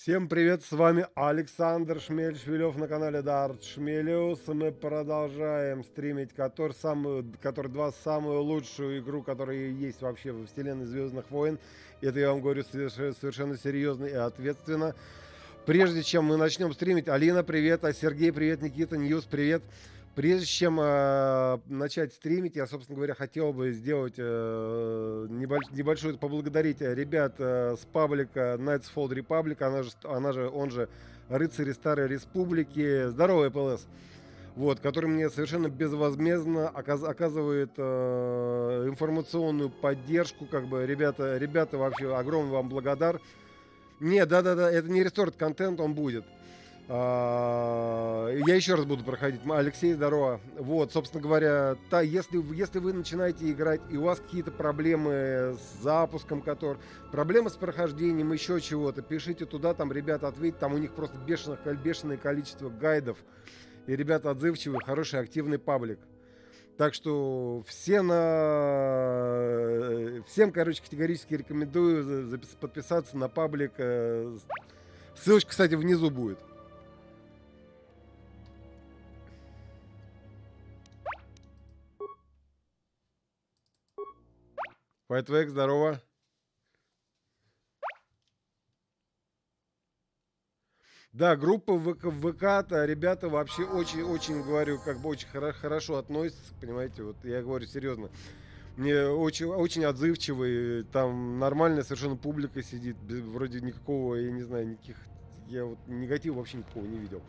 Всем привет, с вами Александр Шмель-Швелев на канале Дарт Шмелиус. Мы продолжаем стримить который два самую лучшую игру, которая есть вообще во вселенной Звездных войн. Это я вам говорю совершенно серьезно и ответственно. Прежде чем мы начнем стримить, Алина, привет, Сергей, привет, Никита, Ньюс, привет. Прежде чем начать стримить, я, собственно говоря, хотел бы сделать небольшую, поблагодарить ребят с паблика Knights of Oldrepublic, он же Рыцари Старой Республики. Здорово, ПЛС. Вот, который мне совершенно безвозмездно оказывает информационную поддержку. Как бы, ребята, вообще огромный вам благодарен. Нет, да, это не ресторт контент, он будет. Я еще раз буду проходить. Алексей, здорово. Вот, собственно говоря, если вы начинаете играть, и у вас какие-то проблемы с запуском, проблемы с прохождением, еще чего-то, пишите туда, там ребята ответят, там у них просто бешеное количество гайдов, и ребята отзывчивые, хороший, активный паблик. Так что всем, короче, категорически рекомендую подписаться на паблик. Ссылочка, кстати, внизу будет. Файтвек, здорово. Да, группа в ВК-то, ребята вообще очень, говорю, как бы очень хорошо относятся, понимаете, вот я говорю серьезно. Мне очень отзывчивый, там нормальная совершенно публика сидит, вроде никакого, я не знаю, я вот негатива вообще никакого не видел.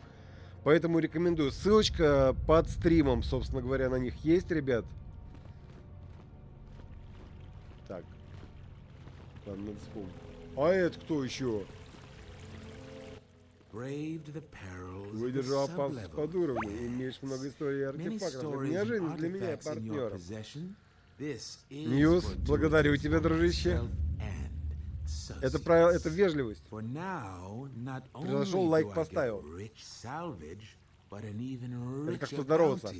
Поэтому рекомендую. Ссылочка под стримом, собственно говоря, на них есть, ребят. Так. Ладно, надо вспомнить. А это кто еще? Выдержал опасность под уровнем. Имеешь много историй и артефактов. Неожиданность для меня, партнера. Ньюс, благодарю тебя, дружище. Это вежливость. Произошел, лайк поставил. Это как поздороваться.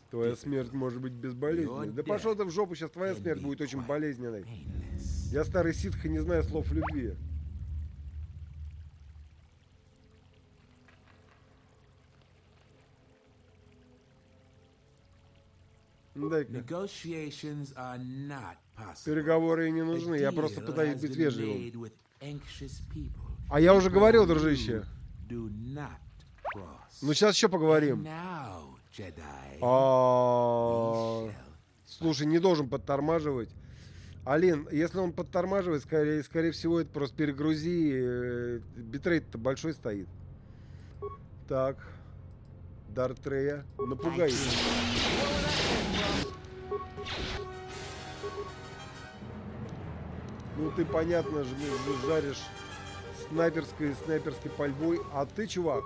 Твоя смерть может быть безболезненной. Да пошел ты в жопу, сейчас твоя смерть будет очень болезненной. Я старый ситх и не знаю слов любви. Переговоры не нужны, я просто пытаюсь быть вежливым. А я уже говорил, дружище. Ну сейчас еще поговорим. Слушай, не должен подтормаживать. Алин, если он подтормаживает, скорее всего, это просто перегрузи. Битрейт-то большой стоит. Так. Дартрея. Напугай. Ну ты, понятно, жаришь снайперской пальбой. А ты, чувак?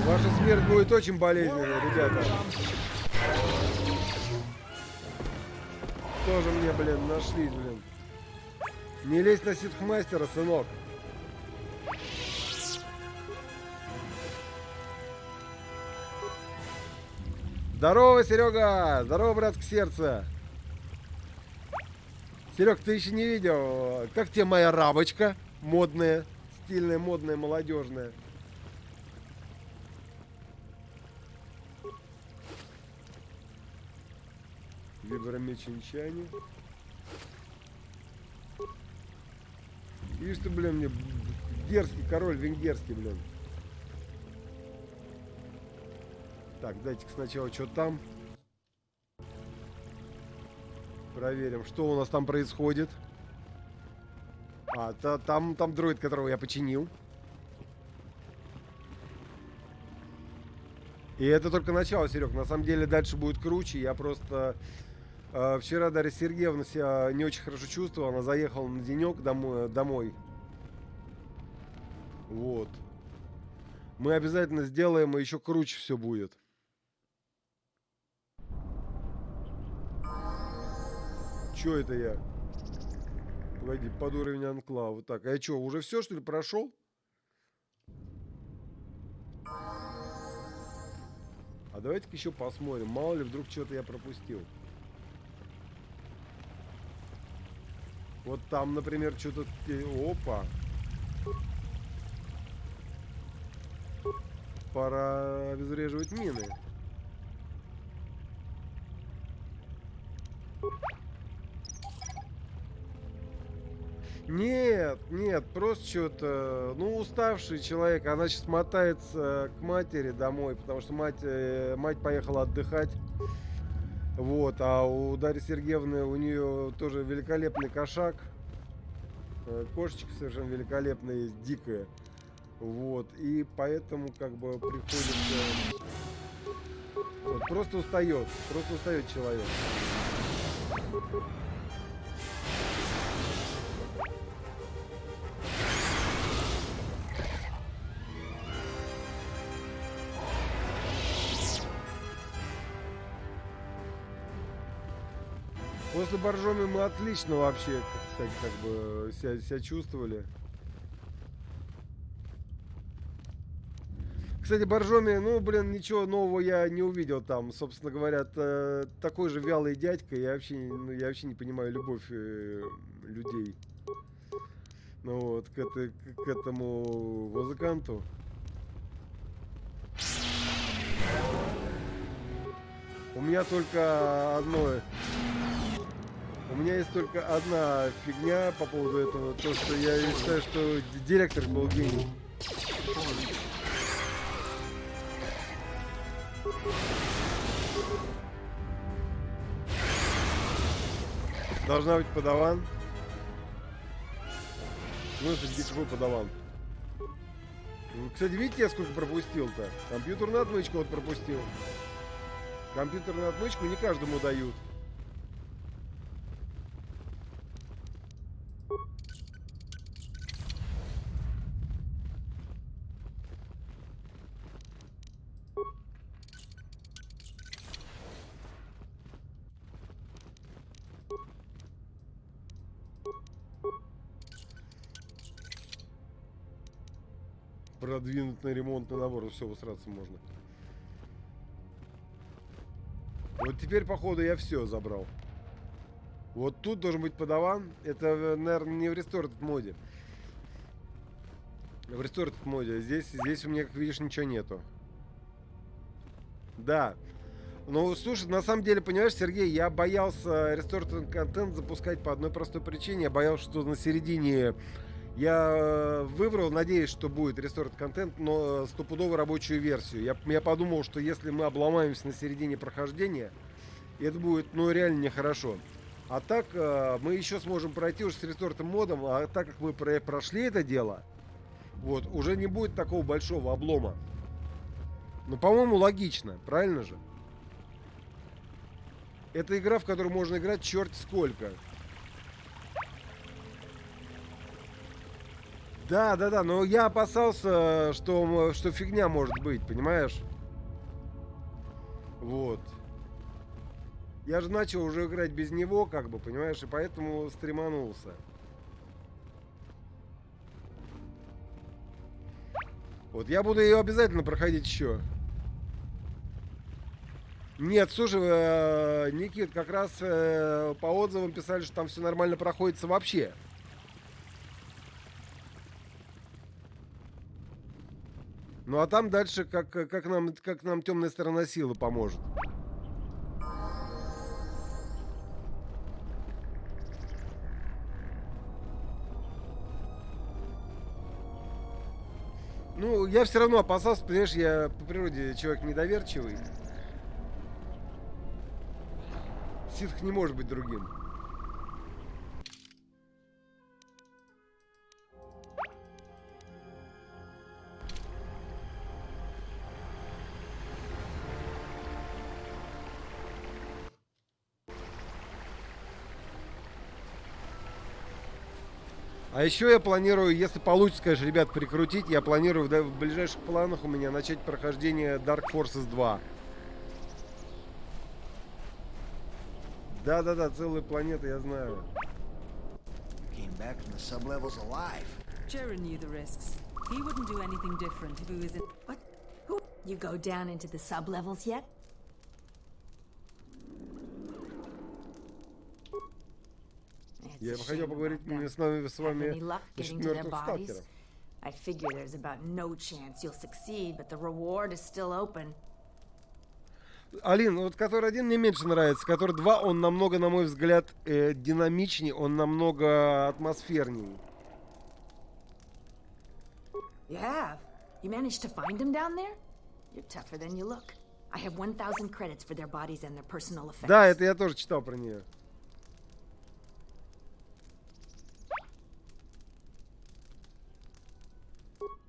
Ваша смерть будет очень болезненной, ребята. Тоже мне, блин, нашлись, блин. Не лезь на ситхмастера, сынок. Здорово, Серега! Здорово, братское сердце! Серег, ты еще не видел, как тебе моя рабочка? Модная, стильная, модная, молодежная. Вибромеч Инчани. Видишь ты, блин, мне дерзкий король венгерский, блин. Так, дайте-ка сначала, что там. Проверим, что у нас там происходит. Там дроид, которого я починил. И это только начало, Серег. На самом деле дальше будет круче. Я просто... вчера Дарья Сергеевна себя не очень хорошо чувствовала. Она заехала на денек домой. Вот. Мы обязательно сделаем, и еще круче все будет. Че это я? Погоди, под уровень анклава. Так, а я что, уже все, что ли, прошел? А давайте-ка еще посмотрим. Мало ли, вдруг что-то я пропустил. Вот там, например, что-то... Опа. Пора обезвреживать мины. Нет, нет, просто что-то, ну, уставший человек. Она сейчас мотается к матери домой, потому что мать поехала отдыхать. Вот, а у Дарьи Сергеевны, у нее тоже великолепный кошак. Кошечка совершенно великолепная есть, дикая. Вот, и поэтому как бы приходится... Вот, просто устает человек. После боржоми мы отлично вообще, кстати, как бы себя чувствовали. Кстати, боржоми, ну, блин, ничего нового я не увидел там. Собственно говоря, такой же вялый дядька. Я вообще не понимаю любовь людей. Ну вот, к этому музыканту. У меня только одно... У меня есть только одна фигня по поводу этого. То, что я считаю, что директор был гений. Должна быть подаван. В смысле, где какой подаван? Кстати, видите, я сколько пропустил-то? Компьютерную отмычку вот пропустил. Компьютерную отмычку не каждому дают. Продвинутый ремонтный набор, все, высраться можно. Вот теперь, походу, я все забрал. Вот тут должен быть подаван. Это, наверное, не в Restored моде. В Restored моде. Здесь у меня, как видишь, ничего нету. Да. Ну, слушай, на самом деле, понимаешь, Сергей, я боялся Restored контент запускать по одной простой причине. Я боялся, что на середине... Я выбрал, надеюсь, что будет Restored контент, но стопудово рабочую версию. Я подумал, что если мы обломаемся на середине прохождения, это будет, ну, реально нехорошо. А так мы еще сможем пройти уже с Restored модом, а так как мы прошли это дело, вот, уже не будет такого большого облома. Ну, по-моему, логично, правильно же? Это игра, в которую можно играть черт сколько. Да, но я опасался, что фигня может быть, понимаешь? Вот. Я же начал уже играть без него, как бы, понимаешь, и поэтому стреманулся. Вот, я буду ее обязательно проходить еще. Нет, слушай, Никит, как раз по отзывам писали, что там все нормально проходится вообще. Ну а там дальше, как нам темная сторона силы поможет. Ну, я все равно опасался, понимаешь, я по природе человек недоверчивый. Ситх не может быть другим. А еще я планирую, если получится, конечно, ребят, прикрутить, я планирую в ближайших планах у меня начать прохождение Dark Forces 2. Да, целая планета, я знаю. Jaren knew the risks. He wouldn't do anything different if he was in... What? Who? You go down into the sub-levels yet? Я a бы хотел shame поговорить about them. с Have вами any luck насчет getting to their мертвых bodies? сталкеров. I figure there's about no chance you'll succeed, but the reward is still open. Алин, вот который один мне меньше нравится, который два, он намного, на мой взгляд, динамичнее, он намного атмосферней. You have? You managed to find them down there? You're tougher than you look. I have 1,000 credits for their bodies and their personal effects. Да, это я тоже читал про нее.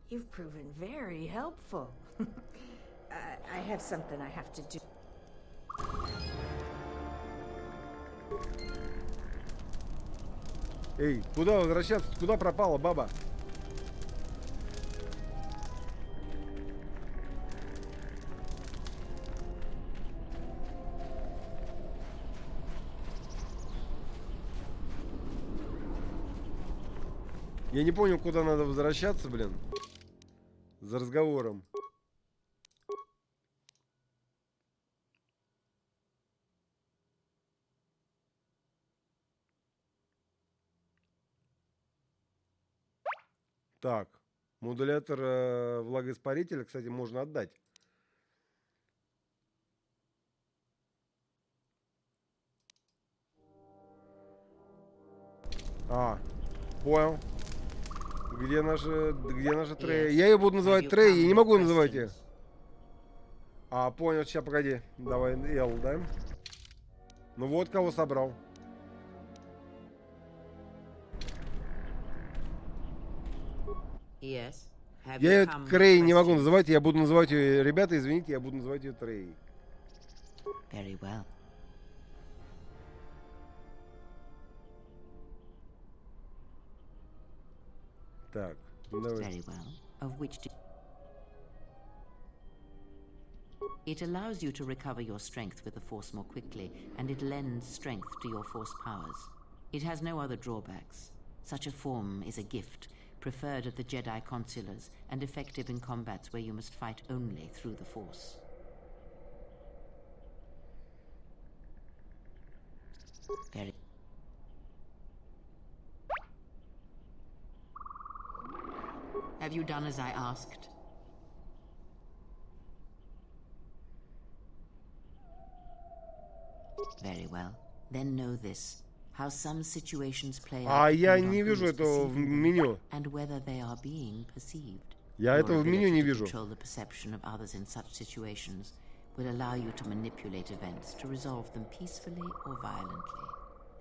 You've proven very helpful. I have something I have to do. Эй, куда возвращаться? Куда пропала баба? Я не понял, куда надо возвращаться, блин. За разговором. Так, модулятор влагоиспарителя, кстати, можно отдать. А, понял. Где наша Трей? Я ее буду называть Трей, я не могу называть ее. А, понял, сейчас, погоди. Давай, Л, да? Ну вот, кого собрал. Я ее Крей не могу называть, я буду называть ее... Ребята, извините, я буду называть ее Трей. Very well. Так, давай. Very well. Of which do... It allows you to recover your strength with the Force more quickly, and it lends strength to your Force powers. It has no other drawbacks. Such a form is a gift, preferred at the Jedi consulars, and effective in combats where you must fight only through the Force. Very... Have you done as I asked? Very well. Then know this. How some situations play out. А я depend on не who вижу is этого в perceiving them меню. And whether they are being perceived. Я Your этого в меню не ability to вижу. control the perception of others in such situations will allow you to manipulate events to resolve them peacefully or violently.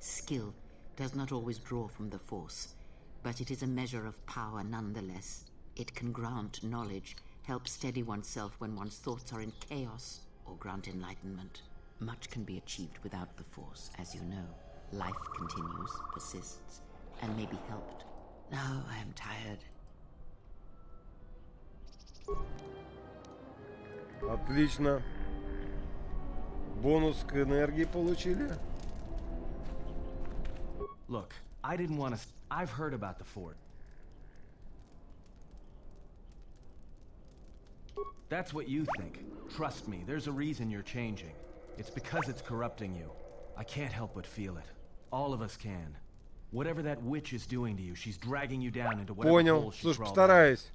Skill does not always draw from the Force, but it is a measure of power nonetheless. It can grant knowledge, help steady oneself when one's thoughts are in chaos, or grant enlightenment. Much can be achieved without the Force, as you know. Life continues, persists, and may be helped. Now I am tired. Отлично. Бонус к энергии получили. Look, I didn't want to... I've heard about the fort. That's what you think. Trust me, there's a reason you're changing. It's because it's corrupting you. I can't help but feel it. All of us can. Whatever that witch is doing to you, she's dragging you down into whatever Понял. hole she Слушай, crawled out. постараюсь.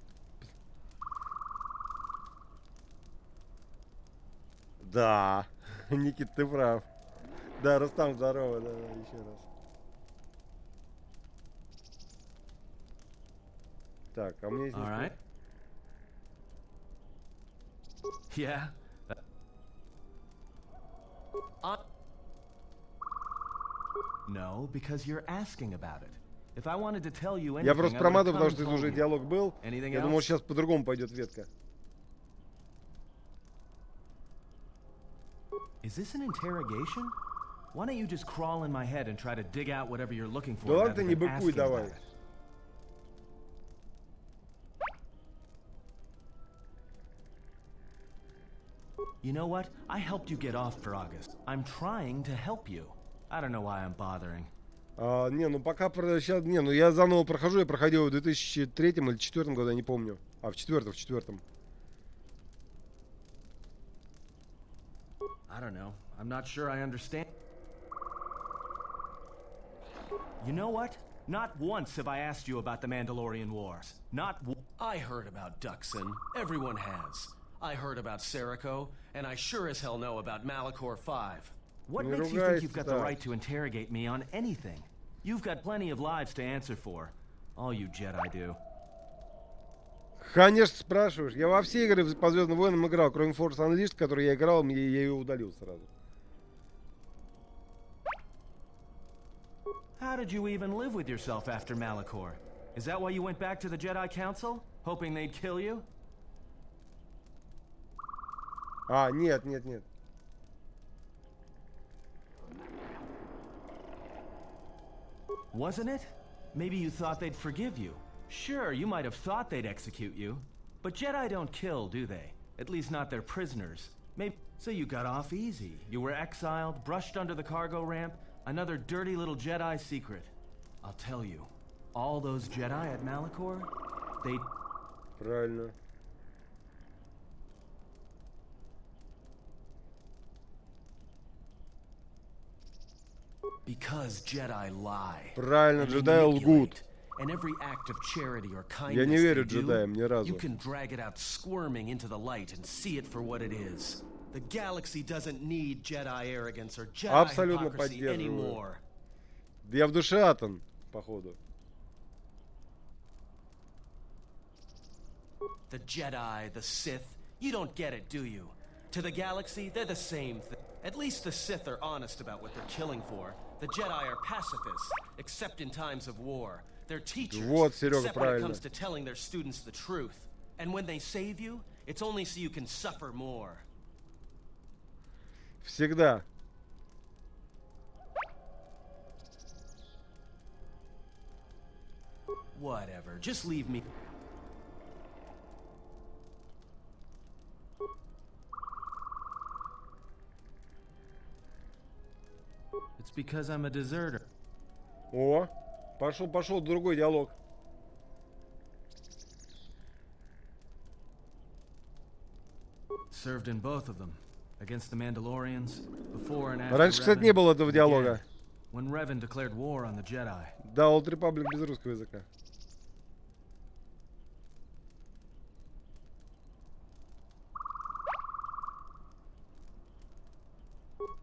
Да, Никит, ты прав. Да, Рустам, здорово, да, еще раз. Так, а у меня здесь... All right. Yeah. No, because you're asking about it. If I wanted to tell you anything, Я просто I would've проматываю, come потому and что это told уже you. диалог был. Anything Я думал, else? сейчас по-другому пойдет ветка. Is this an interrogation? Why don't you just crawl in my head and try to dig out whatever you're looking for? Да ладно rather ты не than быкуй asking давай. about it? You know what? I helped you get off for August. I'm trying to help you. I don't know why I'm bothering. Не, ну пока сейчас... Не, ну я заново прохожу, я проходил в 2003 или 2004 году, я не помню. А в четвертом. I don't know. I'm not sure I understand. You know what? Not once have I asked you about the Mandalorian Wars. I heard about Duxon. Everyone has. I heard about Serico, and I sure as hell know about Malachor 5. What Не makes you think you've ругайся got the так. right to interrogate me on anything? You've got plenty of lives to answer for. All you Jedi do. Конечно, спрашиваешь. Я во все игры по Звездным войнам играл, кроме Force Unleashed, который я играл, я ее удалил сразу. How did you even live with yourself after Malachor? Is that why you went back to the Jedi Council? Hoping they'd kill you? А, нет, нет, нет. Wasn't it? Maybe you thought they'd forgive you. Sure, you might have thought they'd execute you. But Jedi don't kill, do they? At least not their prisoners. Maybe so you got off easy. You were exiled, brushed under the cargo ramp, another dirty little Jedi secret. I'll tell you, all those Jedi at Malachor, they... Правильно. Because Jedi lie. Правильно, And they джедаи лгут. manipulate. And every act of charity or Я не kindness верю they do, джедаям ни разу. you can drag it out squirming into the light and see it for what it is. The galaxy doesn't need Jedi arrogance or Jedi Абсолютно hypocrisy поддерживаю. anymore. Да я в душе Атон, походу. The Jedi, the Sith, you don't get it, do you? To the galaxy, they're the same thing. At least the Sith are honest about what they're killing for. The Jedi are pacifists, except in times of war. They're teachers, Вот, Серега, except when it правильно. comes to telling their students the truth. And when they save you, it's only so you can suffer more. Всегда. Whatever, just leave me. It's because I'm a deserter. О, пошел другой диалог. Served in both of them. Against the Mandalorians, before and after Раньше, кстати, не Revan, было этого and диалога. again, when Revan declared war on the Jedi. Да, Oldrepublic без русского языка.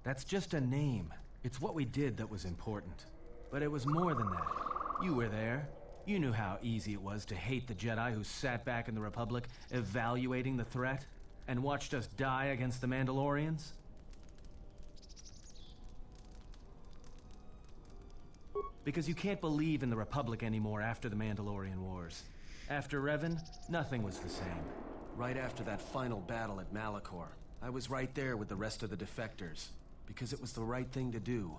That's just a name. It's what we did that was important. But it was more than that. You were there. You knew how easy it was to hate the Jedi who sat back in the Republic, evaluating the threat, and watched us die against the Mandalorians. Because you can't believe in the Republic anymore after the Mandalorian Wars. After Revan, nothing was the same. Right after that final battle at Malachor, I was right there with the rest of the defectors. Because it was the right thing to do.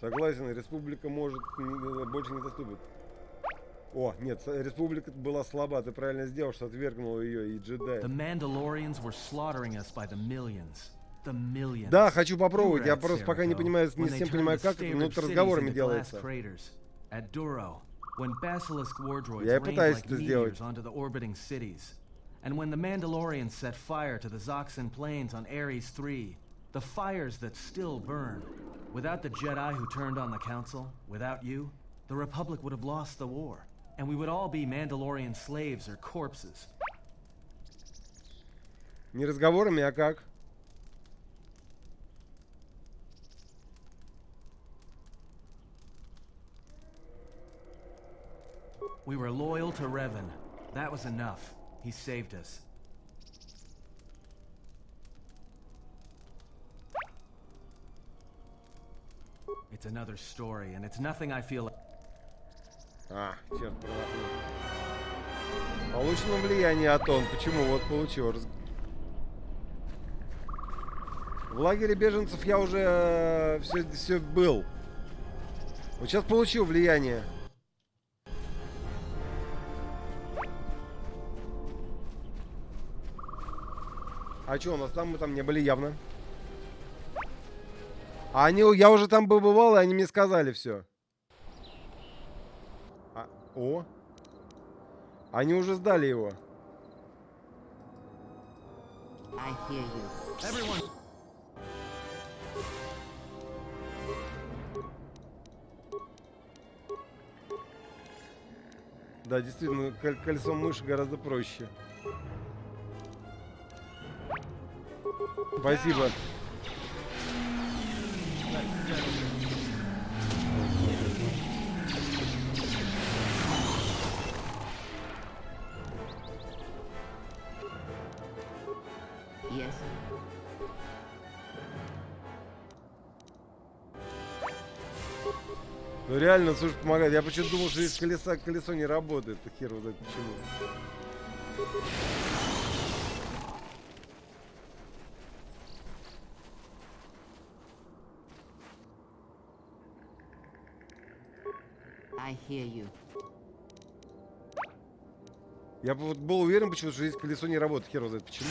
Согласен, республика может больше не доступит. О, нет, республика была слаба, ты правильно сделал, что отвергнул ее и джедаи. The Mandalorians were slaughtering us by the millions. The millions. Да, хочу попробовать, You were я at просто пока не Serico, понимаю, when не they совсем turned понимаю, the как это, но favorite это cities разговорами into glass делается. craters. At Duro, when Basilisk wardroids Я и rained пытаюсь like это сделать. meteors onto the orbiting cities. And when the Mandalorians set fire to the Zoxan plains on Ares 3, the fires that still burn. Without the Jedi who turned on the Council, without you, the Republic would have lost the war. And we would all be Mandalorian slaves or corpses. Не разговорами, а как? We were loyal to Revan. That was enough. He saved us. It's another story, and it's nothing I feel... А, черт, промахнул. Получено влияние, Атон. Почему? Вот получил. В лагере беженцев я уже все был. Вот сейчас получил влияние. А что, у нас там, мы там не были явно. А они, я уже там побывал, и они мне сказали все. О! Они уже сдали его. I hear you. Everyone... Да, действительно, кольцом мыши гораздо проще. Спасибо. Yes. Ну реально, слушай, помогает. Я почему-то думал, что из колесо не работает. Хер знает почему. I hear you. Я вот был уверен почему-то, что здесь колесо не работает. Хер знает почему.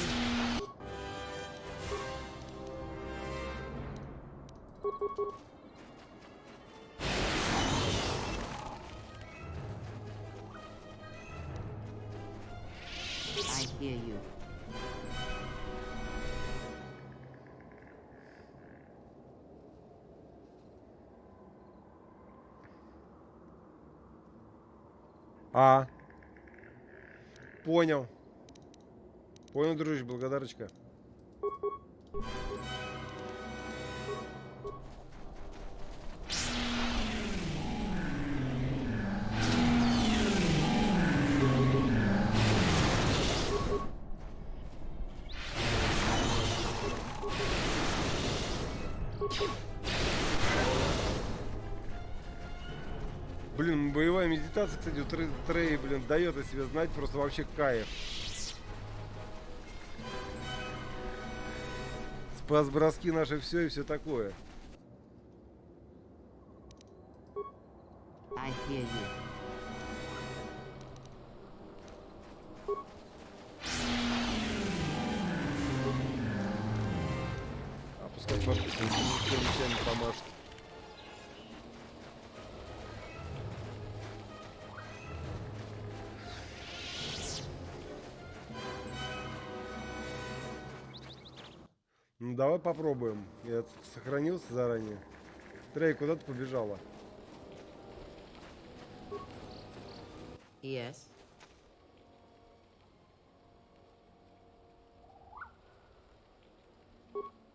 I hear you. А. Понял. Понял, дружище, благодарочка. Блин, боевая медитация, кстати, у Трей, блин, дает о себе знать, просто вообще кайф. Спас-броски наши все и все такое. I hear you. А пускай бабка мечами помашет. Ну давай попробуем. Я сохранился заранее. Трей, куда ты побежала? Yes.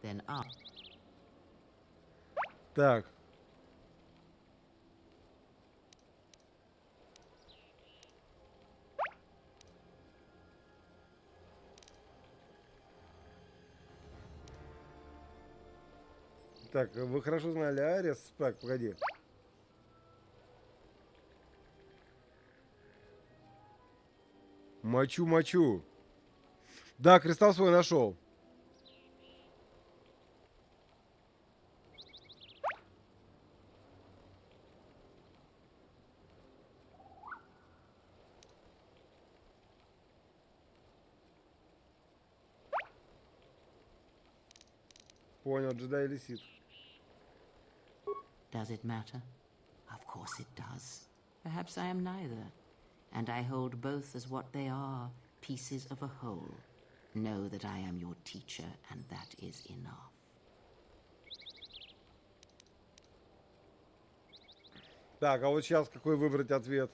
Then up. Так. Так, вы хорошо знали Арис. Так, погоди. Мочу. Да, кристалл свой нашел. Понял, джедай или сит. Does it matter? Of course it does. Perhaps I am neither. And I hold both as what they are, pieces of a whole. Know that I am your teacher, and that is enough. Так, а вот сейчас какой выбрать ответ?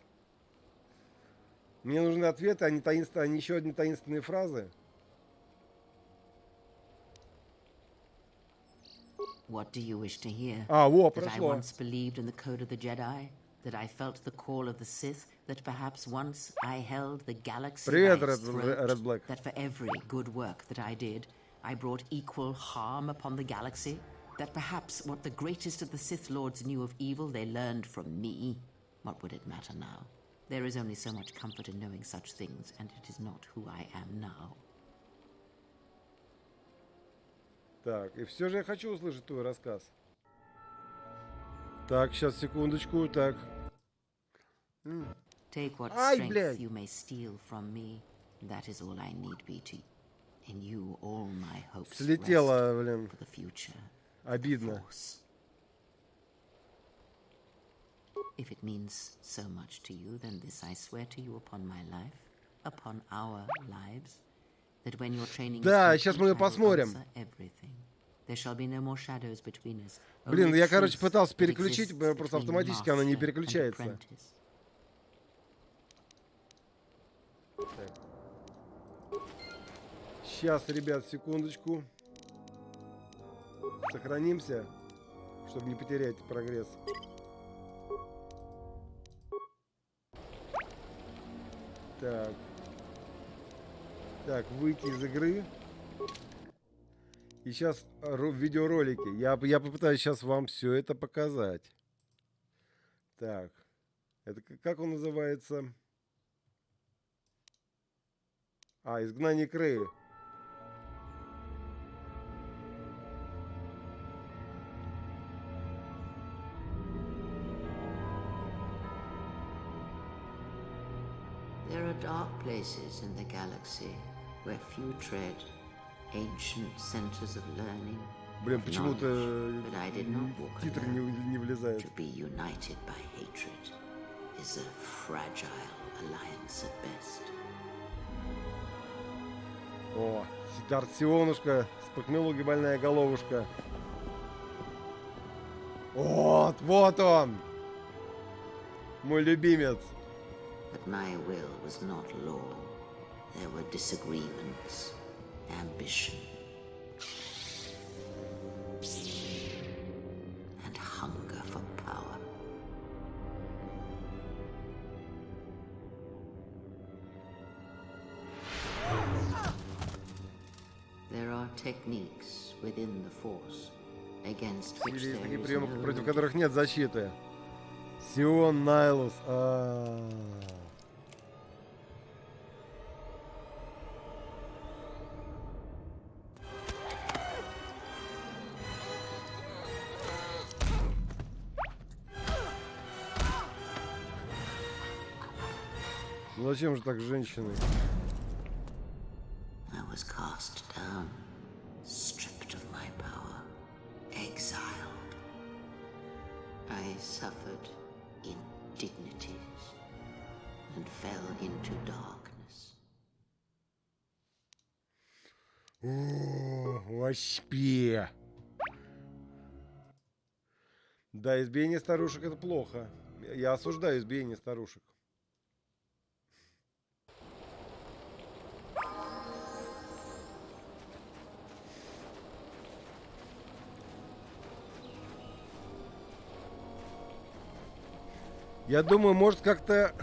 Мне нужны ответы, а не таинственные, а не еще одни таинственные фразы. What do you wish to hear? А, во, That I прошло. once believed in the code of the Jedi? That I felt the call of the Sith? That perhaps once I held the galaxy Привет, by its Red throat? Black. That for every good work that I did, I brought equal harm upon the galaxy? That perhaps what the greatest of the Sith Lords knew of evil they learned from me? What would it matter now? There is only so much comfort in knowing such things, and it is not who I am now. Так, и все же я хочу услышать твой рассказ. Так, сейчас, секундочку, так. Take what Ай, strength блядь. you may steal from me. That is all I need be to. In you all my hopes Слетело, rest блин. for the future. Обидно. Force. If it means so much to you, then this I swear to you upon my life, upon our lives, that when your training Да, is сейчас complete, мы I will посмотрим. answer everything. There shall be no more shadows between us. Блин, Only я, короче, truth пытался that переключить, exists просто between автоматически она не master and переключается. apprentice. Сейчас, ребят, секундочку. Сохранимся, чтобы не потерять прогресс. Так. Так, выйти из игры. И сейчас видеоролики. Я попытаюсь сейчас вам все это показать. Так. Это как он называется? Изгнание Креи. There are dark places in the galaxy where few tread, ancient centers of learning. Блин, of почему-то knowledge, but I did not walk титры alone. не влезают. To be united by hatred is a fragile alliance at best. О, Торсионушка, спокмелуги больная головушка. Вот он! Мой любимец. But my will was not law. There were disagreements, ambition, and hunger for power. There are techniques within the Force against which Есть there такие is приемы, no против которых нет защиты. Сион, Найлус. Ну зачем же так с женщиной? I was cast down, stripped of my power, exiled. I suffered indignities and fell into darkness. О, вообще. Да, избиение старушек это плохо. Я осуждаю избиение старушек. Я думаю, может как-то...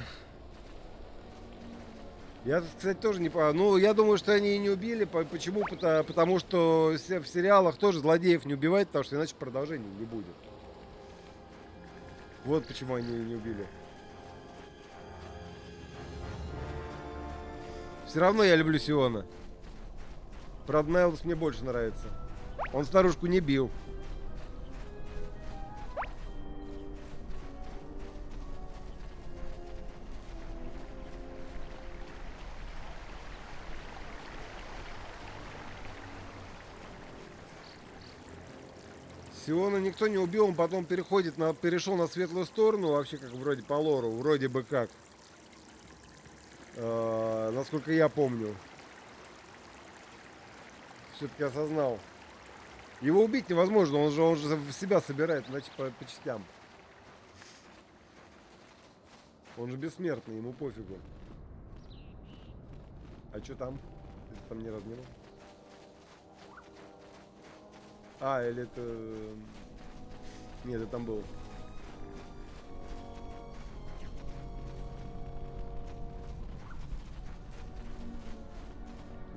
Я, кстати, тоже не понял. Ну, я думаю, что они и не убили. Почему? Потому что в сериалах тоже злодеев не убивают, потому что иначе продолжения не будет. Вот почему они ее не убили. Все равно я люблю Сиона. Правда, Найлс мне больше нравится. Он старушку не бил. Сиона никто не убил, он потом перешел на светлую сторону, вообще как вроде по лору, вроде бы как. Насколько я помню. Все-таки осознал. Его убить невозможно, он же себя собирает, значит, по частям. Он же бессмертный, ему пофигу. А что там? Ты там не размерил? Или это... Нет, это там был.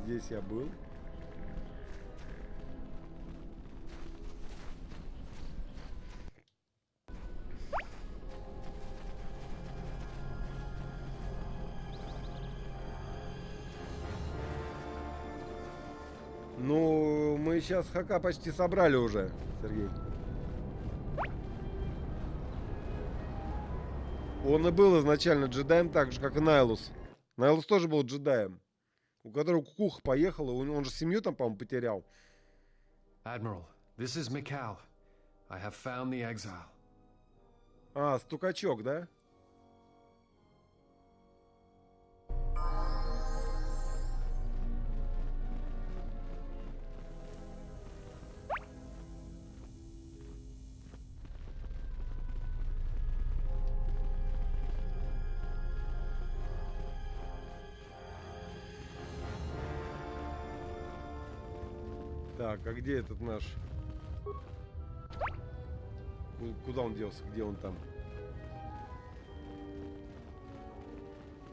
Здесь я был. Ну, мы сейчас ХК почти собрали уже, Сергей. Он и был изначально джедаем, так же, как и Найлус. Найлус тоже был джедаем, у которого кукуха поехала, он же семью там, по-моему, потерял. Admiral, this is Mikal. I have found the exile. Стукачок, да? Так, а где этот наш? Куда он делся? Где он там?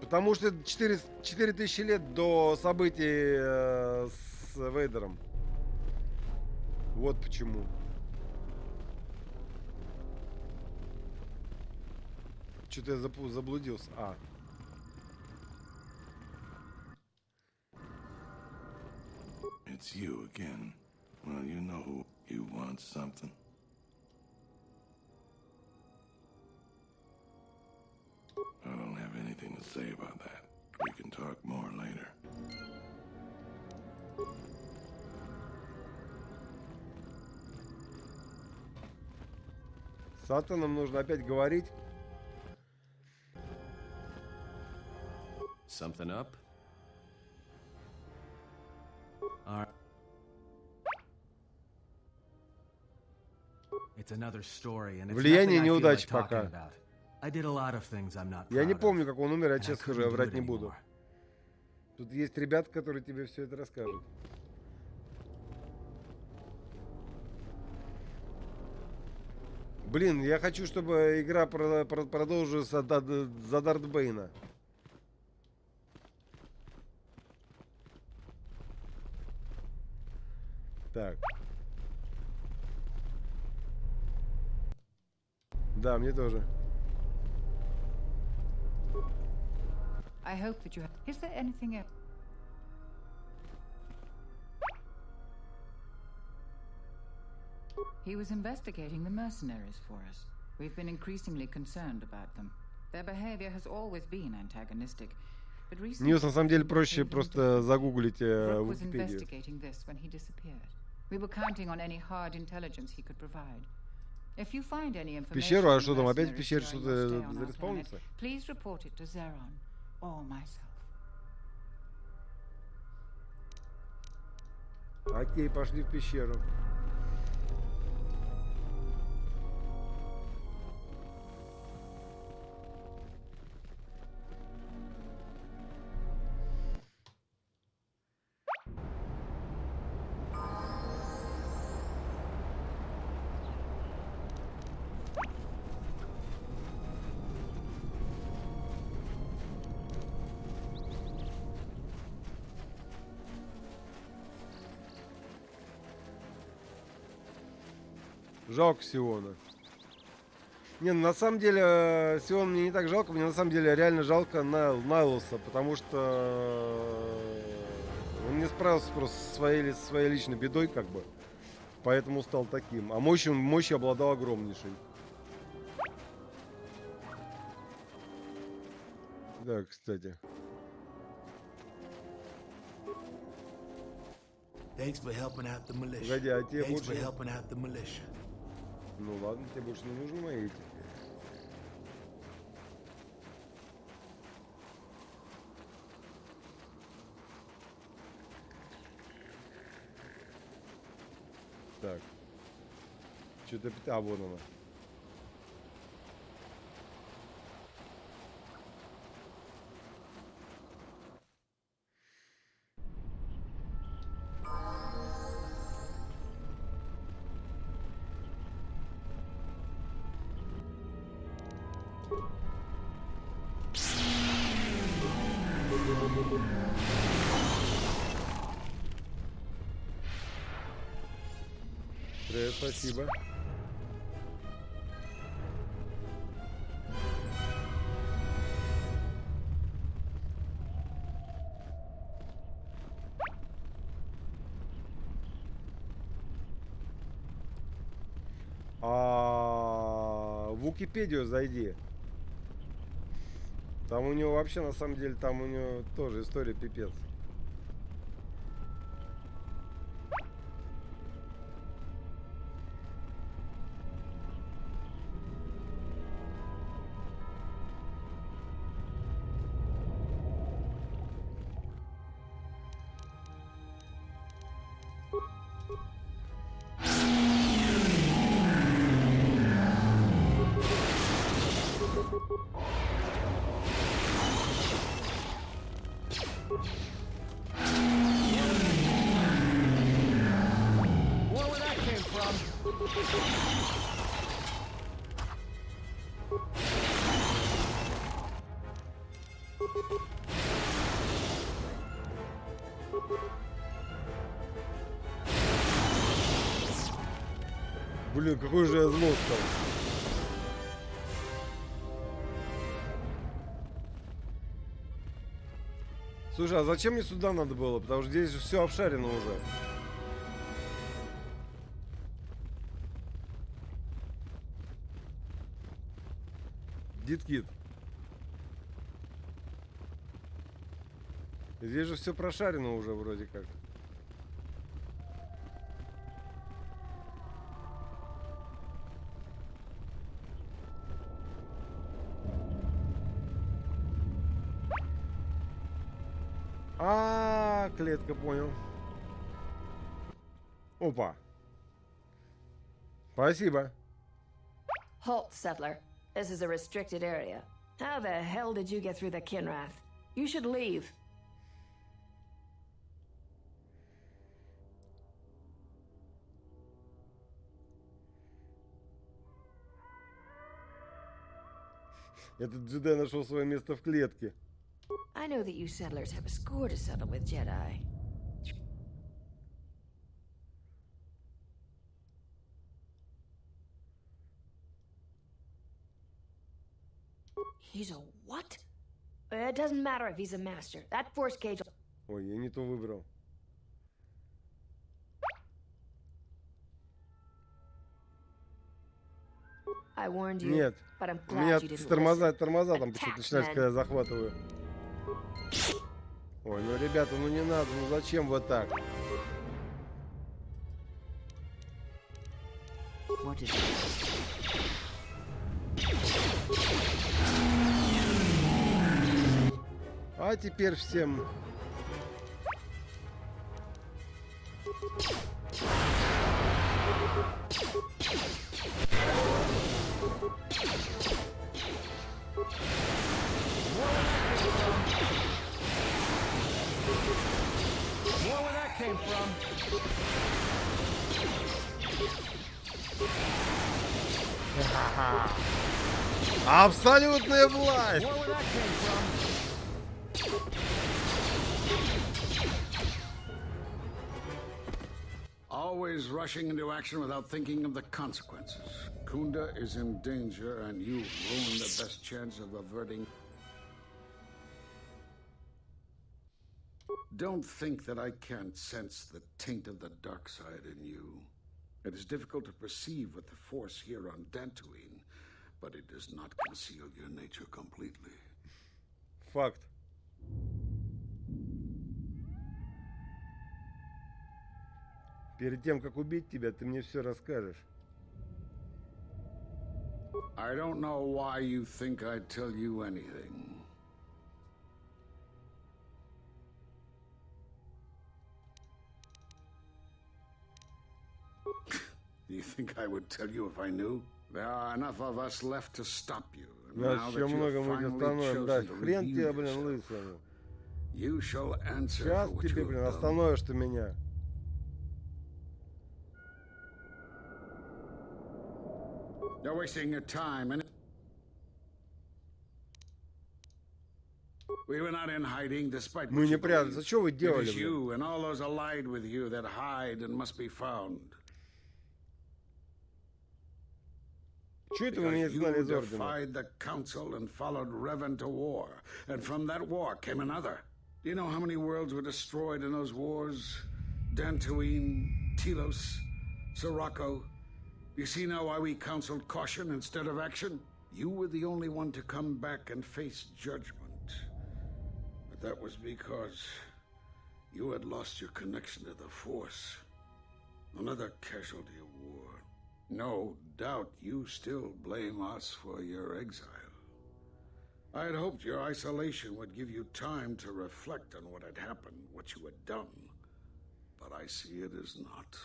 Потому что 4000 лет до событий с Вейдером. Вот почему. Что-то я заблудился. А. It's you again. Well, you know who you want something. I don't have anything to say about that. We can talk more later. С Сатаном нужно опять говорить. Something up? All right. It's another story, and it's Влияние nothing I feel неудач like talking пока. about. I did a lot of things I'm not Я не proud of, помню, как он умер, я and I честно скажу, couldn't я do врать it не буду. anymore. Тут есть ребята, которые тебе все это расскажут. Блин, я хочу, чтобы игра продолжилась за Дарт Бейна. Так. Да, мне тоже. I hope that you have. Is there anything else? He was investigating the mercenaries for us. We've been increasingly concerned about them. Their behavior has always been antagonistic, but recently. Ньюс на самом деле проще просто загуглить Brooke was Википедию. investigating this when he disappeared. We were counting on any hard intelligence he could provide. If you find any information Пещеру, а on что там, опять в mercenaries пещере during your что-то stay on our planet, зареспаунится? please report it to Zeron or myself. Окей, пошли в пещеру. Жалко Сиона. Не, ну, на самом деле Сион мне не так жалко, мне на самом деле реально жалко Найлоса, потому что он не справился просто со своей личной бедой, как бы, поэтому стал таким. А мощью обладал огромнейшей. Да, кстати. Thanks for helping out the militia. Погоди, а тебе Thanks for больше... helping out the militia. Ну ладно, тебе больше не нужны мои эти. Так. Что-то... А, вон она. Привет, спасибо. В Википедию зайди. Там у него вообще, на самом деле, там у него тоже история пипец. Блин, какой же я злой стал. Слушай, а зачем мне сюда надо было? Потому что здесь же все обшарено уже. Диткит. Здесь же все прошарено уже вроде как. Клетка, понял. Опа. Спасибо. Halt, settler. This is a restricted area. How the hell did you get through the Kinrath? You should leave. Этот джедай нашел свое место в клетке. I know that you settlers have a score to settle with Jedi. He's a what? It doesn't matter if he's a master. That force cage... Ой, я не то выбрал. I warned you, Нет, but I'm у меня glad you didn't тормоза listen. там почему-то Attack, начинаются, man. когда я захватываю. Ой, ну ребята, ну не надо, ну зачем вот так? What is it? А теперь всем... Where that came from? Абсолютная власть! Where that came from? Always rushing into action without thinking of the consequences. Kunda is in danger, and you've ruined the best chance of averting. Don't think that I can't sense the taint of the dark side in you. It is difficult to perceive with the force here on Dantooine, but it does not conceal your nature completely. Факт. Перед тем, как убить тебя, ты мне все расскажешь. I don't know why you think I'd tell you anything. Do you think I would tell you if I knew? There are enough of us left to stop you. And Нас now еще that много you've мы тебя finally остановим. Да, chosen to хрен redeem тебе, блин, yourself, лысому. you shall answer Сейчас for what тебе, you блин, have done. остановишь ты меня. You're wasting your time, and we were not in hiding, despite Мы what не you прятались. believe. А что вы It делали, is блин? you and all those allied with you that hide and must be found. Что это вы меня Because изгнали you из ордена? defied the council and followed Revan to war, and from that war came another. Do you know how many worlds were destroyed in those wars? Dantooine, Telos, Sirocco. You see now why we counseled caution instead of action? You were the only one to come back and face judgment. But that was because you had lost your connection to the Force. Another casualty of war. No doubt you still blame us for your exile. I had hoped your isolation would give you time to reflect on what had happened, what you had done. But I see it as not.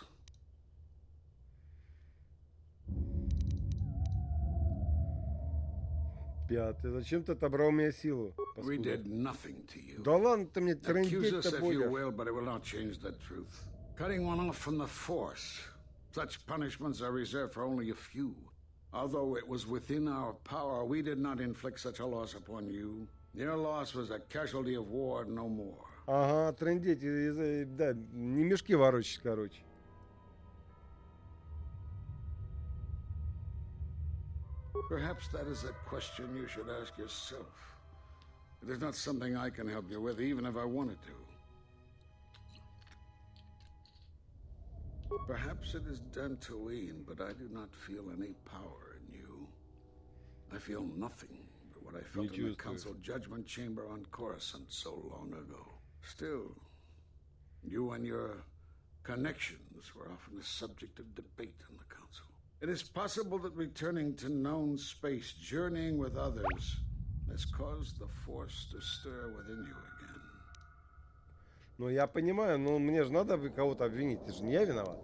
Пятый. Зачем ты отобрал у меня силу? We Паскуда? did nothing to you. Да ладно, ты мне Accuse us трындеть-то if you будешь. will, but it will not change the truth. Cutting one off from the Force Such punishments are reserved for only a few. Although it was within our power, we did not inflict such a loss upon you. Your loss was a casualty of war, no more. Ага, трындеть, да, не мешки ворочать, короче. Perhaps that is a question you should ask yourself. It is not something I can help you with, even if I wanted to. Perhaps it is Dantooine, but I do not feel any power in you. I feel nothing but what I felt in the Council Judgment Chamber on Coruscant so long ago. Still, you and your connections were often a subject of debate in the Council. It is possible that returning to known space, journeying with others, has caused the Force to stir within you again. Ну, я понимаю, но мне же надо кого-то обвинить, это же не я виноват.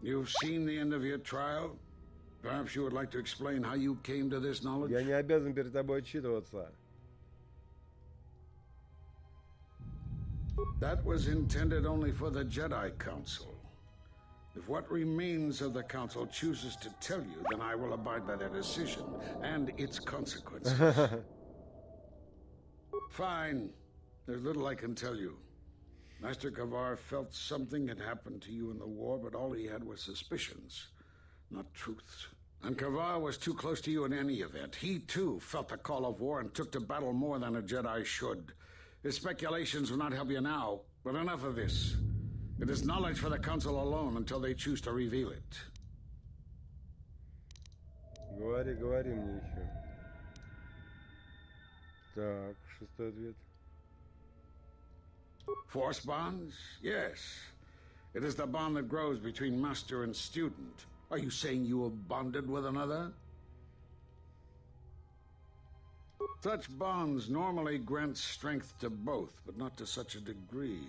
You've seen the end of your trial? Perhaps you would like to explain how you came to this knowledge? Я не обязан перед тобой отчитываться. That was intended only for the Jedi Council. If what remains of the Council chooses to tell you, then I will abide by their decision and its consequences. Fine. There's little I can tell you. Master Kavar felt something had happened to you in the war, but all he had was suspicions, not truths. And Kavar was too close to you in any event. He, too, felt the call of war and took to battle more than a Jedi should. His speculations will not help you now, but enough of this. It is knowledge for the Council alone until they choose to reveal it. Говори мне еще. Так, шестой ответ. Force bonds? Yes. It is the bond that grows between master and student. Are you saying you have bonded with another? Such bonds normally grant strength to both, but not to such a degree.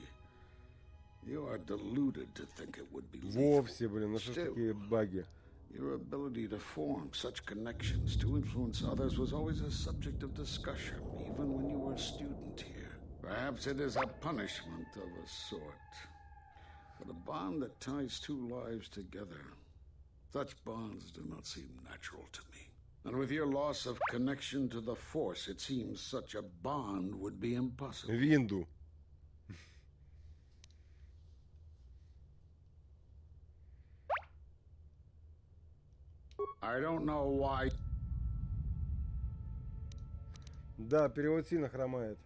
You are deluded to think it would be lethal. Вовсе, блин, ну что ж такие баги? Your ability to form such connections to influence others was always a subject of discussion, even when you were a student here. Perhaps it is a punishment of a sort. But a bond that ties two lives together, such bonds do not seem natural to me. And with your loss of connection to the Force, it seems such a bond would be impossible. Винду. I don't know why. Да, перевод сильно хромает.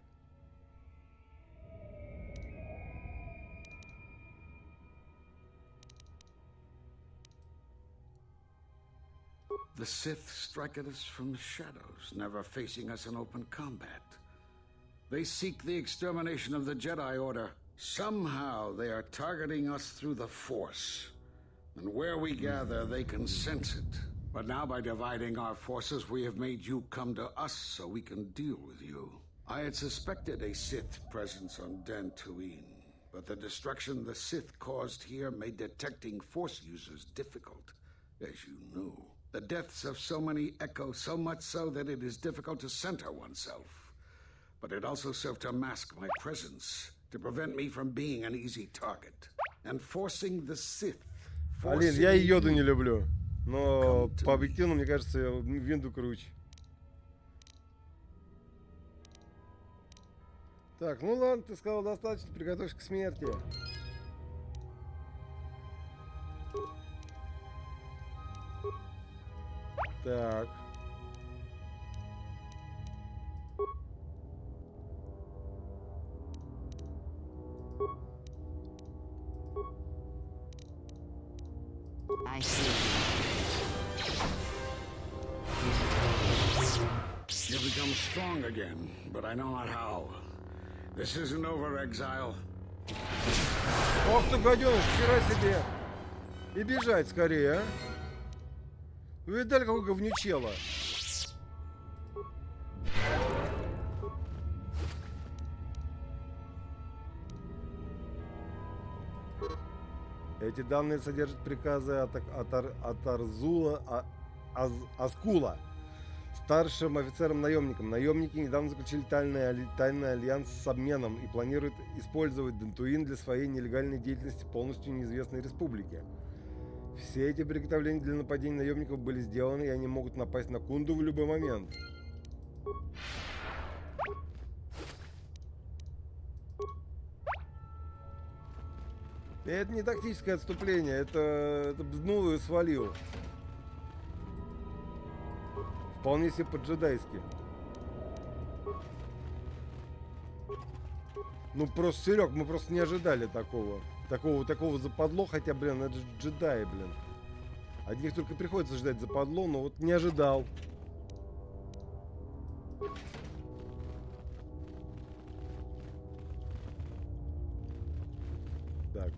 The Sith strike at us from the shadows, never facing us in open combat. They seek the extermination of the Jedi Order. Somehow they are targeting us through the Force. And where we gather, they can sense it. But now by dividing our forces, we have made you come to us so we can deal with you. I had suspected a Sith presence on Dantooine, but the destruction the Sith caused here made detecting Force users difficult, as you know. The deaths of so many echo so much so that it is difficult to center oneself. But it also served to mask my presence, to prevent me from being an easy target. And forcing the Sith... Блин, я и Йоду не люблю. Но по объективно, мне кажется, Винду круче. Так, ну ладно, ты сказал достаточно, приготовься к смерти. Так. I see. You become strong again, but I know not how. This isn't over, exile. Ох ты, гаденыш, хера себе. И бежать скорее, а. Вы видали, какой говнючело? Эти данные содержат приказы от Арзула Аскула. старшим офицером-наемником. Наемники недавно заключили тайный альянс с обменом и планируют использовать Дантуин для своей нелегальной деятельности в полностью неизвестной республике. Все эти приготовления для нападения наемников были сделаны, и они могут напасть на Кунду в любой момент. И это не тактическое отступление, это бзнул и свалил. Вполне себе по-джедайски. Ну просто, Серег, мы просто не ожидали такого. Такого западло, хотя, блин, это же джедаи, блин. От них только приходится ждать западло, но вот не ожидал. Так.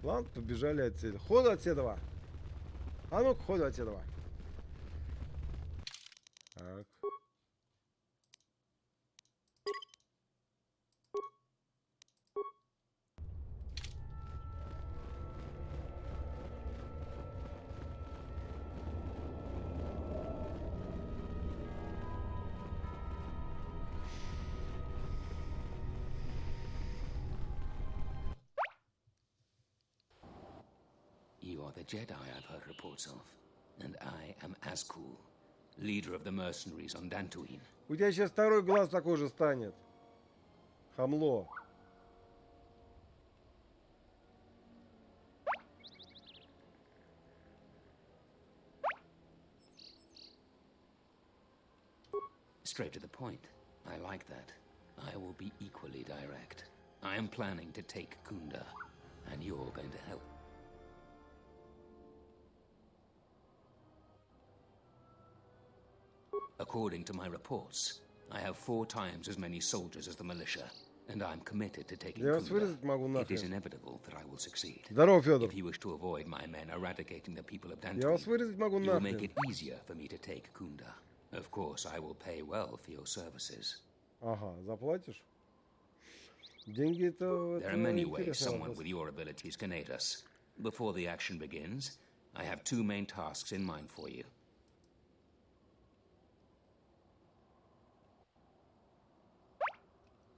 Ладно, побежали отсюда. Ходу отсюда! А ну-ка, ходу отсюда! Так. You are the Jedi I've heard reports of, and I am Azkul, leader of the mercenaries on Dantooine. У тебя сейчас второй глаз такой же станет. Хамло. Straight to the point. I like that. I will be equally direct. I am planning to take Kunda, and you're going to help. According to my reports, I have 4 times as many soldiers as the militia, and I'm committed to taking Kunda. It is inevitable that I will succeed. Здорово, Федор. If you wish to avoid my men eradicating the people of Я вас Dantooine, вырезать могу you will нахрен. make it easier for me to take Kunda. Of course, I will pay well for your services. Ага, заплатишь? Деньги это... There are many ways someone with your abilities can aid us. Before the action begins, I have 2 main tasks in mind for you.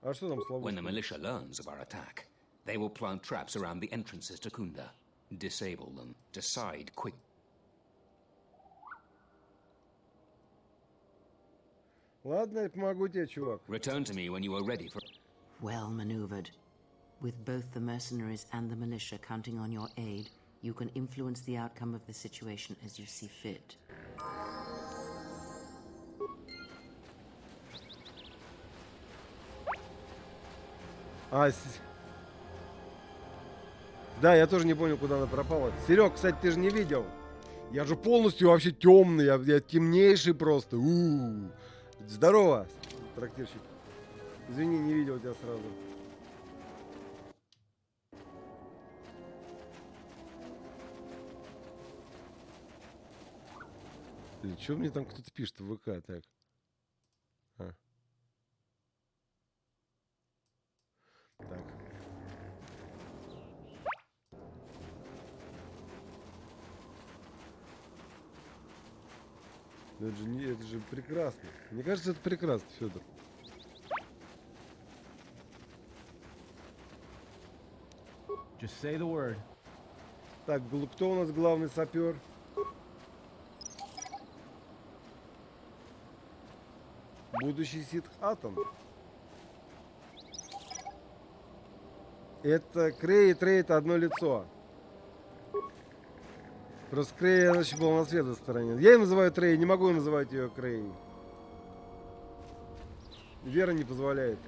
А что там слабо? When the militia learns of our attack, they will plant traps around the entrances to Kunda. Disable them. Decide quick. Ладно, я помогу тебе, чувак. Return to me when you are ready for... Well maneuvered. With both the mercenaries and the militia counting on your aid, you can influence the outcome of the situation as you see fit. Да, я тоже не понял, куда она пропала. Серег, кстати, ты же не видел. Я же полностью вообще темный, я темнейший просто. Здорово, трактирщик. Извини, не видел тебя сразу. Или что мне там кто-то пишет в ВК, так? Так. Это же прекрасно. Мне кажется, это прекрасно, Федор. Just say the word. Так, кто у нас главный сапер? Будущий Сith Атом. Это Крей и Трей — это одно лицо. Просто Крей, она еще была на светлой стороне. Я ее называю Трей, не могу называть ее Крей. Вера не позволяет.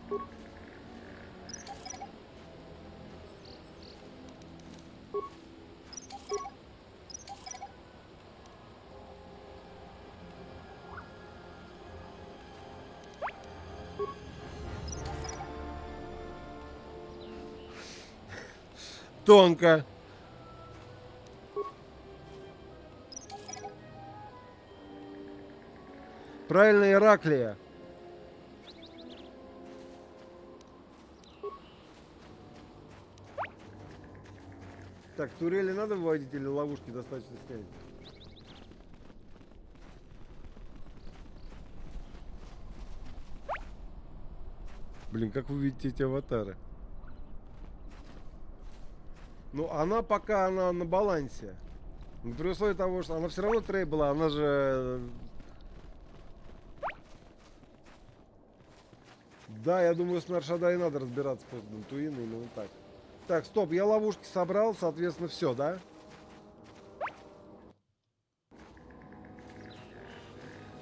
Тонко. Правильно, Ираклия. Так, турели надо выводить или ловушки достаточно снять? Блин, как вы видите эти аватары? Ну, она пока она на балансе. Но при условии того, что она все равно трей была, она же... Да, я думаю, с Наршадой надо разбираться после Дантуина, именно так. Так, стоп, я ловушки собрал, соответственно, все, да?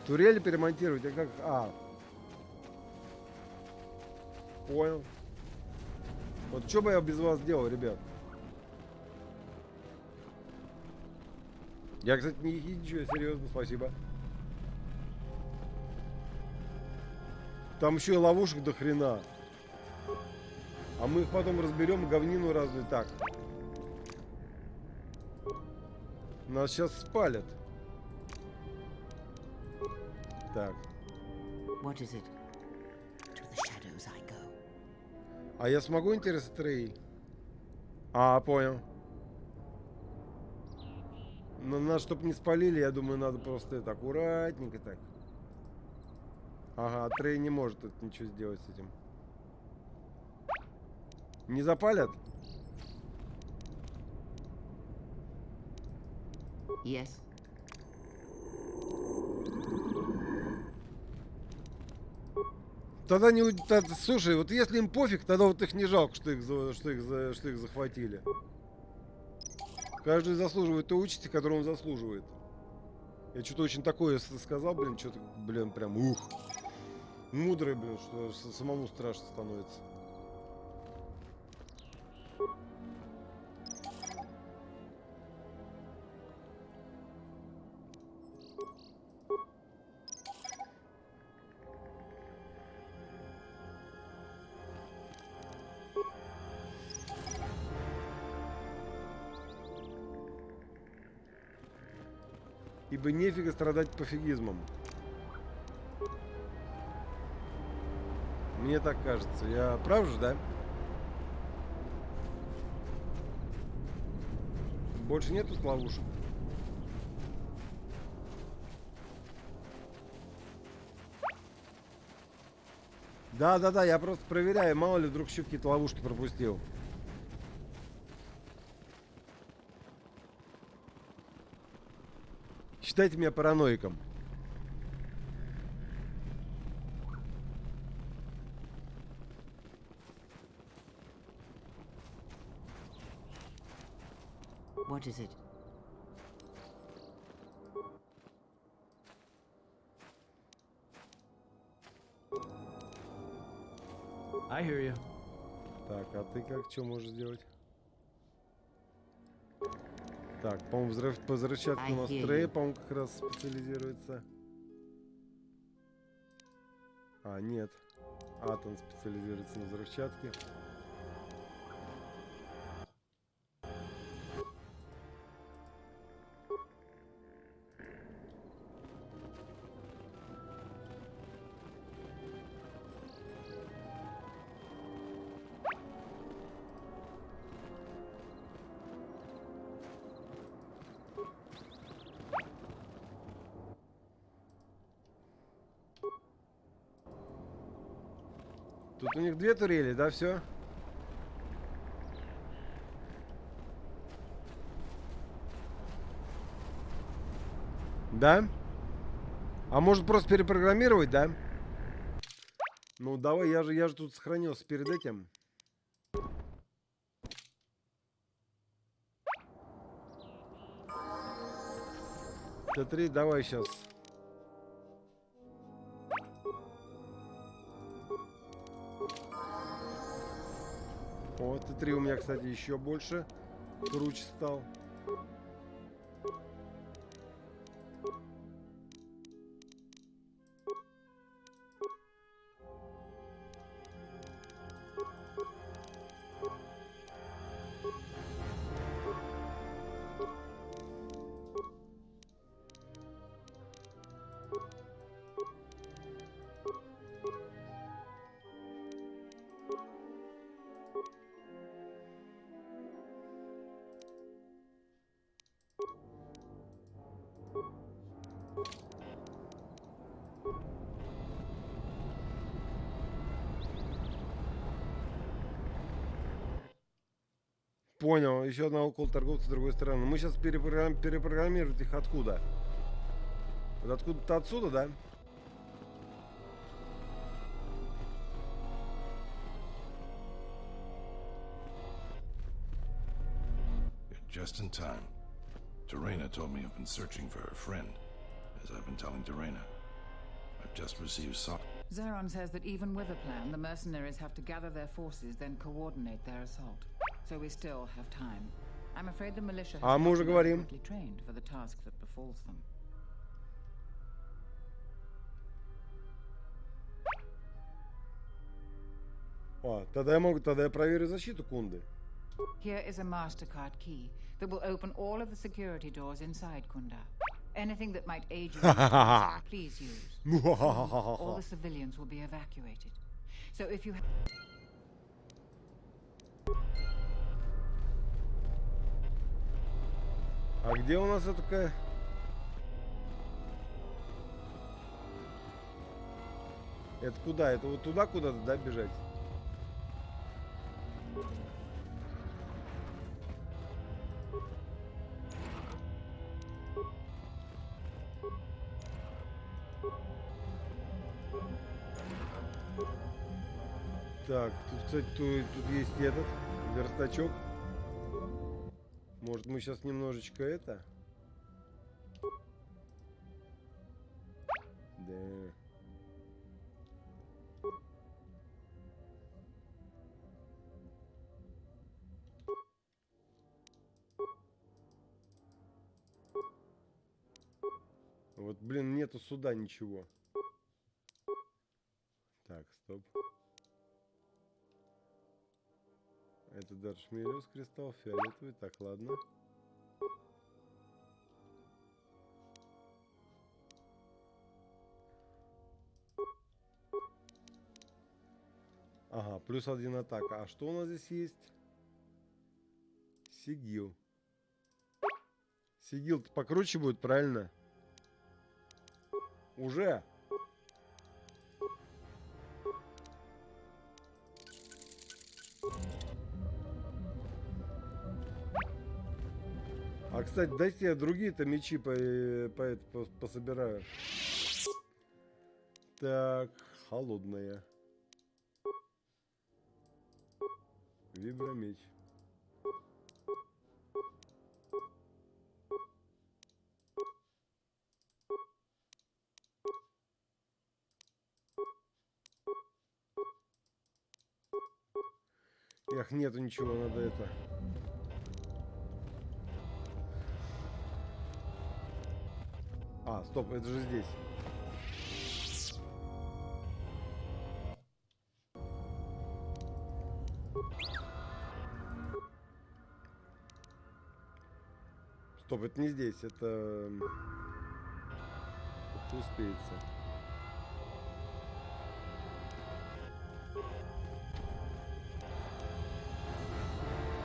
Турели перемонтировать, а как... А. Понял. Вот что бы я без вас делал, ребят? Я, кстати, не ничего, серьезно, спасибо. Там еще и ловушек до хрена. А мы их потом разберем, говнину разную. Так. Нас сейчас спалят. Так. What is it? To the shadows I go. А я смогу, интересно, трей? А, понял. Но нас, чтобы не спалили, я думаю, надо просто это аккуратненько так. Ага, трей не может это ничего сделать с этим. Не запалят? Yes. Тогда не... Слушай, вот если им пофиг, тогда вот их не жалко, что их захватили. Каждый заслуживает той участи, которую он заслуживает. Я что-то очень такое сказал, блин, что-то, блин, прям ух. Мудрый, блин, что самому страшно становится. Ибо нефига страдать пофигизмом. Мне так кажется. Я прав же, да? Больше нет тут ловушек? Да, я просто проверяю. Мало ли, вдруг еще какие-то ловушки пропустил. Считайте меня параноиком. What is it? I hear you. Так, а ты как? Что можешь сделать? Так, по-моему, по взрывчатке у нас трей, по-моему, как раз специализируется. А, нет. Атом специализируется на взрывчатке. Тут у них две турели, да, все? Да? А может просто перепрограммировать, да? Ну давай, я же тут сохранился перед этим. Т3, давай сейчас. О, Т3 у меня, кстати, еще больше круче стал. Понял. Еще одна около торговца с другой стороны. Мы сейчас перепрограммировать их откуда? Вот откуда-то отсюда, да? Just in time. Terena told me you've been searching for her friend, as I've been telling Terena. I've just received Zeron says that even with a plan, the mercenaries have to gather their forces, then coordinate their assault. So we still have time. I'm afraid the militia has мы not уже been говорим. adequately trained for the task that befalls them. Тогда я проверю защиту Кунды. Here is a MasterCard key that will open all of the security doors inside Kunda. Anything that might aid you, please use. All the civilians will be evacuated. So if you А где у нас это такая? Это куда? Это вот туда куда-то, да, бежать? Так, тут, кстати, тут есть этот верстачок. Может, мы сейчас немножечко это? Да. Вот, блин, нету сюда ничего. Так, стоп. Это Даршмелиус кристалл, фиолетовый. Так, ладно. Ага, плюс 1 атака. А что у нас здесь есть? Сигил. Сигил-то покруче будет, правильно? Уже. А, кстати, дайте я другие-то мечи пособираю. Так, холодная. Вибромеч. Эх, нету ничего, надо это. А, стоп, это же здесь. Стоп, это не здесь, это успеется.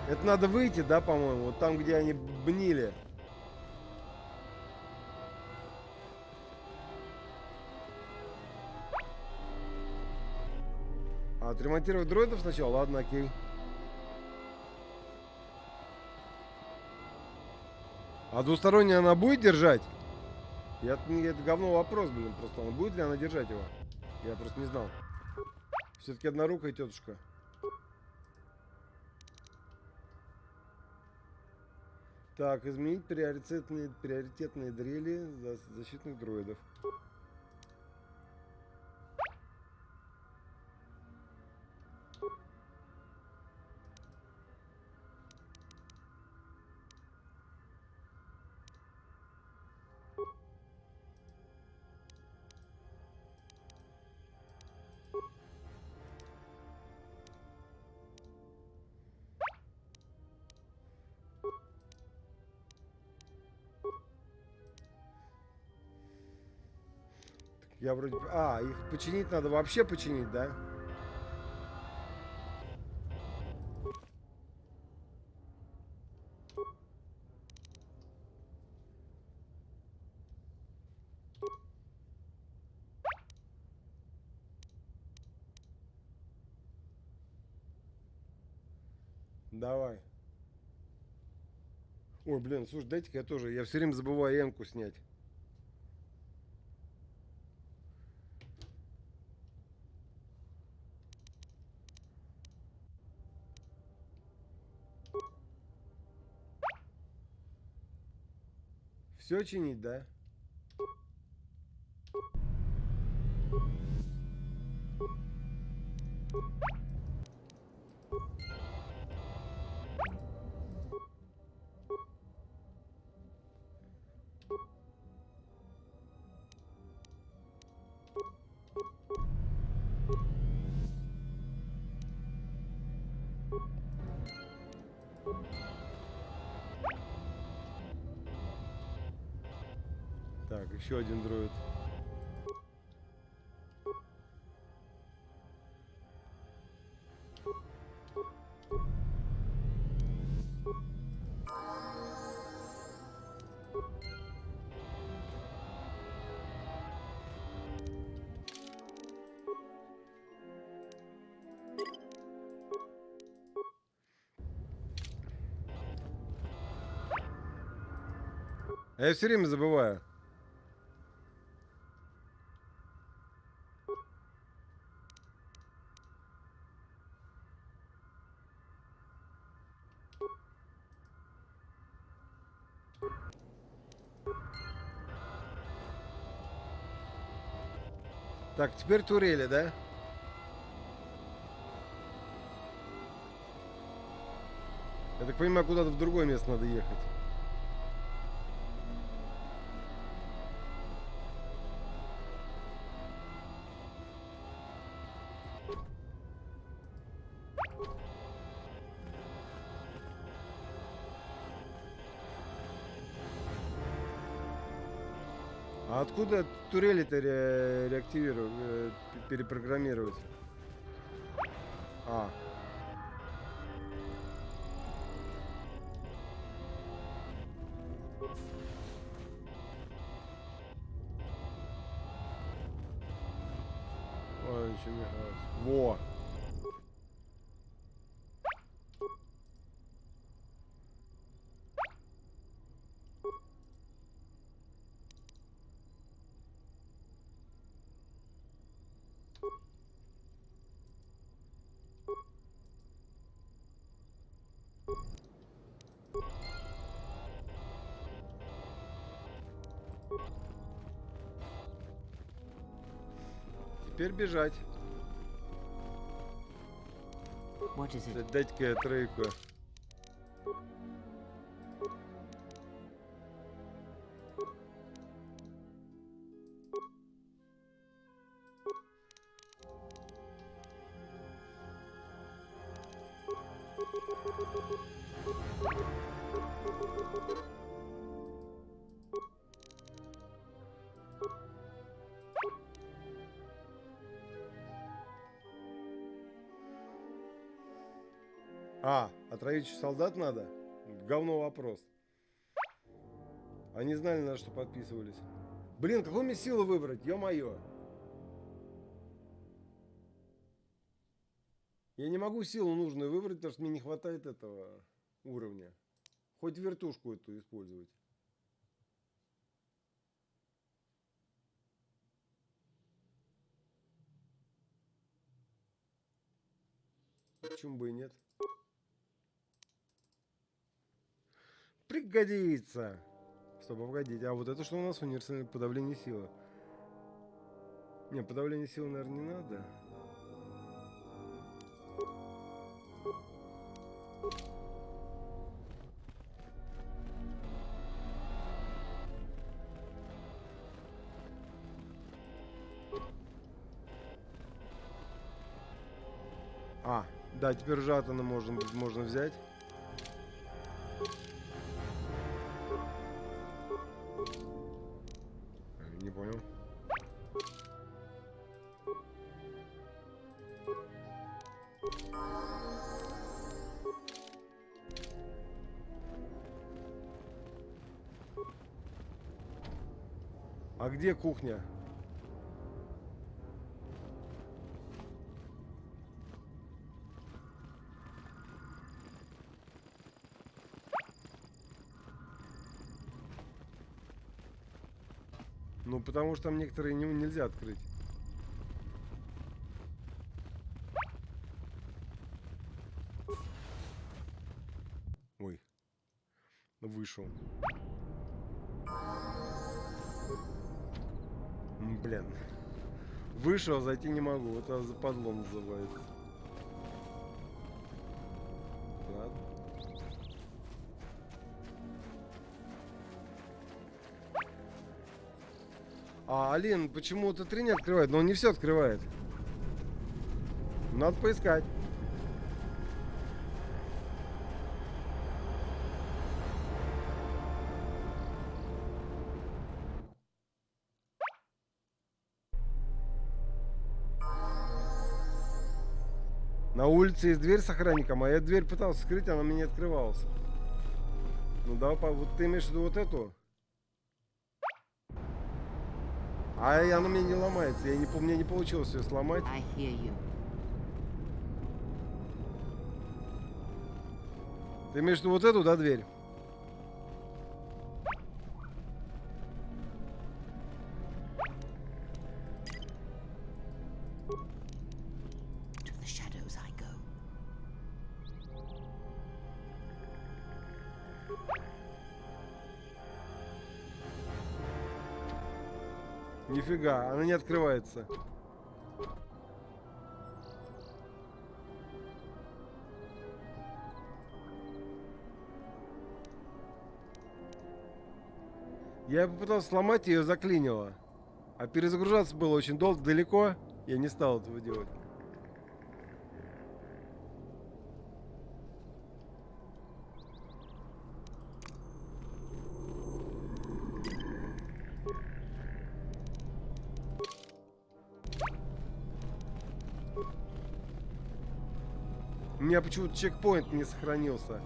Это надо выйти, да, по-моему? Вот там, где они бнили. А, отремонтировать дроидов сначала? Ладно, окей. А двусторонняя она будет держать? Это говно вопрос, блин, просто. Он будет ли она держать его? Я просто не знал. Все-таки однорукая тетушка. Так, изменить приоритетные дрели защитных дроидов. Я вроде... А, их починить надо, вообще починить, да? Давай. Ой, блин, слушай, дайте-ка я тоже. Я все время забываю эмку снять. Все чинить, да? Так, еще один дроид. А я все время забываю. Так, теперь турели, да? Я так понимаю, куда-то в другое место надо ехать. А откуда турели-то реактивировать, перепрограммировать? А. Ой, ничего не... Во! Теперь бежать. Дайте-ка я тройку. А, отравить солдат надо? Говно вопрос. Они знали, на что подписывались. Блин, какую мне силу выбрать? Ё-моё. Я не могу силу нужную выбрать, потому что мне не хватает этого уровня. Хоть вертушку эту использовать. Почему бы и нет? Пригодится. Стоп, погодите. А вот это что у нас? Универсальное подавление силы. Не, подавление силы, наверное, не надо. А, да, теперь жатона можно взять. Не понял. А где кухня? Ну, потому что там некоторые нельзя открыть. Ой. Вышел. Блин. Вышел, зайти не могу. Это западло называется. Ладно. Алин, почему-то 3 не открывает, но он не все открывает. Надо поискать. На улице есть дверь с охранником, а я дверь пытался скрыть, она мне не открывалась. Ну давай, вот ты имеешь в виду вот эту? А она мне не ломается, мне не получилось ее сломать. Ты имеешь в виду вот эту, да, дверь? Нифига, она не открывается. Я попытался сломать, ее заклинило. А перезагружаться было очень долго, далеко. Я не стал этого делать. У меня почему-то чекпоинт не сохранился.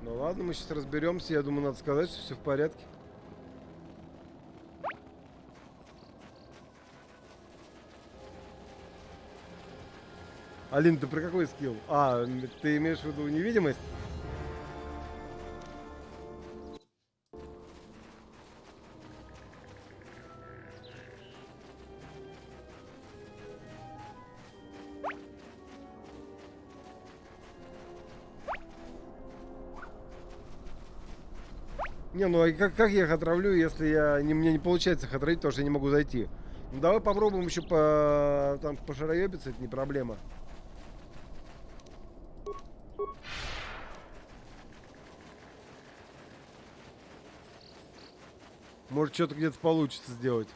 Ну ладно, мы сейчас разберемся. Я думаю, надо сказать, что все в порядке. Алин, ты про какой скилл? А, ты имеешь в виду невидимость? Не, ну а как я их отравлю, если мне не получается их отравить, потому что я не могу зайти? Ну давай попробуем еще пошароебиться, это не проблема. Может, что-то где-то получится сделать.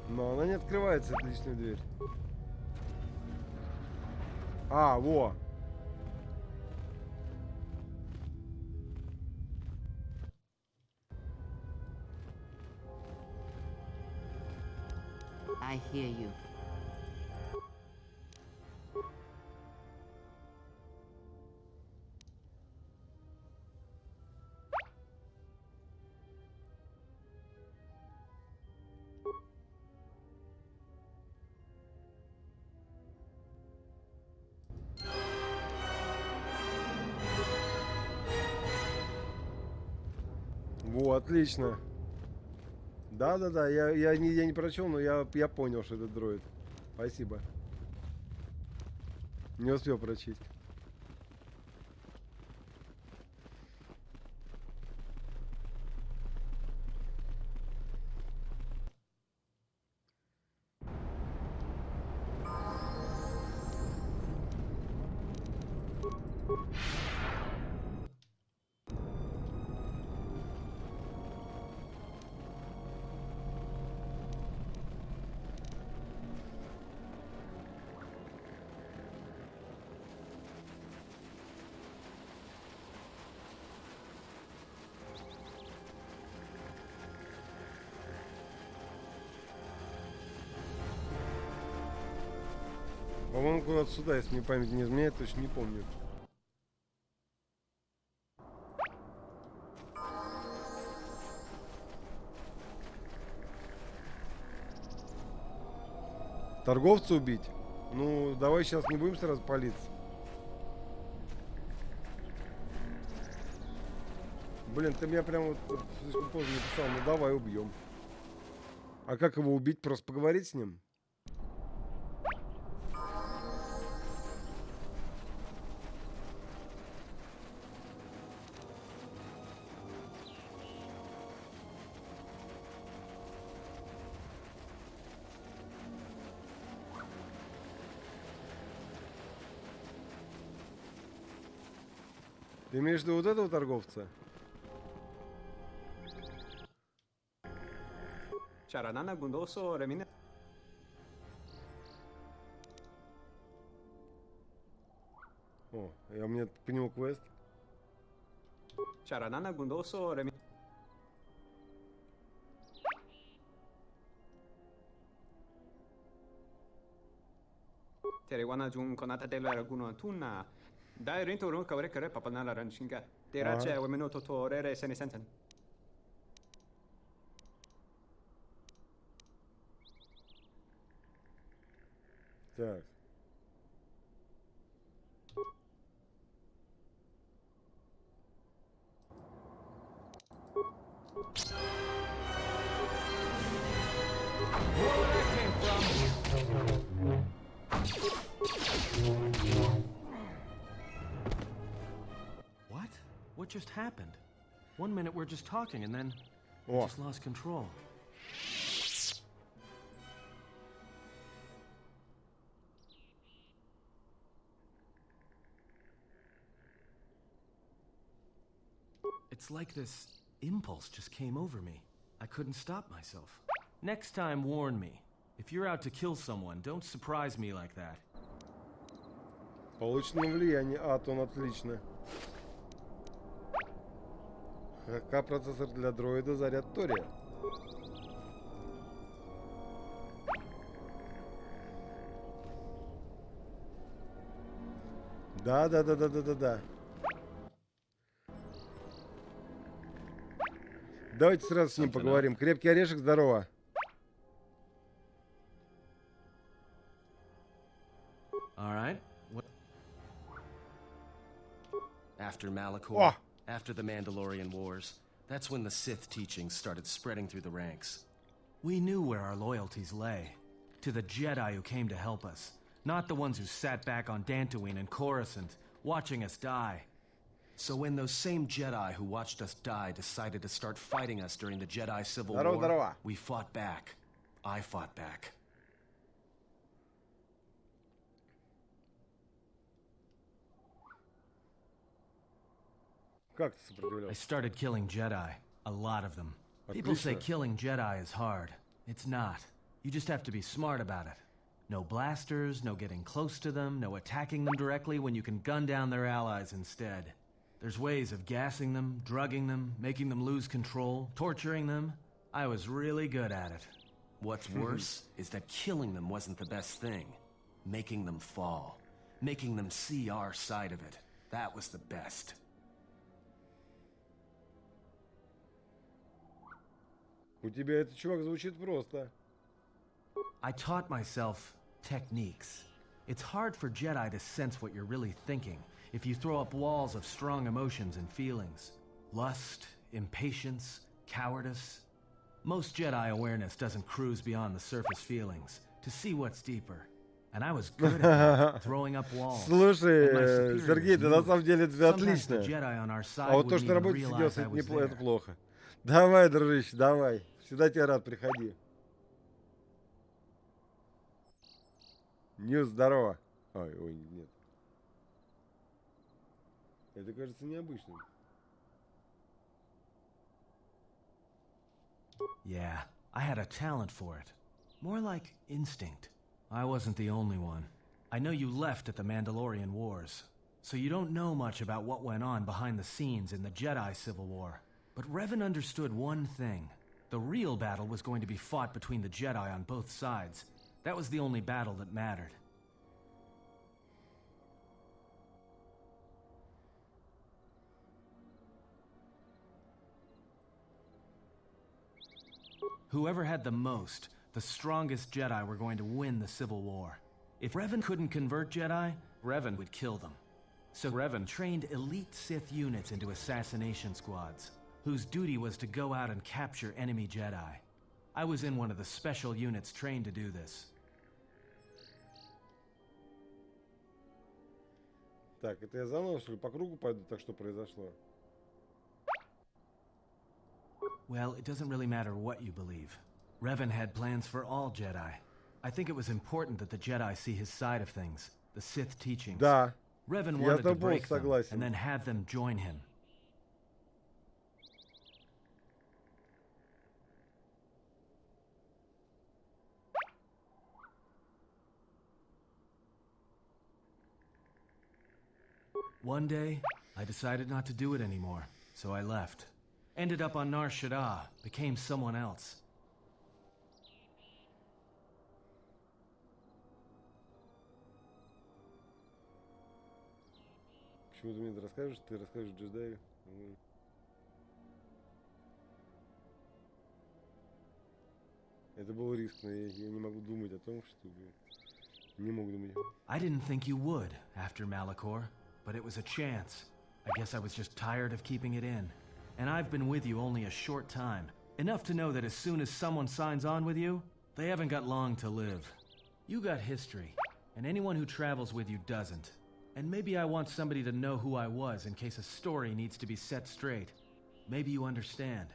Но она не открывается, отличная дверь. А, во. I hear you. Во, отлично. Да-да-да, я не прочел, но я понял, что это дроид. Спасибо. Не успел прочесть. По-моему, куда-то сюда, если мне память не изменяет, точно не помню. Торговца убить? Ну, давай сейчас не будем сразу палиться. Блин, ты меня прям вот слишком поздно написал. Ну давай убьем. А как его убить? Просто поговорить с ним? Ты имеешь в виду вот этого торговца? О, у меня по нему квест. Так. What? What just happened? 1 minute we're just talking and then I О. just lost control. It's like this impulse just came over me. I couldn't stop myself. Next time, warn me. If you're out to kill someone, don't surprise me like that. Получено влияние. Атон, отлично. ХК-процессор для дроида, заряд Тория. Да. Давайте сразу с ним поговорим. Крепкий орешек, здорово. All right. After Malachor, Oh. After the Mandalorian Wars, that's when the Sith teachings started spreading through the ranks. We knew where our loyalties lay. To the Jedi who came to help us. Not the ones who sat back on Dantooine and Coruscant, watching us die. So when those same Jedi who watched us die decided to start fighting us during the Jedi Civil Здорово, War, здорово. we fought back. I fought back. Как ты I сопротивлялся? started killing Jedi. A lot of them. People say Отлично. killing Jedi is hard. It's not. You just have to be smart about it. No blasters, no getting close to them, no attacking them directly when you can gun down their allies instead. There's ways of gassing them, drugging them, making them lose control, torturing them. I was really good at it. What's worse is that killing them wasn't the best thing. Making them fall. Making them see our side of it. That was the best. У тебя этот чувак звучит просто. I taught myself techniques. It's hard for Jedi to sense what you're really thinking if you throw up walls of strong emotions and feelings. Lust, impatience, cowardice. Most Jedi awareness doesn't cruise beyond the surface feelings to see what's deeper. And I was good at that, throwing up walls. Слушай, And my superiors Сергей, ты knew на it. самом деле это Sometimes the отлично. Jedi on our side А вот то, wouldn't что на even работе realize сидел, I was это there. плохо. Давай, дружище, давай. Всегда тебе рад, приходи. Ньюс, здорово. Ой, нет. Это кажется необычным. Yeah, I had a talent for it. More like instinct. I wasn't the only one. I know you left at the Mandalorian Wars, so you don't know much about what went on behind the scenes in the Jedi Civil War. But Revan understood one thing. The real battle was going to be fought between the Jedi on both sides. That was the only battle that mattered. Whoever had the most, the strongest Jedi were going to win the Civil War. If Revan couldn't convert Jedi, Revan would kill them. So Revan trained elite Sith units into assassination squads, whose duty was to go out and capture enemy Jedi. I was in one of the special units trained to do this. Так, это я заново, что ли, по кругу пойду? Так что произошло? Well, it doesn't really matter what you believe. Revan had plans for all Jedi. I think it was important that the Jedi see his side of things, the Sith teachings. Да. Revan Я wanted с to тобой break them согласен. and then have them join him. One day, I decided not to do it anymore, so I left. Ended up on Nar Shaddaa, became someone else. Почему ты мне это расскажешь? Ты расскажешь джедаю. Это был риск, но я не могу думать о том, что... Не могу думать. I didn't think you would, after Malachor, but it was a chance. I guess I was just tired of keeping it in. And I've been with you only a short time. Enough to know that as soon as someone signs on with you, they haven't got long to live. You got history, and anyone who travels with you doesn't. And maybe I want somebody to know who I was in case a story needs to be set straight. Maybe you understand.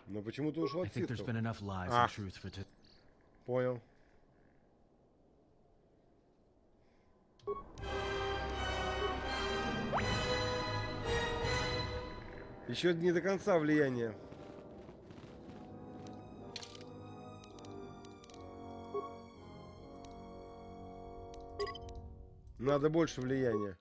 Но почему ты ушел I от think there's Ситхов? been enough lies and truth for today. Понял. Еще не до конца влияние. Надо больше влияния.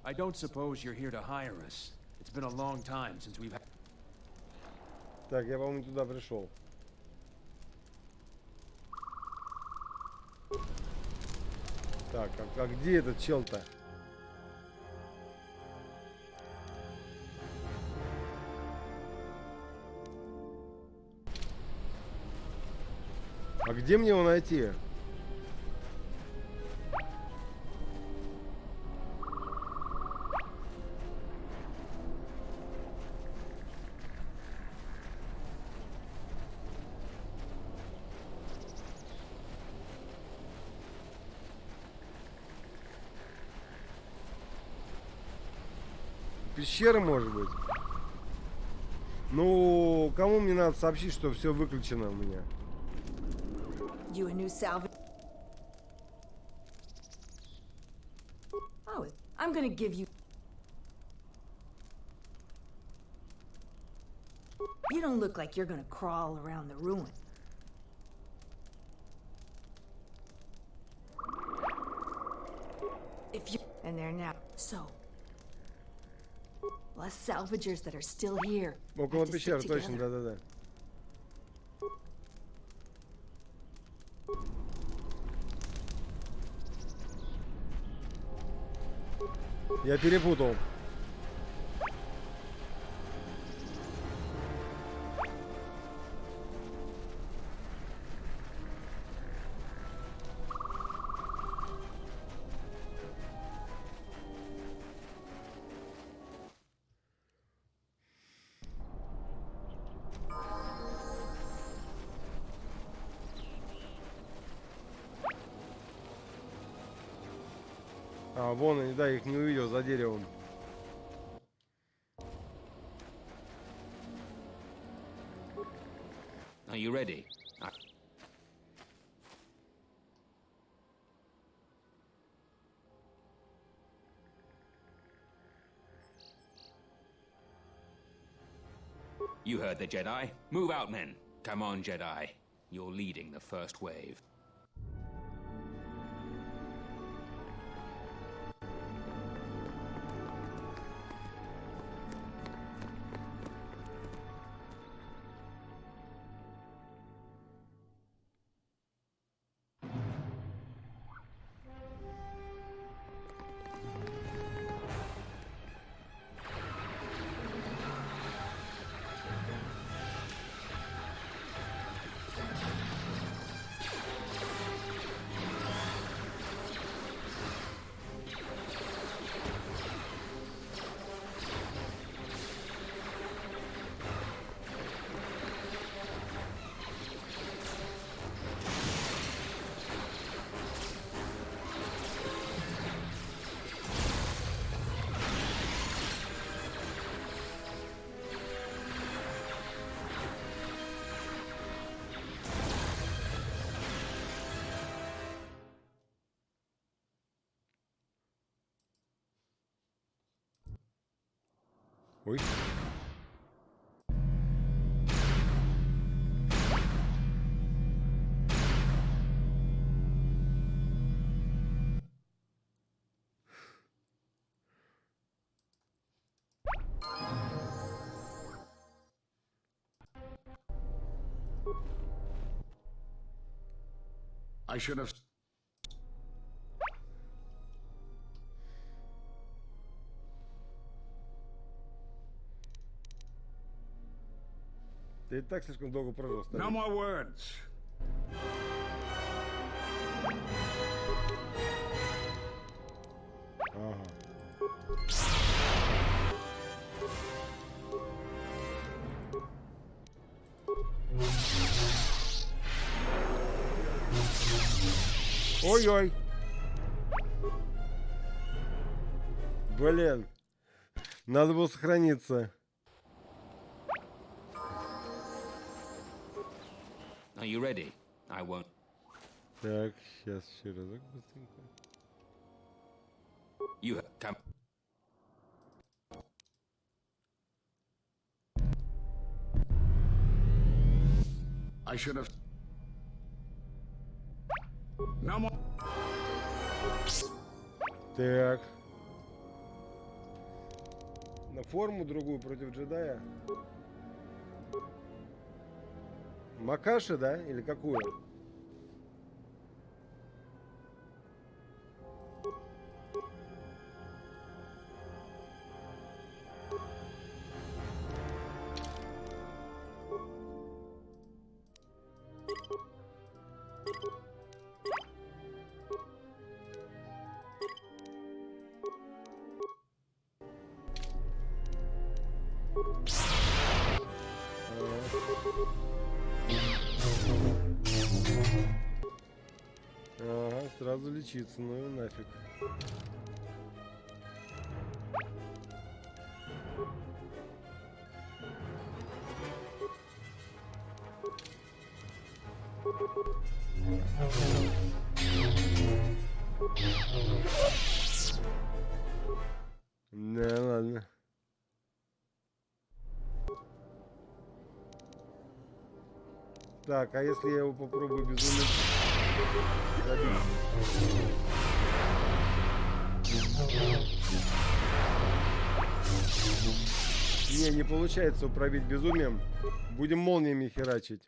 I don't suppose you're here to hire us. It's been a long time since we've had... Так, я, по-моему, туда пришел. Так, а где этот чел-то? А где мне его найти? Пещера, может быть? Ну, кому мне надо сообщить, что все выключено у меня? You a new salvage? Oh, I'm gonna give you... You don't look like you're gonna crawl around the ruin. If you... And there now. So... Us salvagers that are still here. Около пещеры, точно, да-да-да. Я перепутал. А, вон они, да, их не увидел за деревом. Are you ready? You heard the Jedi. Move out, men. Come on, Jedi. You're leading the first wave. Ой. I should have... Ты и так слишком долго прожил. No more words. Ага. Ой-ой. Блин. Надо было сохраниться. Are you ready? I won't. Так, сейчас еще разок быстренько. You come. I should have... No more... Так. На форму другую против джедая. Макаши, да? Или какую? Ага, сразу лечиться, ну и нафиг. Да, ладно. Так, а если я его попробую безумно... Не получается управить безумием. Будем молниями херачить.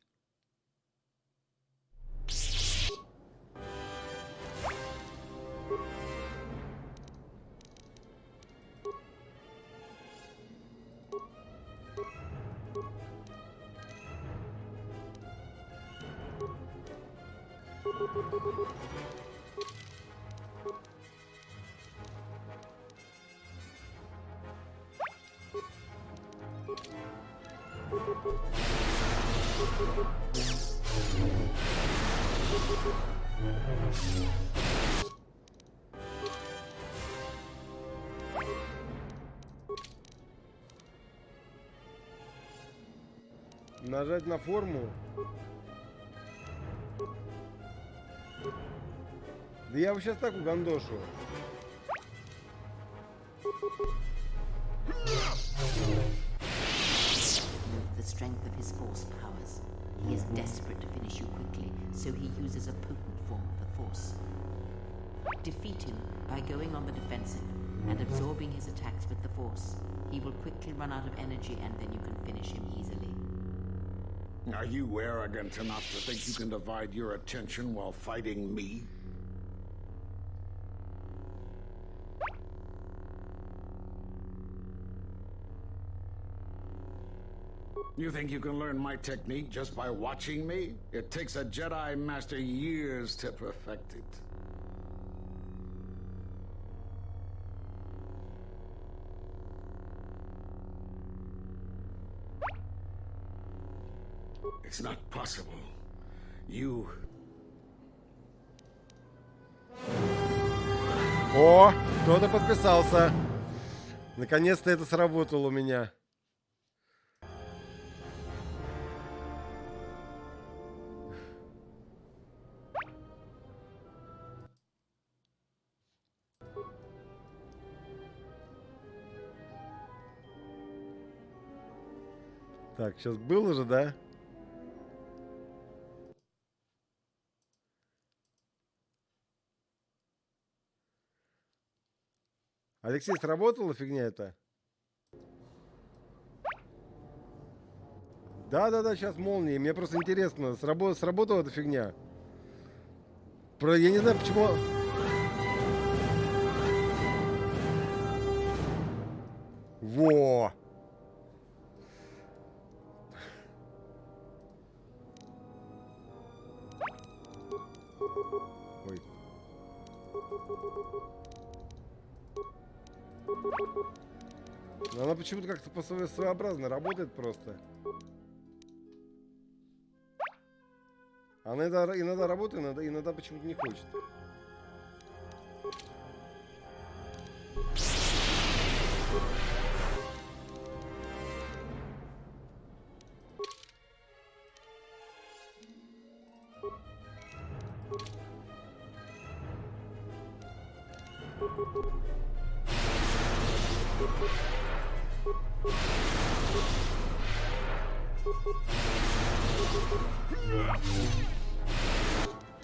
Нажать на форму. Да я его сейчас так угандошу. The desperate to finish you quickly, so he uses a potent form of the Force. Defeat him by going on the defensive and absorbing his attacks with the Force. He will quickly run out of energy, and then you can finish him easily. Are you arrogant enough to think you can divide your attention while fighting me? You think you can learn my technique just by watching me? It takes a Jedi Master years to perfect it. It's not possible. You... О, кто-то подписался. Наконец-то это сработало у меня. Так, сейчас было же, да? Алексей, сработала фигня эта? Да, сейчас молния. Мне просто интересно, сработала эта фигня? Я не знаю, почему... Во! Ой. Но она почему-то как-то своеобразно работает просто. Она иногда работает, иногда почему-то не хочет.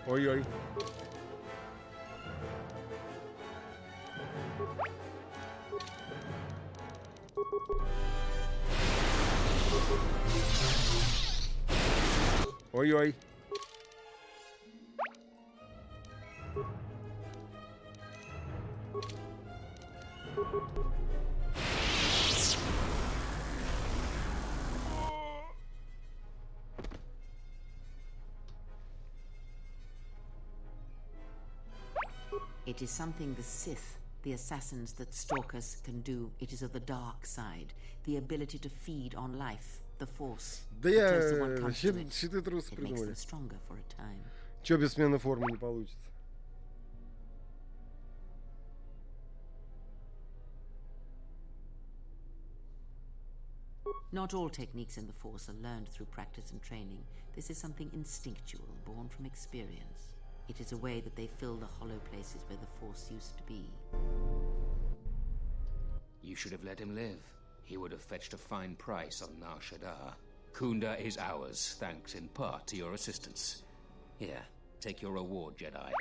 Ой-ой. Ой-ой. It is something the Sith, the assassins that stalk us, can do. It is of the dark side, the ability to feed on life, the Force. Да я щиты трусы придумали. Чё без смены формы не получится? Not all techniques in the Force are learned through practice and training. This is something instinctual, born from experience. It is a way that they fill the hollow places where the Force used to be. You should have let him live. He would have fetched a fine price on Nar Shaddaa. Kunda is ours, thanks in part to your assistance. Here, take your reward, Jedi.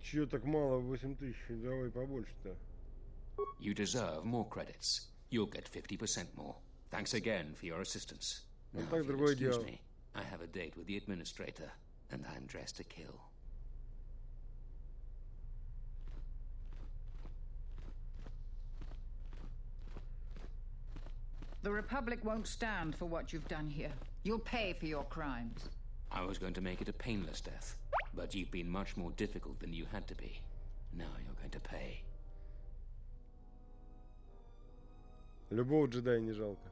Чё так мало? 8000. Давай побольше-то. You deserve more credits. You'll get 50% more. Thanks again for your assistance. Now, if you'll excuse me, I have a date with the administrator, and I'm dressed to kill. The Republic won't stand for what you've done here. You'll pay for your crimes. I was going to make it a painless death, but you've been much more difficult than you had to be. Now you're going to pay. Любого джедая не жалко.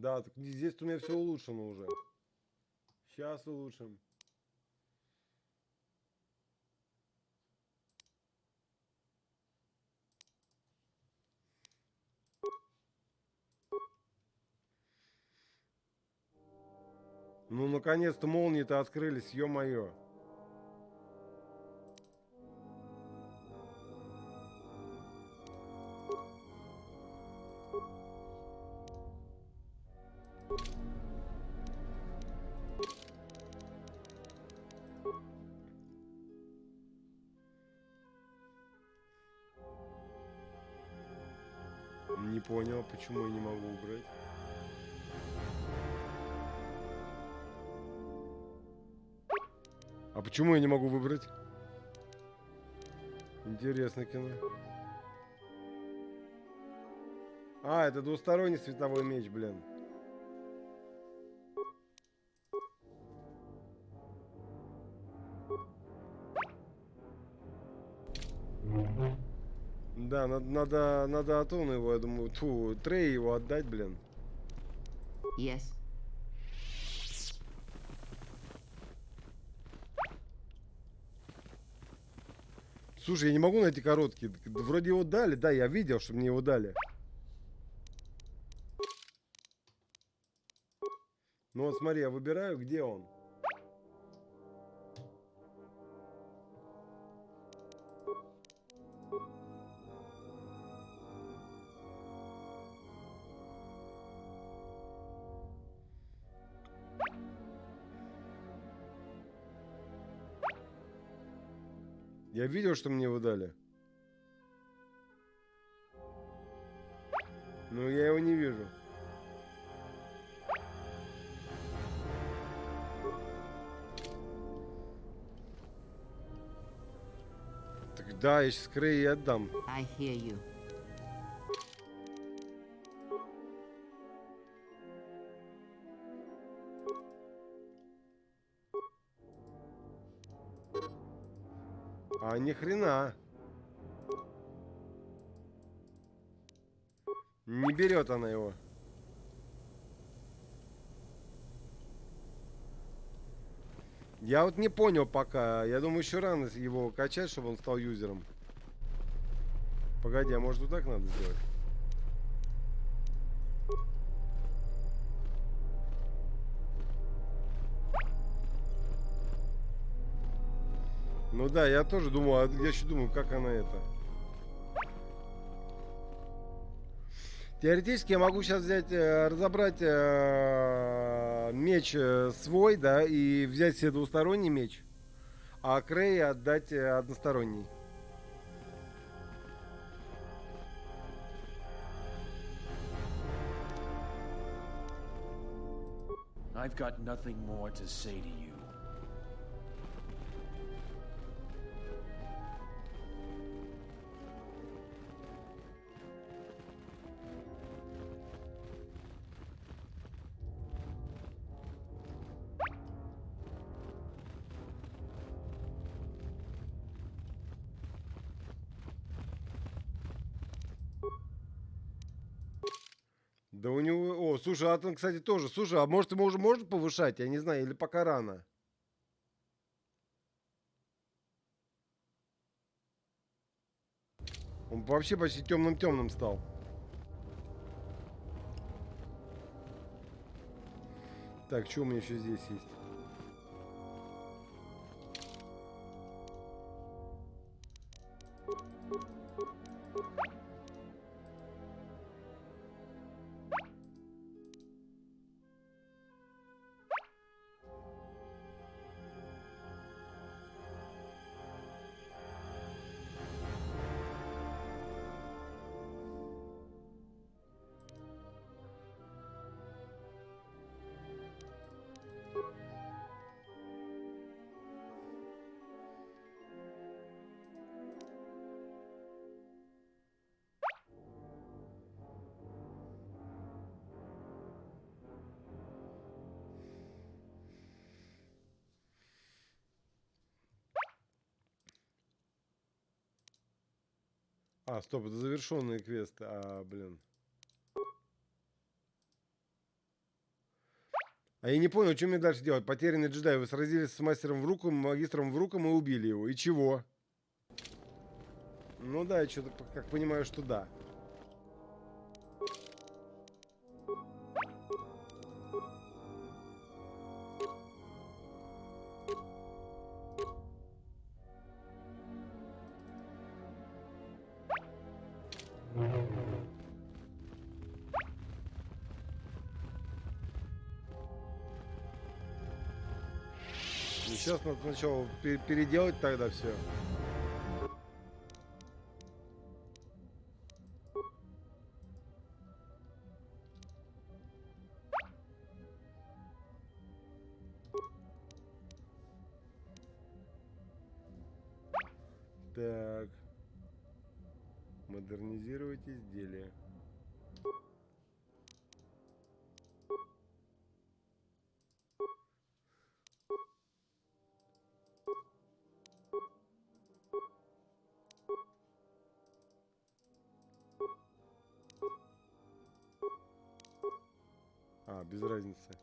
Да, так здесь у меня все улучшено уже. Сейчас улучшим. Ну, наконец-то молнии-то открылись, ё-моё. Не понял, почему я не могу убрать. А почему я не могу выбрать? Интересно кино. А, это двусторонний световой меч, блин. Да, надо Атону его, я думаю, Трей его отдать, блин. Yes. Слушай, я не могу найти короткий. Вроде его дали, да, я видел, что мне его дали. Ну вот смотри, я выбираю, где он. Я видел, что мне его дали. Но я его не вижу. Так да, я сейчас Крей и отдам. I hear you. А ни хрена. Не берет она его. Я вот не понял пока. Я думаю, еще рано его качать, чтобы он стал юзером. Погоди, а может вот так надо сделать? Ну да, я тоже думал, я еще думаю, как она это. Теоретически я могу сейчас взять, разобрать меч свой, да, и взять себе двусторонний меч, а Крей отдать односторонний. I've got nothing more to say to you. Да у него... О, слушай, Атом, кстати, тоже. Слушай, а может ему уже можно повышать? Я не знаю, или пока рано? Он вообще почти темным-темным стал. Так, что у меня еще здесь есть? А, стоп, это завершенные квесты. А, блин. А я не понял, что мне дальше делать. Потерянный джедай. Вы сразились с мастером Вруком, магистром Вруком и убили его. И чего? Ну да, я что-то как понимаю, что да. Сейчас надо сначала переделать тогда все. Так. Модернизировать изделие. А, без разницы.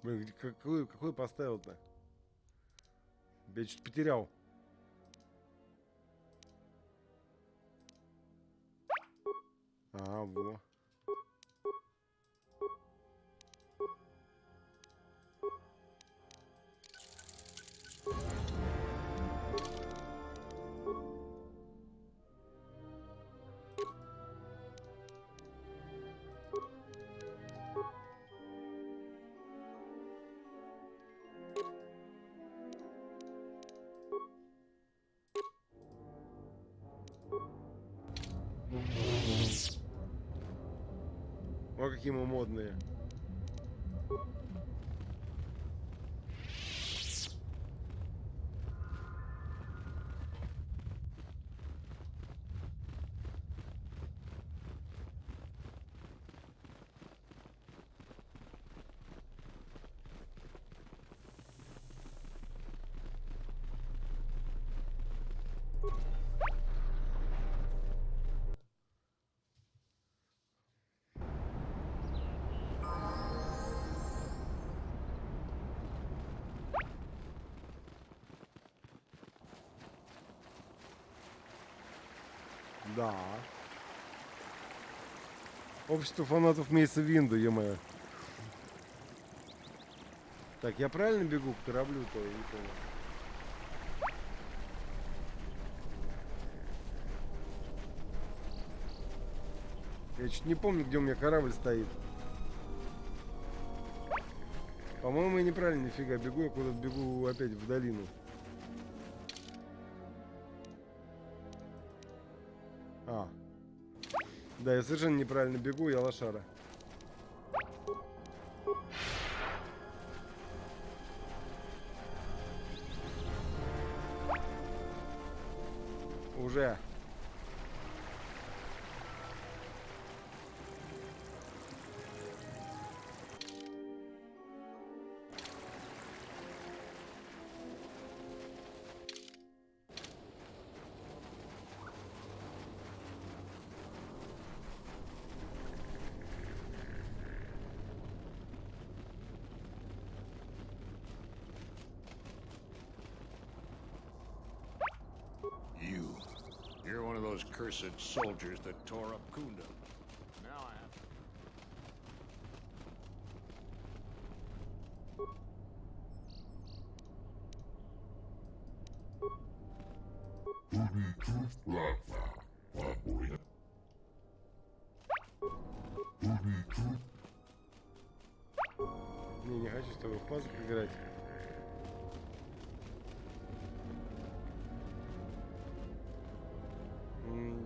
Блин, какой поставил-то? Я что-то потерял. А, во. О, какие мы модные. Да. Общество фанатов Мейса Винду, е-мое. Так, я правильно бегу к кораблю-то? Я не понял. Я чуть не помню, где у меня корабль стоит. По-моему, я неправильно нифига бегу. Я куда-то бегу опять в долину. А. Да, я совершенно неправильно бегу, я лошара. Уже. accursed soldiers that tore up Kunda. Now I have... Не хочу с тобой в пазл играть.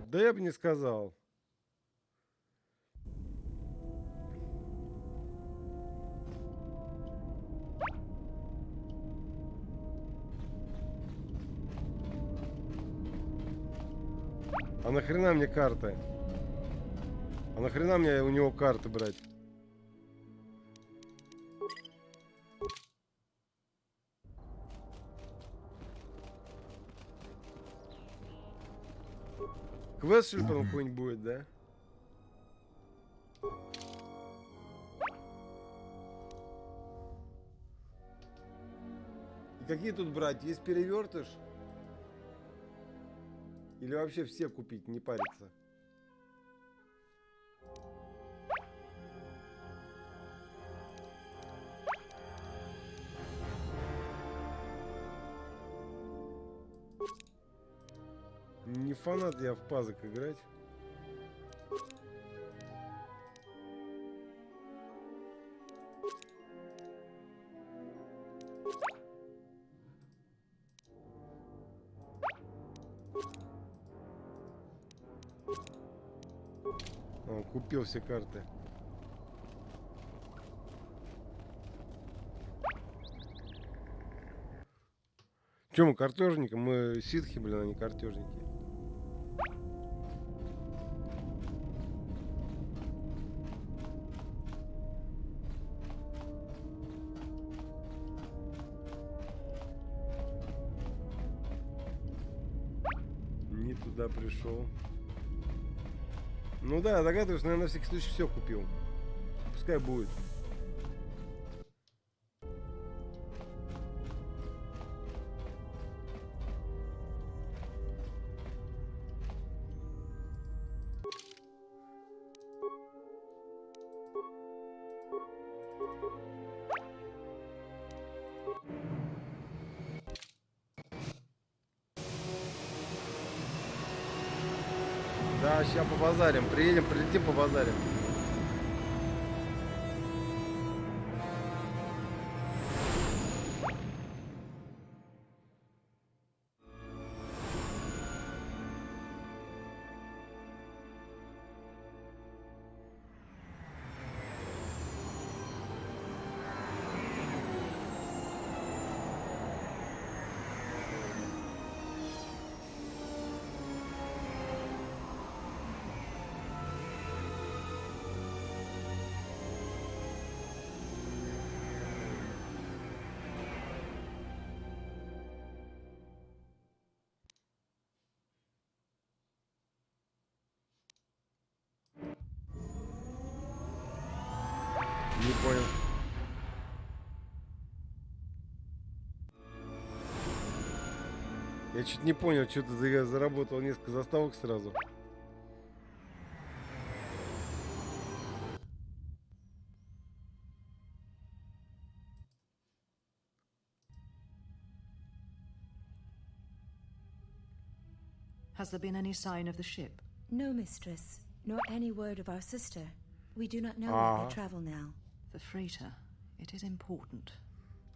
Да я бы не сказал. А нахрена мне карты? А нахрена мне у него карты брать? Квест, что ли, потом какой-нибудь будет, да? И какие тут брать? Есть перевертыш? Или вообще все купить, не париться? Не фанат я в пазок играть. Он купил все карты. Че мы картежники? Мы ситхи, блин, а не картежники. Не туда пришел. Ну да, я догадываюсь, но я на всякий случай все купил. Пускай будет. Да, сейчас побазарим. Приедем, прилетим, побазарим. Не понял. Я чуть не понял, что ты заработал несколько заставок сразу. Has there been any sign of the ship? No, mistress, nor any word of our sister. We do not know where they travel now. The freighter. It is important.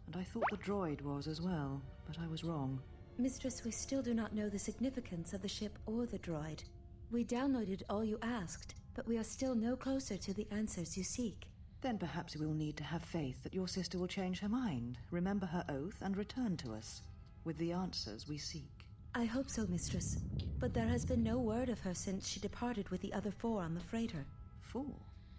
And I thought the droid was as well, but I was wrong. Mistress, we still do not know the significance of the ship or the droid. We downloaded all you asked, but we are still no closer to the answers you seek. Then perhaps we'll need to have faith that your sister will change her mind, remember her oath, and return to us with the answers we seek. I hope so, mistress. But there has been no word of her since she departed with the other 4 on the freighter. 4?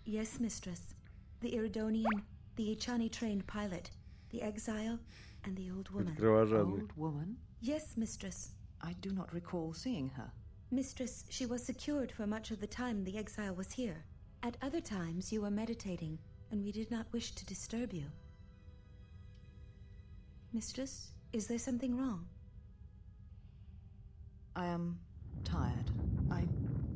Yes, mistress. The Iridonian, the Ichani-trained pilot, the exile, and the old woman. Old woman? Yes, mistress. I do not recall seeing her. Mistress, she was secured for much of the time the exile was here. At other times you were meditating, and we did not wish to disturb you. Mistress, is there something wrong? I am tired. I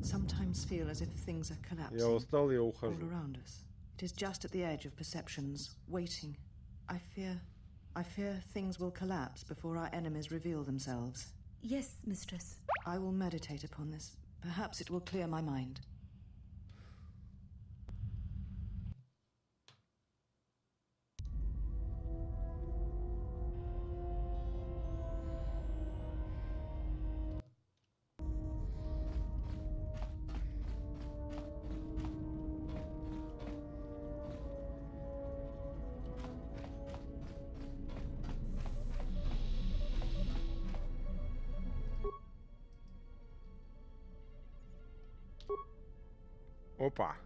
sometimes feel as if things are collapsing. Я устал, я All ухожу. around us. It is just at the edge of perceptions, waiting. I fear things will collapse before our enemies reveal themselves. Yes, mistress. I will meditate upon this. Perhaps it will clear my mind. Опа.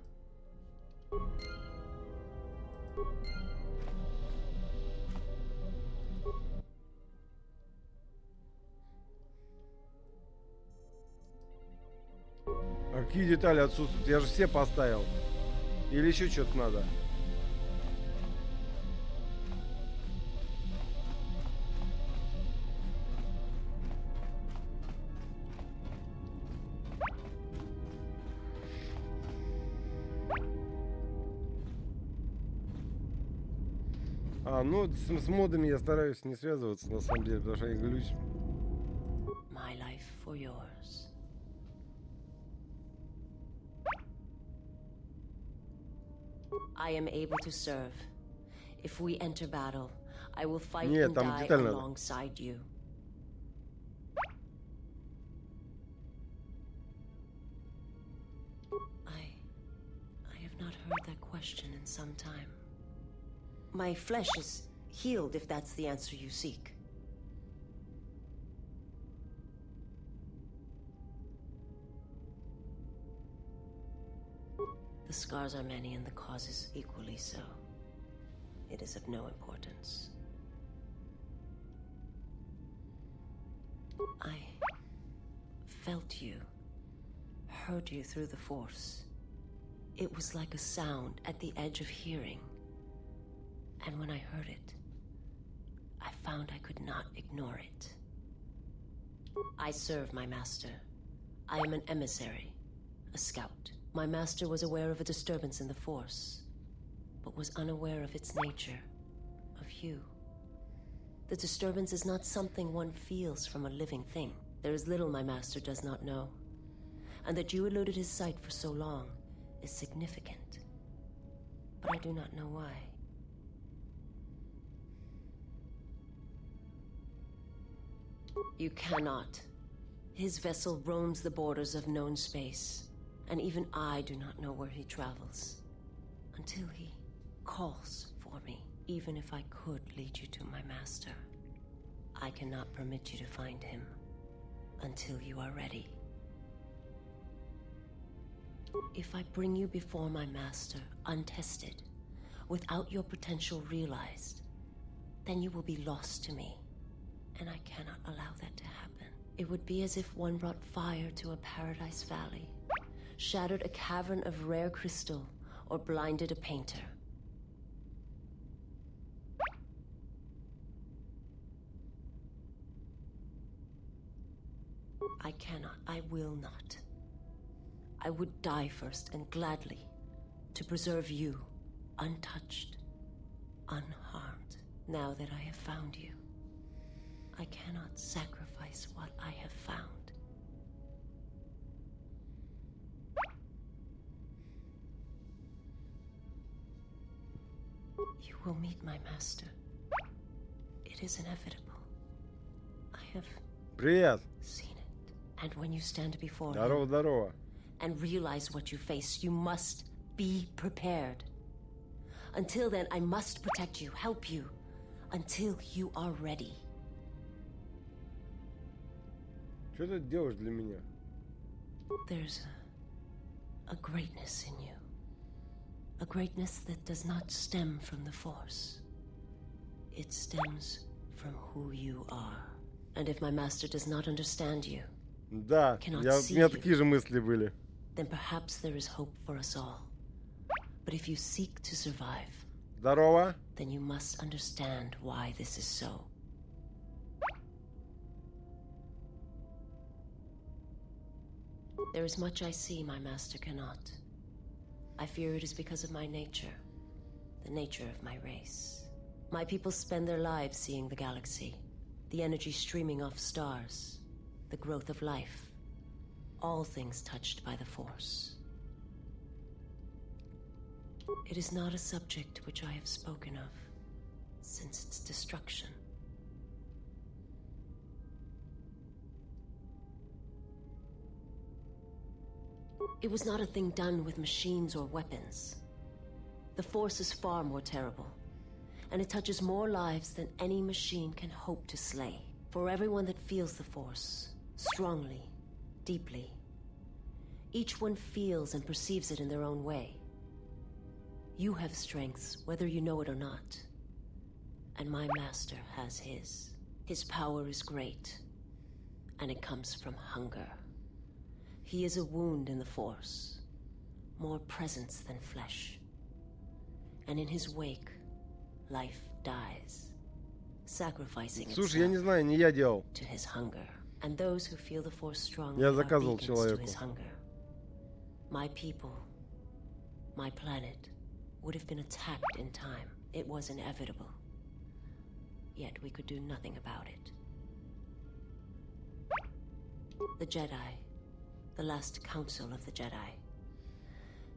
А какие детали отсутствуют? Я же все поставил. Или еще что-то надо? Ну, с модами я стараюсь не связываться, на самом деле, потому что они глючат. My life for yours. I am able to serve. If we enter battle, I will fight and die alongside you. I have not heard that question in some time. My flesh is healed, if that's the answer you seek. The scars are many and the causes equally so. It is of no importance. I felt you, heard you through the Force. It was like a sound at the edge of hearing. And when I heard it, I found I could not ignore it. I serve my master. I am an emissary, a scout. My master was aware of a disturbance in the Force, but was unaware of its nature, of you. The disturbance is not something one feels from a living thing. There is little my master does not know, and that you eluded his sight for so long is significant. But I do not know why. You cannot. His vessel roams the borders of known space, and even I do not know where he travels. Until he calls for me, even if I could lead you to my master. I cannot permit you to find him until you are ready. If I bring you before my master untested, without your potential realized, then you will be lost to me. And I cannot allow that to happen. It would be as if one brought fire to a paradise valley, shattered a cavern of rare crystal, or blinded a painter. I cannot, I will not. I would die first, and gladly, to preserve you, untouched, unharmed. Now that I have found you, I cannot sacrifice what I have found. You will meet my master. It is inevitable. I have seen it. And when you stand before him and realize what you face, you must be prepared. Until then, I must protect you, help you, until you are ready. Что ты делаешь для меня? There's a greatness in you. A greatness that does not stem from the Force. It stems from who you are. And if my master does not understand you, да, у меня такие же мысли были. Then perhaps there is hope for us all. But if you seek to survive, Здорово. Then you must understand why this is so. There is much I see my master cannot. I fear it is because of my nature, the nature of my race. My people spend their lives seeing the galaxy, the energy streaming off stars, the growth of life, all things touched by the Force. It is not a subject which I have spoken of since its destruction. It was not a thing done with machines or weapons. The Force is far more terrible, and it touches more lives than any machine can hope to slay. For everyone that feels the Force, strongly, deeply, each one feels and perceives it in their own way. You have strengths, whether you know it or not. And my master has his. His power is great, and it comes from hunger. He is a wound in the Force, more presence than flesh. And in his wake, life dies, sacrificing Слушай, я не знаю, не я делал. to his hunger. And those who feel the Force strongly Я are заказывал beacons to человеку. his hunger. My people, my planet, would have been attacked in time. It was inevitable. Yet we could do nothing about it. The Jedi, the last council of the Jedi,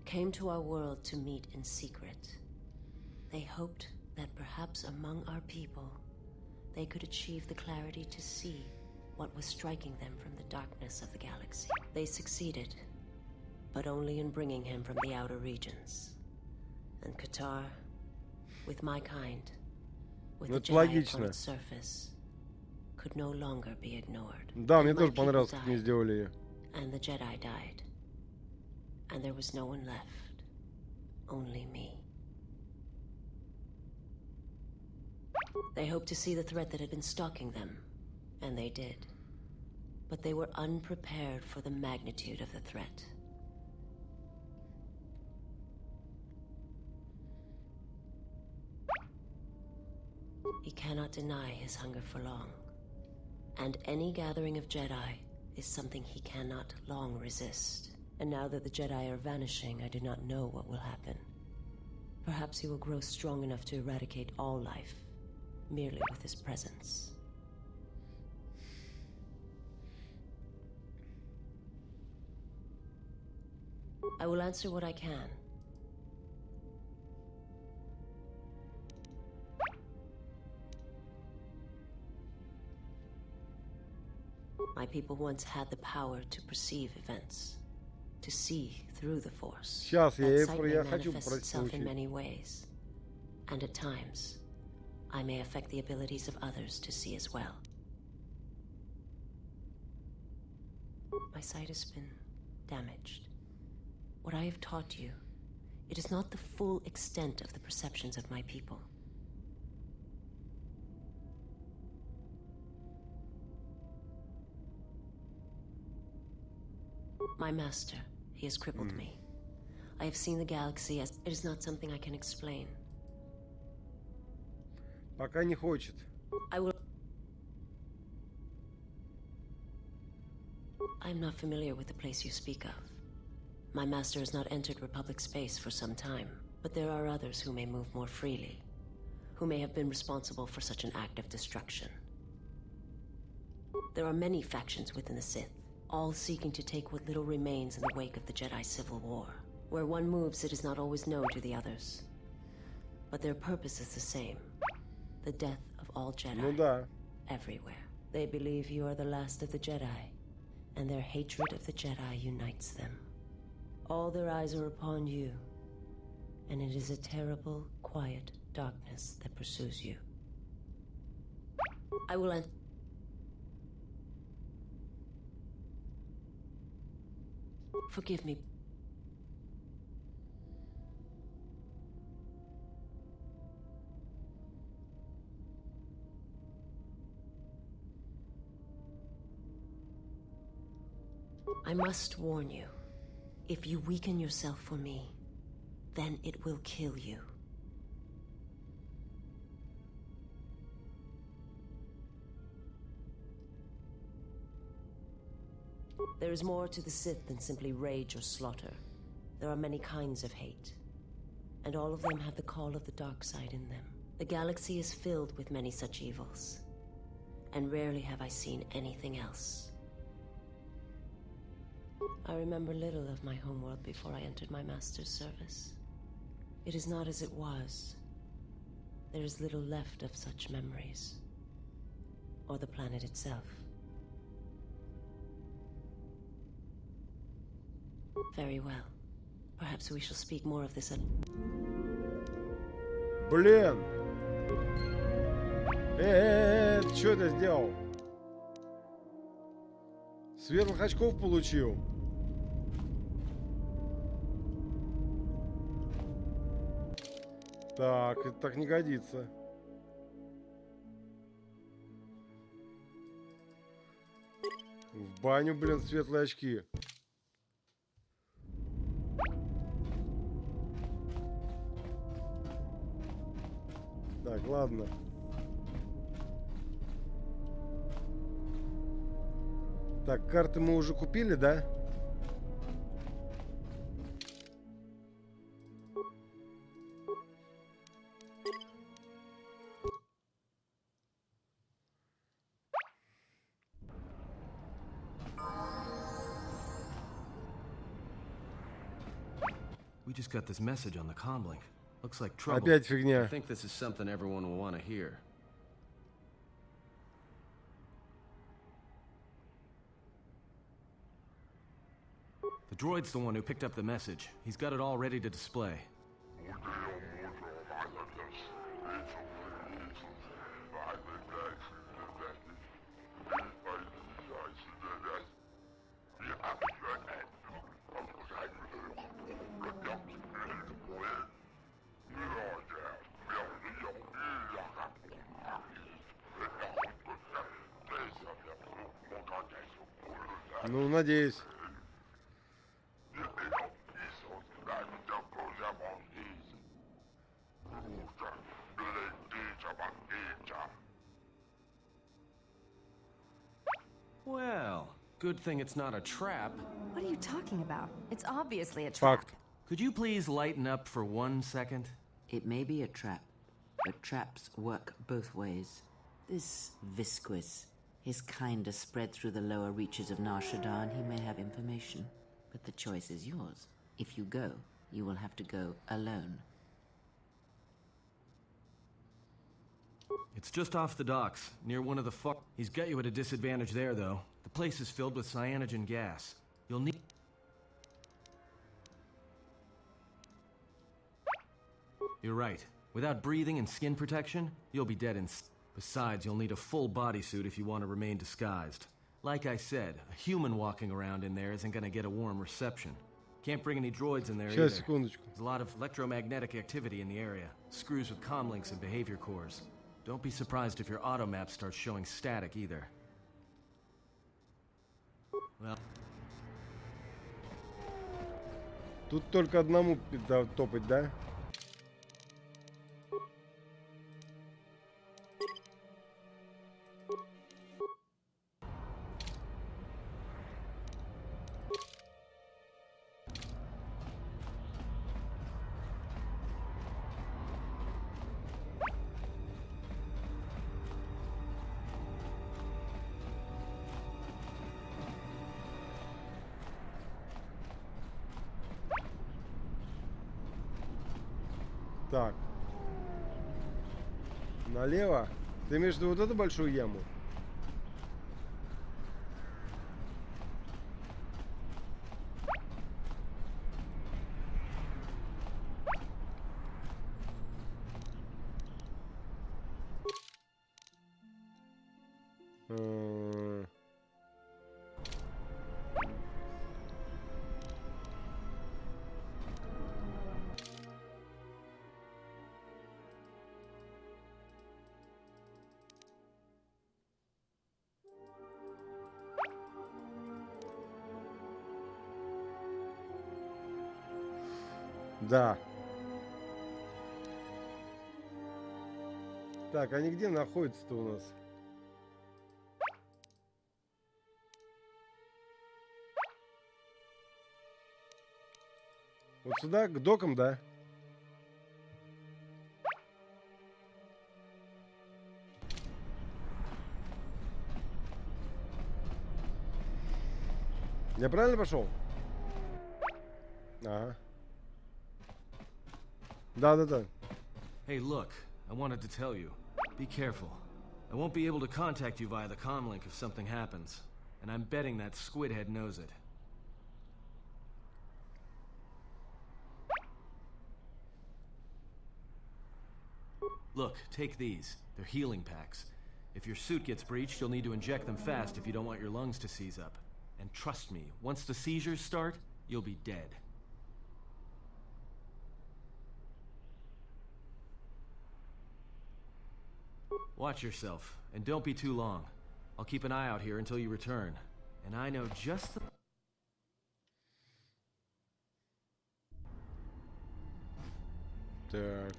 came to our world to meet in secret. They hoped that perhaps among our people, they could achieve the clarity to see what was striking them from the darkness of the galaxy. They succeeded, but only in bringing him from the outer regions. And Qatar, with my kind, with the Jedi upon its surface, could no longer be ignored. Да, мне тоже понравилось, как они сделали ее. And the Jedi died. And there was no one left. Only me. They hoped to see the threat that had been stalking them, and they did. But they were unprepared for the magnitude of the threat. He cannot deny his hunger for long. And any gathering of Jedi is something he cannot long resist. And now that the Jedi are vanishing, I do not know what will happen. Perhaps he will grow strong enough to eradicate all life, merely with his presence. I will answer what I can. My people once had the power to perceive events, to see through the Force. Сейчас That sight may manifest itself in many ways, and at times, I may affect the abilities of others to see as well. My sight has been damaged. What I have taught you, it is not the full extent of the perceptions of my people. My master, he has crippled me. I have seen the galaxy as it is not something I can explain. Пока не хочет. I will. I am not familiar with the place you speak of. My master has not entered Republic space for some time, but there are others who may move more freely, who may have been responsible for such an act of destruction. There are many factions within the Sith, all seeking to take what little remains in the wake of the Jedi Civil War. Where one moves, it is not always known to the others. But their purpose is the same. The death of all Jedi. Ну да. Everywhere. They believe you are the last of the Jedi, and their hatred of the Jedi unites them. All their eyes are upon you, and it is a terrible, quiet darkness that pursues you. I will end. Forgive me. I must warn you. If you weaken yourself for me, then it will kill you. There is more to the Sith than simply rage or slaughter. There are many kinds of hate, and all of them have the call of the dark side in them. The galaxy is filled with many such evils, and rarely have I seen anything else. I remember little of my homeworld before I entered my master's service. It is not as it was. There is little left of such memories, or the planet itself. Very well. Perhaps we shall speak more of this at... Блин! Ты что это сделал? Светлых очков получил. Так, это так не годится. В баню, блин, светлые очки. Так, ладно. Так, карты мы уже купили, да? We just got this message on the comlink. Looks like trouble. Опять фигня. I think this is something everyone will want to hear. The droid's the one who picked up the message. He's got it all ready to display. Ну, надеюсь. Well, good thing it's not a trap. What are you talking about? It's obviously a trap. Факт. Could you please lighten up for 1 second? It may be a trap, but traps work both ways. This Visquis, his kind is spread through the lower reaches of Nar Shaddaa, and he may have information. But the choice is yours. If you go, you will have to go alone. It's just off the docks, near one of the He's got you at a disadvantage there, though. The place is filled with cyanogen gas. You'll need... You're right. Without breathing and skin protection, you'll be dead in... Besides, you'll need a full bodysuit if you want to remain disguised. Like I said, a human walking around in there isn't gonna get a warm reception. Can't bring any droids in there either. Сейчас, секундочку. There's a lot of electromagnetic activity in the area. Screws with comlinks and behavior cores. Don't be surprised if your auto map starts showing static either. Well... Тут только одному топать, да? Так. Налево? Ты имеешь в виду вот эту большую яму? Да. Так, они где находятся-то у нас? Вот сюда, к докам, да? Я правильно пошел? Ага. Да. Hey, look, I wanted to tell you. Be careful. I won't be able to contact you via the comlink if something happens. And I'm betting that Squidhead knows it. Look, take these. They're healing packs. If your suit gets breached, you'll need to inject them fast if you don't want your lungs to seize up. And trust me, once the seizures start, you'll be dead. Watch yourself, and don't be too long. I'll keep an eye out here until you return. And I know just the... Так.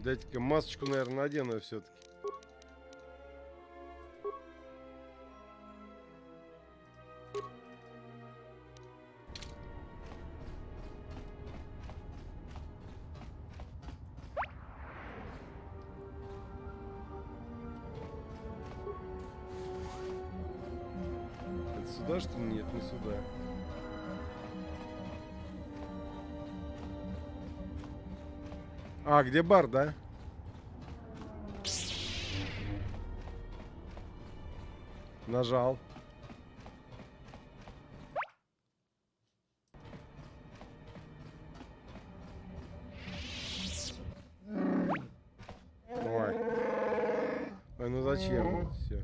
Дайте-ка масочку, наверное, надену все-таки. Это сюда, что ли? Нет, не сюда. А, где бар, да? Нажал. Ой. Ой, ну зачем? Все.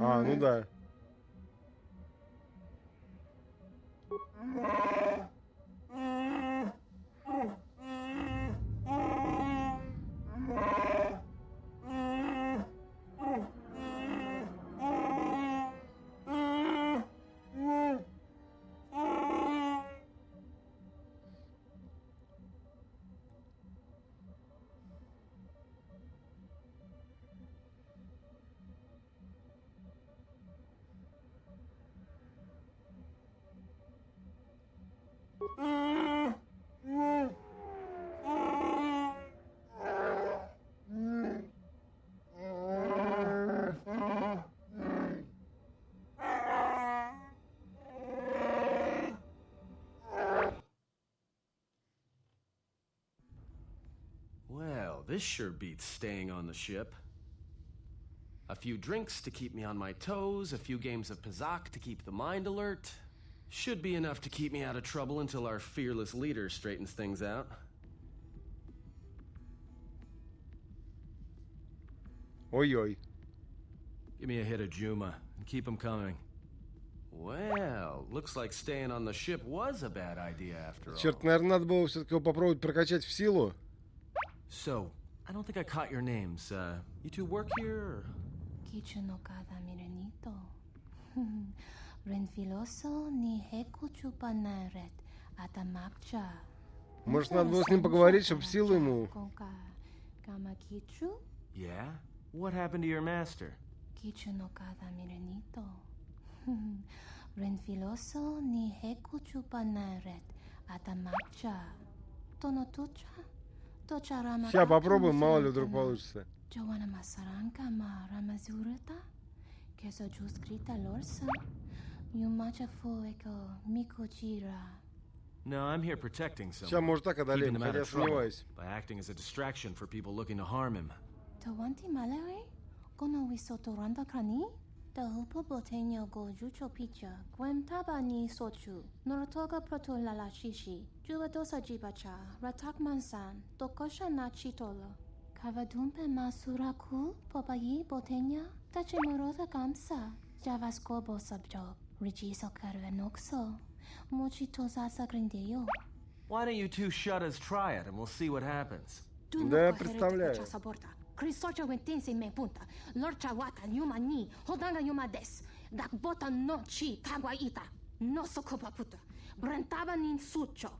А, ну да. Well, this sure beats staying on the ship. A few drinks to keep me on my toes, a few games of Pazak to keep the mind alert. Should be enough to keep me out of trouble until our fearless leader straightens things out. Ой-ой. Give me a hit of Juma and keep them coming. Well, looks like staying on the ship was a bad idea after all. Черт, наверное, надо было все-таки попробовать прокачать в силу. So, I don't think I caught your names. You two work here, or? Kichu no kada mirenito. Renfiloso ni heku chupanaret atamakcha. Может, надо было с ним поговорить, чтобы в силу ему... Yeah? What happened to your master? Kichu no kada mirenito. Renfiloso ni heku chupanaret atamakcha. Tonotucha? Сейчас попробуем, мало ли вдруг получится. No, I'm here protecting someone. Сейчас, может, так одолеем, хотя сомневаюсь. By acting as a distraction for people looking to harm him. The hupo botenya go jucho picha, gwem tabani sochu, norotoga proto lala shishi, juvadosa jibacha, ratak mansan, tokosha na chitolo. Kavadumpe masuraku, popayi botenya, tachimorota kamsa, javasko bosabjo, rigiso karvenoxo, mochitoza sagrindeyo. Why don't you two shut-us try it and we'll see what happens? Да, я представляю. Crisocho wentense me punta, lorcha wata yuma ni, hodanga yuma des, dak bota no chi kagwa ita, no sokopa puta, brentaba nin sucho.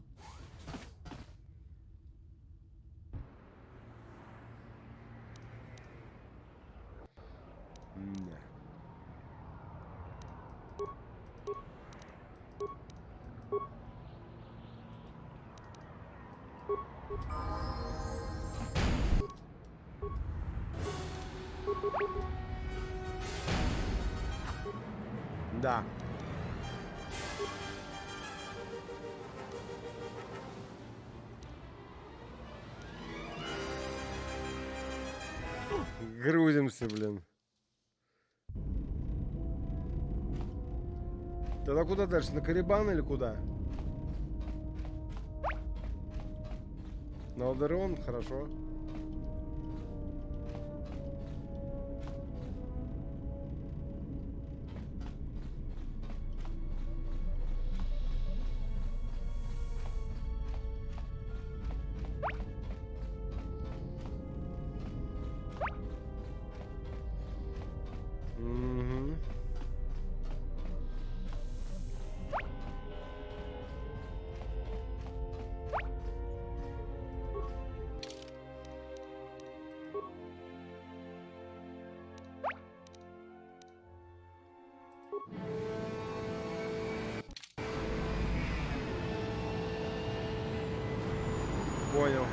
Да. Грузимся, блин. Тогда куда дальше? На Карибан или куда? На Олдерон? Хорошо. Понял.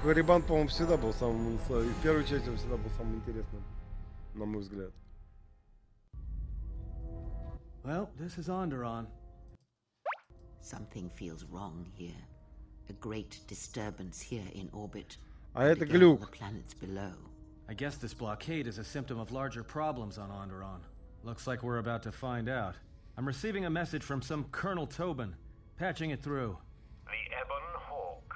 Карибан, по-моему, всегда был самым... В первой части он всегда был самым интересным, на мой взгляд. Well, this is Onderon. Something feels wrong here. A great disturbance here in orbit. А это глюк. The planets below. I guess this blockade is a symptom of larger problems on Onderon. Looks like we're about to find out. I'm receiving a message from some Colonel Tobin. Patching it through. The Ebon Hawk.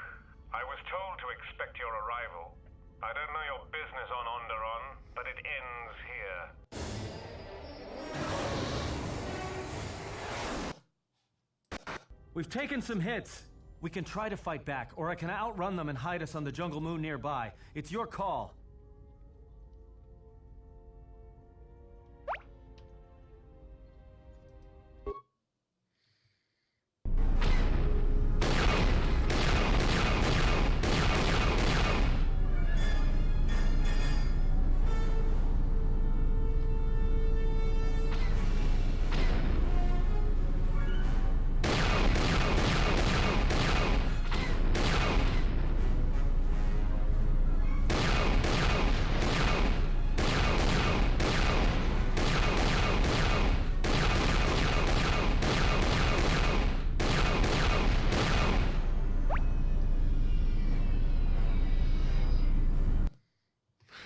I was told to expect your arrival. I don't know your business on Onderon, but it ends here. We've taken some hits. We can try to fight back, or I can outrun them and hide us on the jungle moon nearby. It's your call.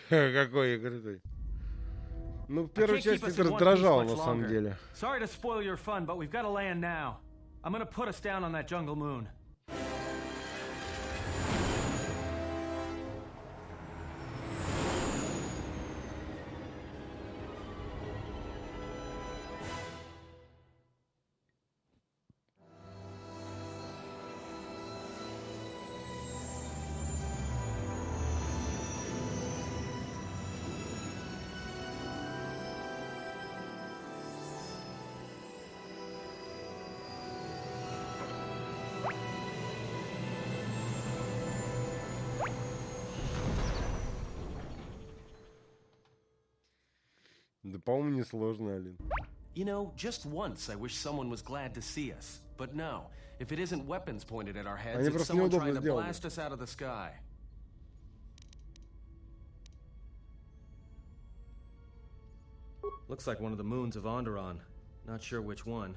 Какой крутой. Ну, в первой части это раздражало, на самом деле. Sorry to spoil your fun, but we've got to land now. I'm gonna put us down on that jungle moon. по-моему, несложно, Алин. You know, just once I wish someone was glad to see us. But no, if it isn't weapons pointed at our heads, it's someone trying to blast us out of the sky. Looks like one of the moons of Onderon. Not sure which one.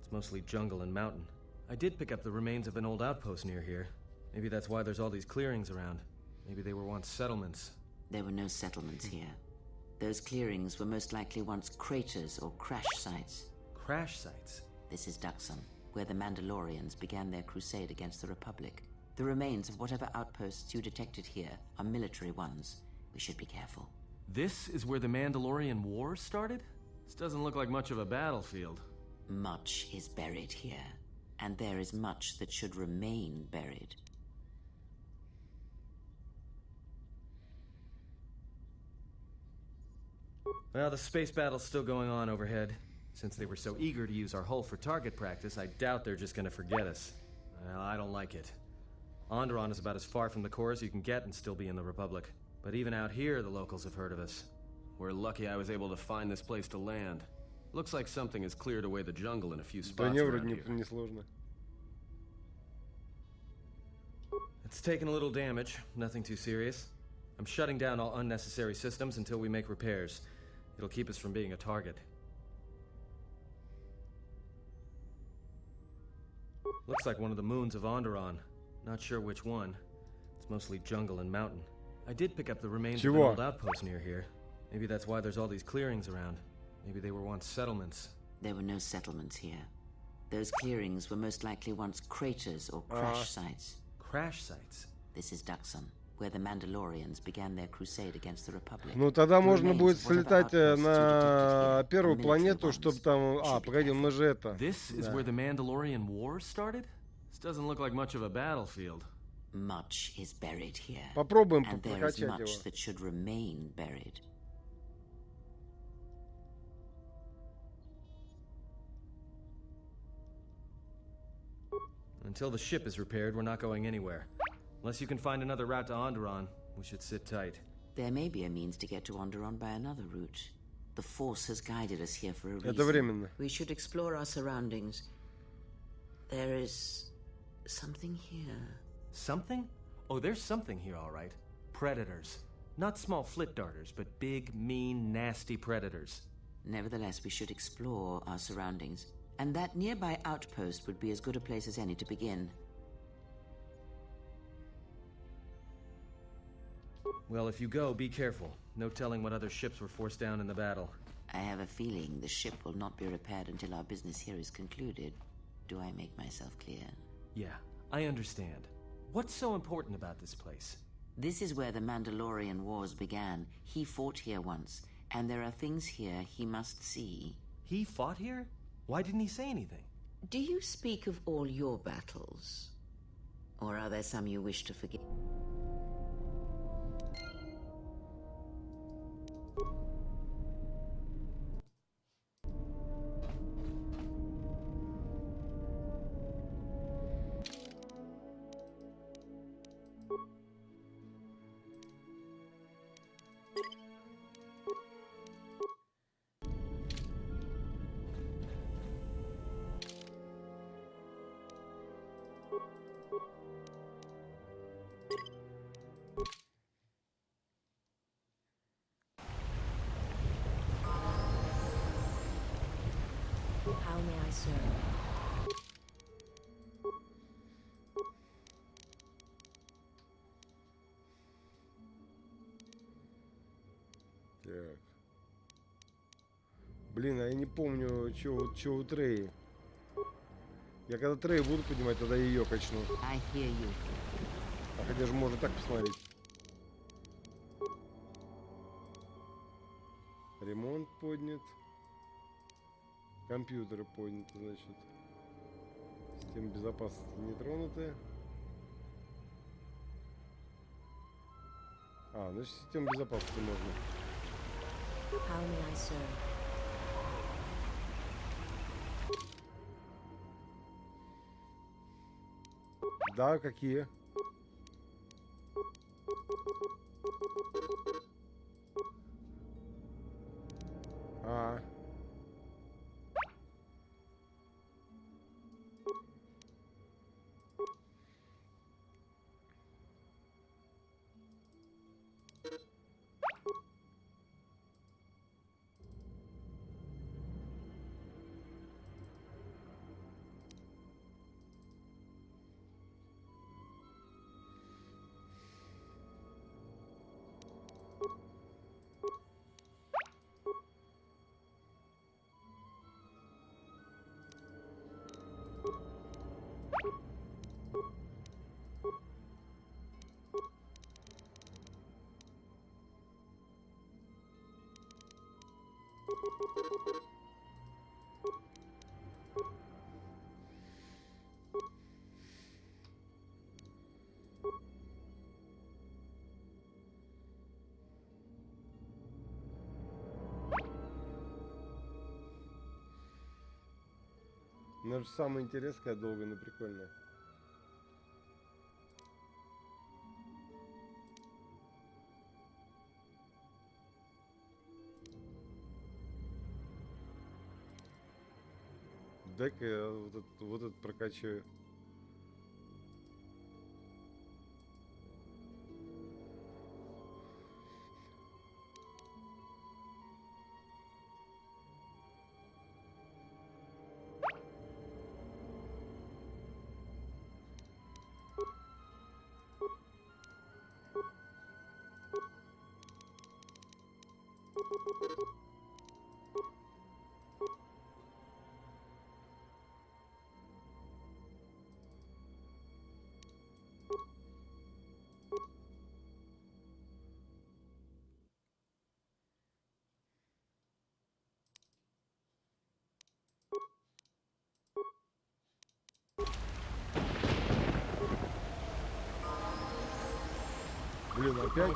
It's mostly jungle and mountain. I did pick up the remains of an old outpost near here. Maybe that's why there's all these clearings around. Maybe they were once settlements. There were no settlements here. Those clearings were most likely once craters or crash sites. Crash sites? This is Duxon, where the Mandalorians began their crusade against the Republic. The remains of whatever outposts you detected here are military ones. We should be careful. This is where the Mandalorian War started? This doesn't look like much of a battlefield. Much is buried here, and there is much that should remain buried. Well, the space battle's still going on overhead. Since they were so eager to use our hull for target practice, I doubt they're just gonna forget us. Well, I don't like it. Onderon is about as far from the core as you can get and still be in the Republic. But even out here, the locals have heard of us. We're lucky I was able to find this place to land. Looks like something has cleared away the jungle in a few spots around here. It's taken a little damage, nothing too serious. I'm shutting down all unnecessary systems until we make repairs. It'll keep us from being a target. Looks like one of the moons of Onderon. Not sure which one. It's mostly jungle and mountain. I did pick up the remains of an old outpost near here. Maybe that's why there's all these clearings around. Maybe they were once settlements. There were no settlements here. Those clearings were most likely once craters or crash sites. Crash sites? This is Duxon, where the Mandalorians began their crusade against the Republic. Ну тогда можно будет слетать на первую планету, чтобы там... А, погоди, мы же это... This is where the Mandalorian War started? This doesn't look like much of a battlefield. Much is buried here. Попробуем and there is прокачать much его. that should remain buried. Until the ship is repaired, we're not going anywhere. Unless you can find another route to Onderon, we should sit tight. There may be a means to get to Onderon by another route. The Force has guided us here for a reason. Это временно. We should explore our surroundings. There is something here. Something? Oh, there's something here, all right. Predators. Not small flit darters, but big, mean, nasty predators. Nevertheless, we should explore our surroundings. And that nearby outpost would be as good a place as any to begin. Well, if you go, be careful. No telling what other ships were forced down in the battle. I have a feeling the ship will not be repaired until our business here is concluded. Do I make myself clear? Yeah, I understand. What's so important about this place? This is where the Mandalorian Wars began. He fought here once, and there are things here he must see. He fought here? Why didn't he say anything? Do you speak of all your battles? Or are there some you wish to forget? How may I serve? Так. Блин, а я не помню, что у Треи. Я когда Треи буду поднимать, тогда ее качну. I hear you. А хотя же можно так посмотреть. Ремонт поднят. Компьютеры подняты, значит. Система безопасности не тронутая. А, значит, систему безопасности можно. How may I serve? Да, какие? Ну, это же самое интересное, когда долго, но прикольно. Дай-ка я вот этот прокачаю. Блин, опять?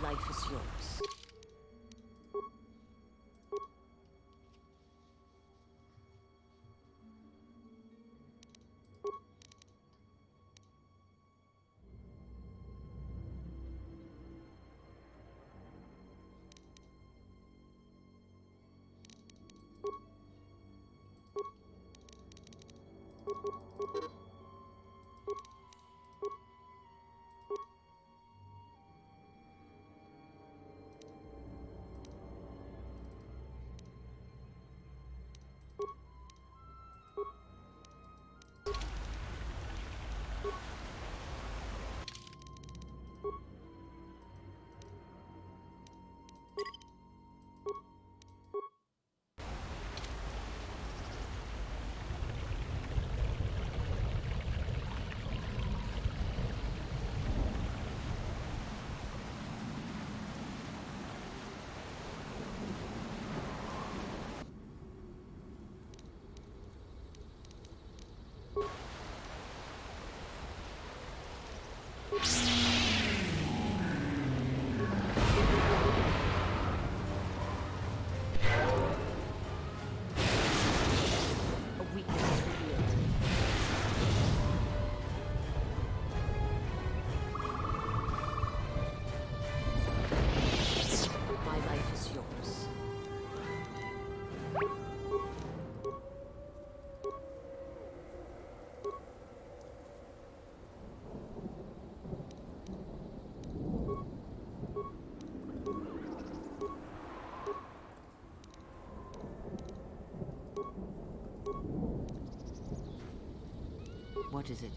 What is it?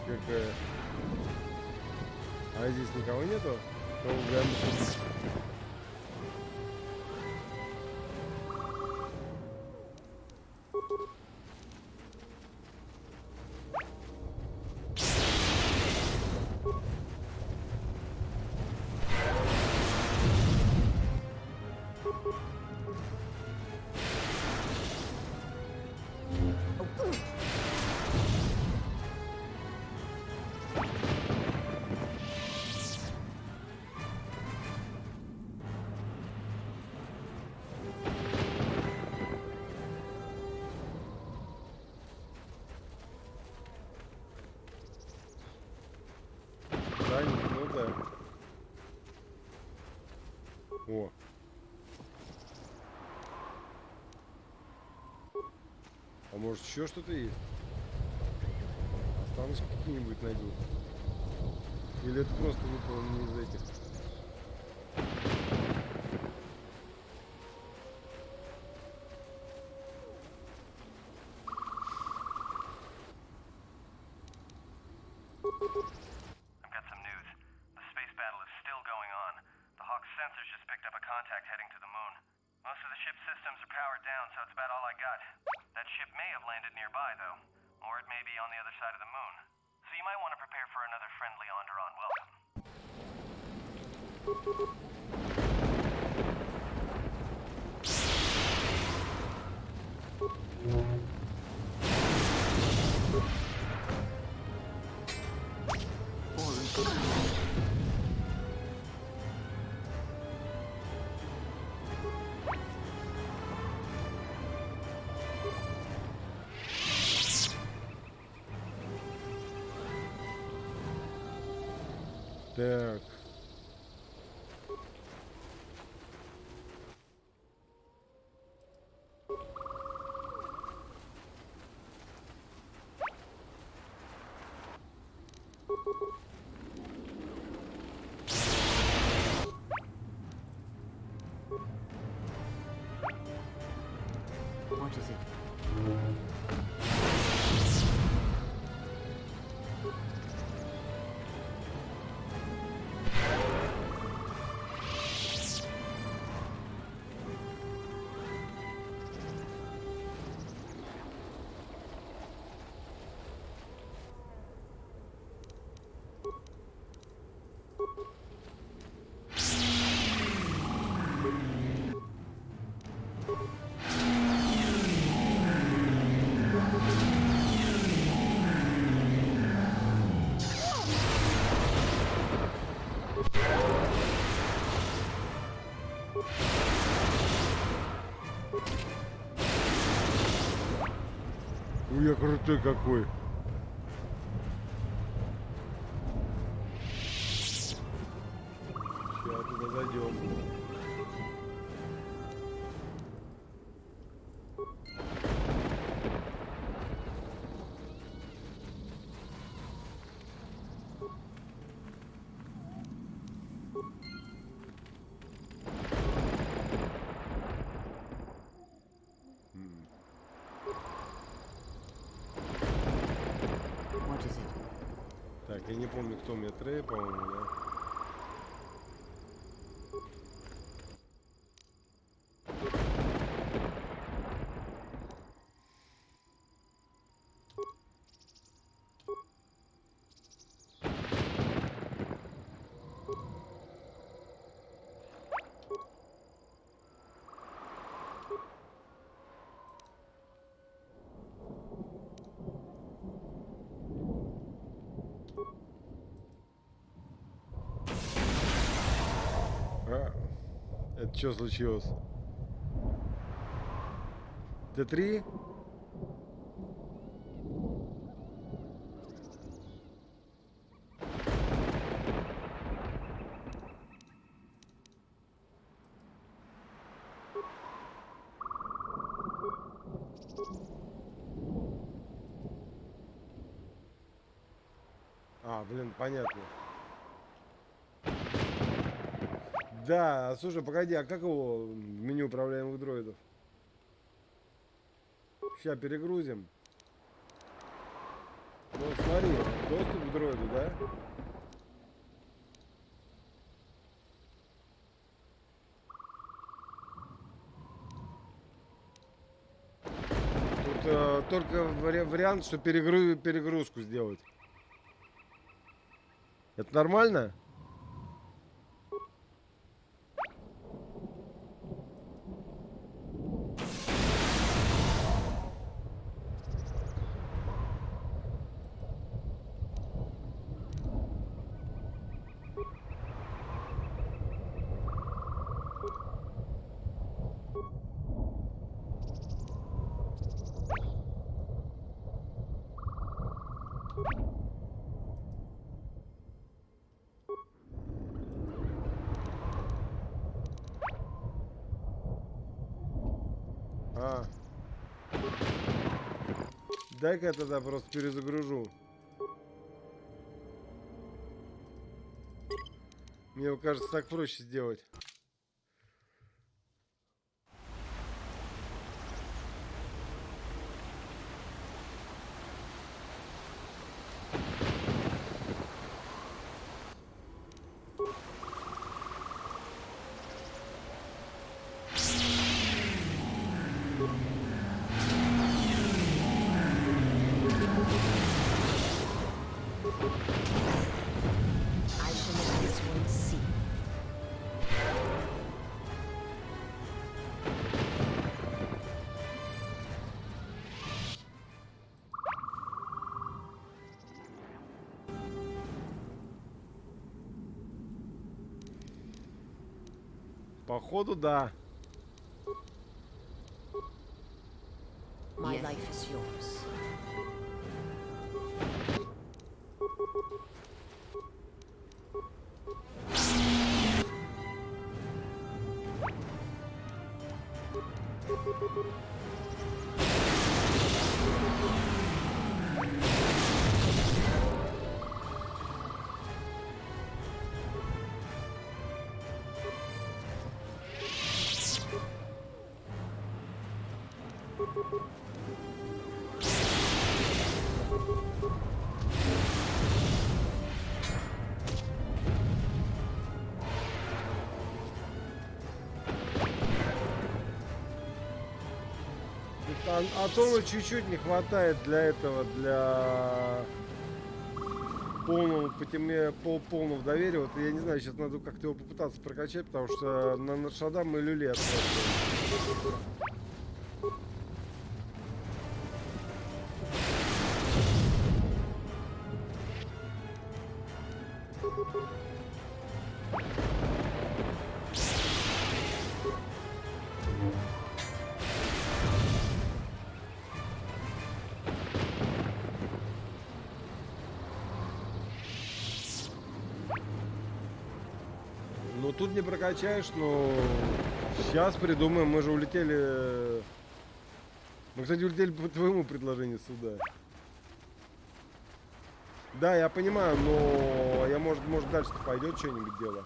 Какая. А здесь никого нету? Да, ну да. О. А может еще что-то есть? Останочки какие-нибудь найду. Или это просто выполнено из этих? I've got some news. The space battle is still going on. The Hawk's sensors just picked up a contact heading to the moon. Most of the ship's systems are powered down, so it's about all I got. That ship may have landed nearby, though. Or it may be on the other side of the moon. So you might want to prepare for another friendly Onderon welcome. Так. What is it? Ой, я крутой какой. Сейчас туда зайдем. Так, я не помню, кто мне Трей, по-моему, да? Это что случилось? Т3? А, блин, понятно. Да, слушай, погоди, а как его в меню управляемых дроидов? Сейчас перегрузим. Ну, смотри, доступ к дроиду, да? Тут только вариант, что перегрузку сделать. Это нормально? Дай-ка я тогда просто перезагружу. Мне кажется, так проще сделать. I shall make this one see. Походу, да. My life is yours. Антону чуть-чуть не хватает для этого, для полного доверия. Вот я не знаю, сейчас надо как-то его попытаться прокачать, потому что на шадам мы люли отсутствуем. Ну тут не прокачаешь, но сейчас придумаем. Мы же улетели. Мы, кстати, улетели по твоему предложению сюда. Да, я понимаю, но я может дальше-то пойдет что-нибудь дело.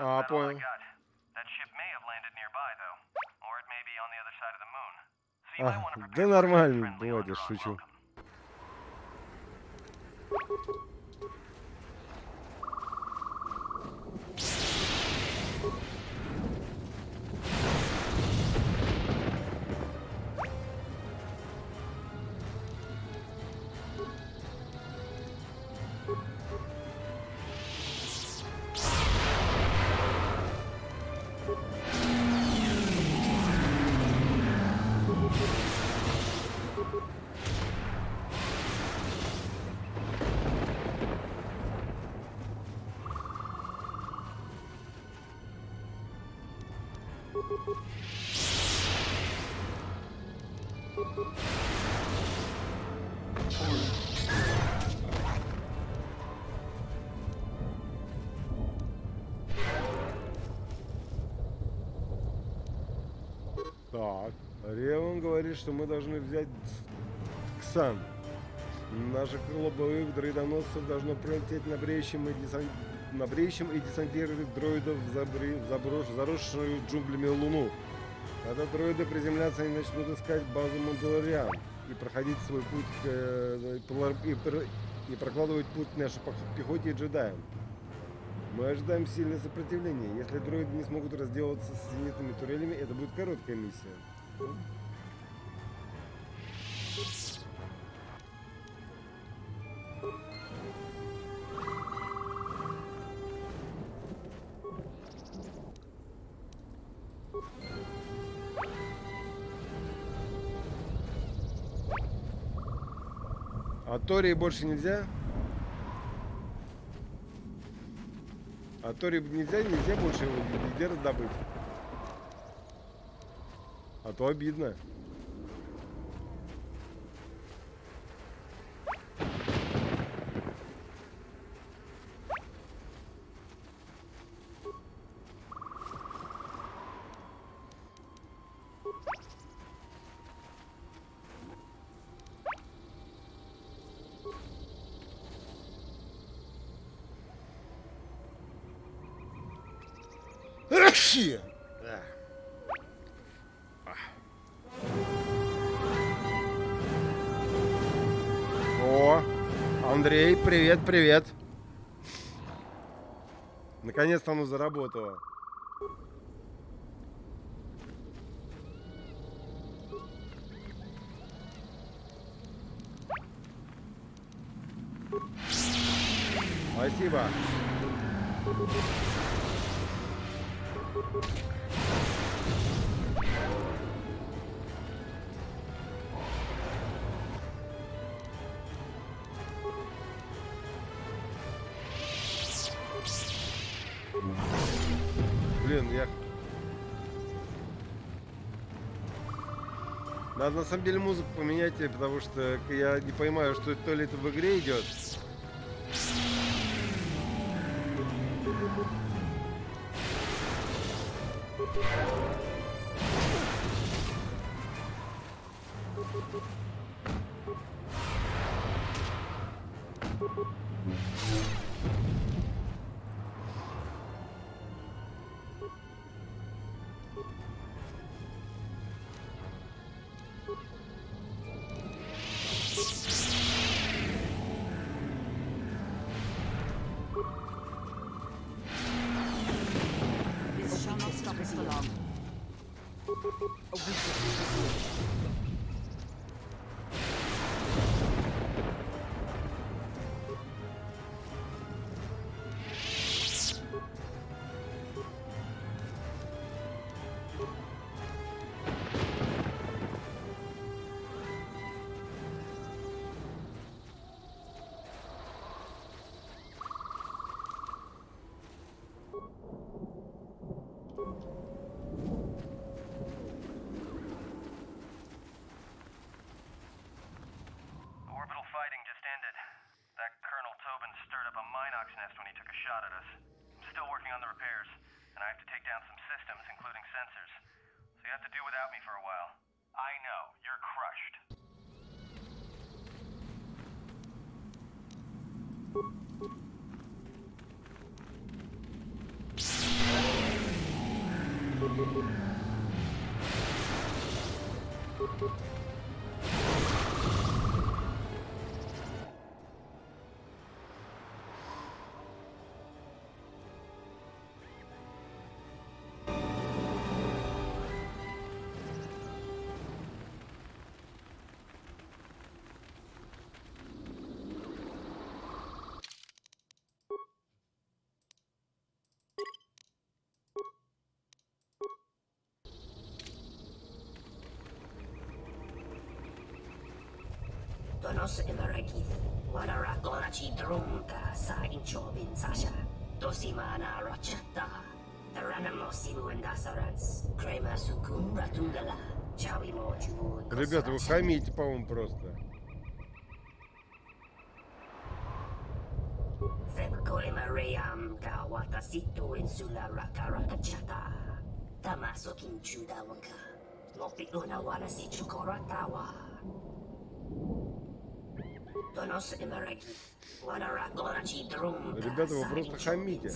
А, понял. Да нормально, бывает, я шучу. Так, Реван говорит, что мы должны взять Ксан. Наше крыло боевых дроидоносцев должно пролететь на бреющем и десантировать дроидов в заросшую джунглями Луну. Когда дроиды приземлятся, они начнут искать базу Мандалориан и проходить свой путь и прокладывать путь нашей пехоте и джедаям. Мы ожидаем сильное сопротивление. Если дроиды не смогут разделаться с зенитными турелями, это будет короткая миссия. А Тории больше нельзя? А Тори нельзя больше его везде раздобыть. А то обидно. Вообще! Андрей, привет, привет. Наконец-то оно заработало. Спасибо. Блин, я... Надо на самом деле музыку поменять, потому что я не понимаю, что то ли это в игре идет. This shall not stop us for long. A weakness. Donos emeragith, wanaragona ci drunka sa inchobin sasha, dosimana rochata, taranamos iluendasarans, crema sukum ratungala, chawi moju. Ребята, вы хамите, по-моему, просто. Femko emerayam ka watasitu insula rakarakachata, tamaso kinchuda wanka, mopikuna wana si chukoratawa. Ребята, вы просто хамите.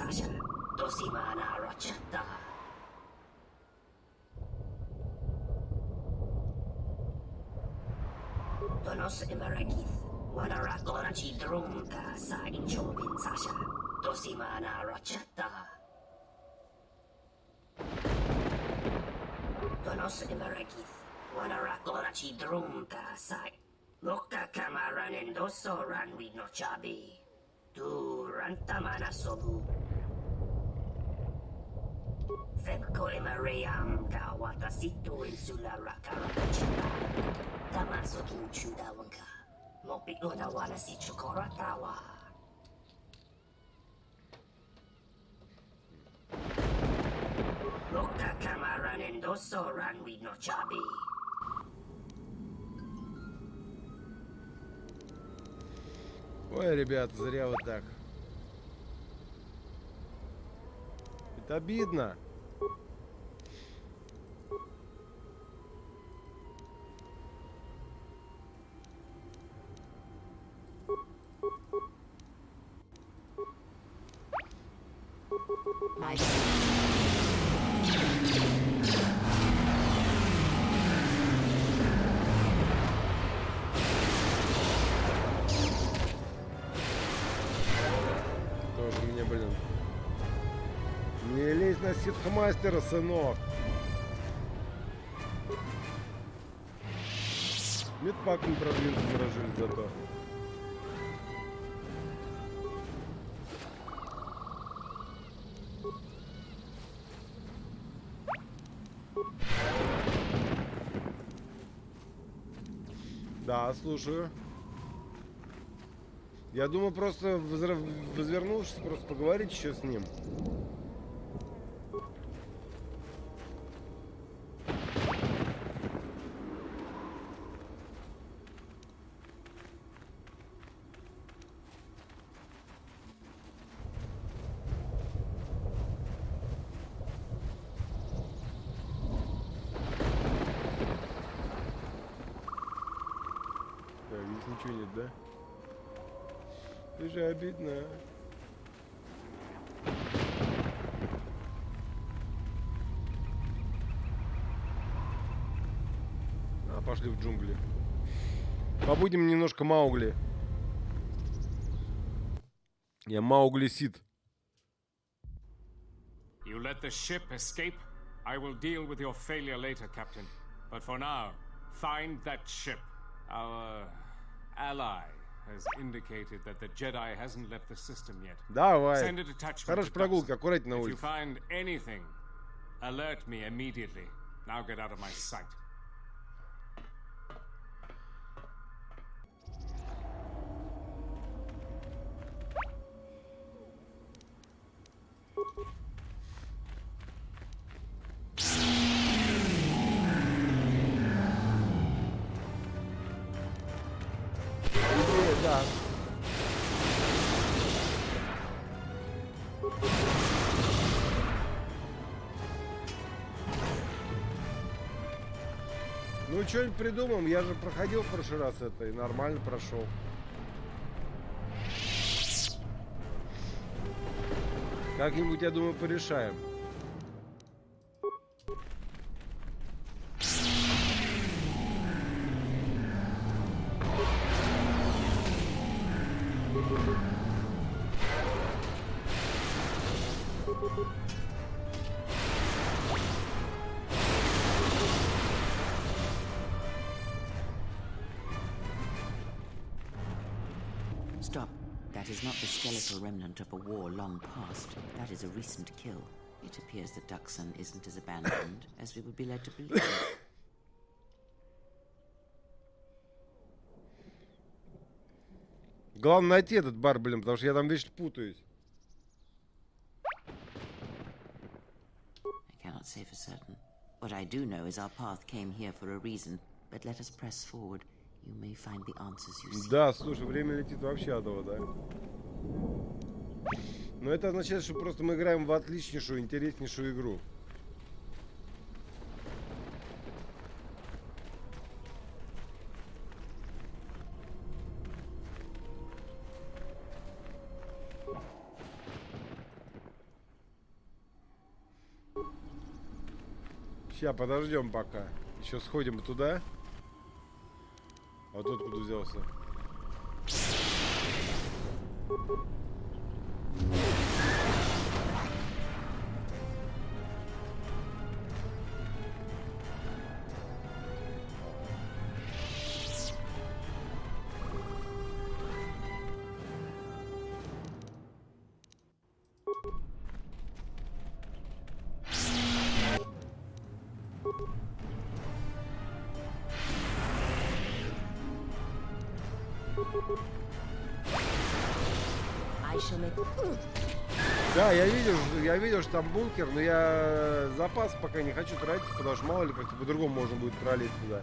Loka kamaran endoso ran with no chabi. Tu rantamana sobu. Femko emarayam ka watasitu insula rakarakachata. Tamaso kinchuda wanka. Mopi una wala si chukoratawa. Loka kamaran endoso ran with no chabi. Ой, ребята, зря вот так. Это обидно. на ситхмастера, сынок. Медпак не продвинутый заражили зато. Да, слушаю. Я думаю, просто возвернувшись, просто поговорить еще с ним. Здесь ничего нет, да? Это же обидно. Пошли в джунгли. Побудем немножко Маугли. Я Маугли Сид. You let the ship escape? I will deal with your failure later, Captain. But for now, find that ship. Our ally has indicated that the Jedi hasn't left the system yet. Давай. Send a detachment. Хорошая прогулка, аккуратнее на улице. If you find anything, alert me immediately. Now get out of my sight. Да. Ну, что-нибудь придумаем. Я же проходил в прошлый раз это и нормально прошел. Как-нибудь, я думаю, порешаем. Stop. That is not the skeletal remnant of a war long past. That is a recent kill. It appears that Duxon isn't as abandoned as we would be led to believe. Главное найти этот бар, блин, потому что я там вечно путаюсь. I cannot say for certain. What I do know is our path came here for a reason, but let us press forward. You may find the answers you seek. Да, слушай, время летит вообще адово, да? Но это означает, что просто мы играем в отличнейшую, интереснейшую игру. Сейчас подождем пока. Еще сходим туда. А тот откуда взялся? Да, я видел, что там бункер, но я запас пока не хочу тратить, потому что мало ли как-то по-другому можно будет пролезть туда.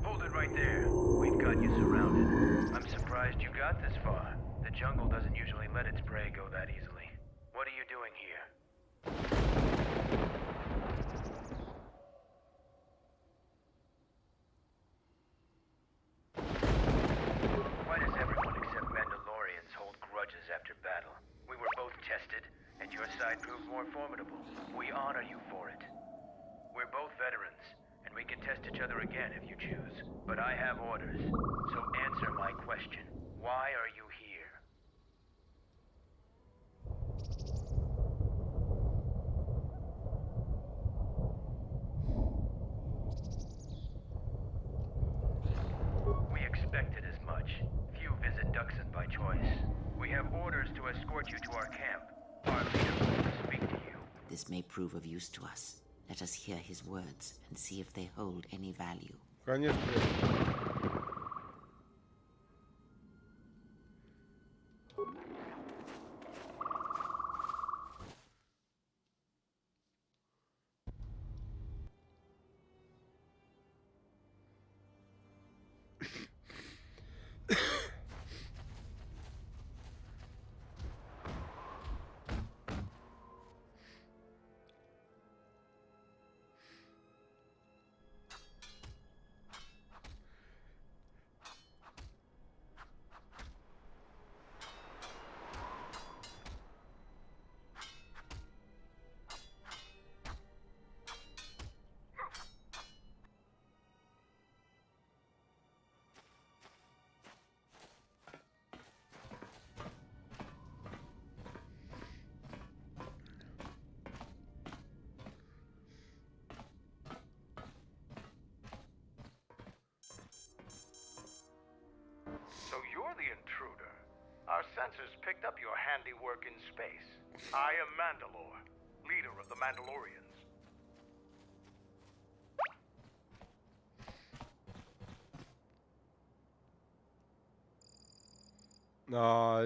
Hold it right there. We've got you surrounded. I'm surprised you got this far. The jungle doesn't usually let its prey go that easily. What are you doing here? Why does everyone except Mandalorians hold grudges after battle? We were both tested, and your side proved more formidable. We honor you for it. We're both veterans, and we can test test each other again if you choose, but I have orders. So answer my question. Why are you here? We expected as much. Few visit Duxon by choice. We have orders to escort you to our camp. Our leader wants to speak to you. This may prove of use to us. Let us hear his words and see if they hold any value. Конечно. So you're the intruder. Our sensors picked up your handiwork in space. I am Mandalore, leader of the Mandalorians.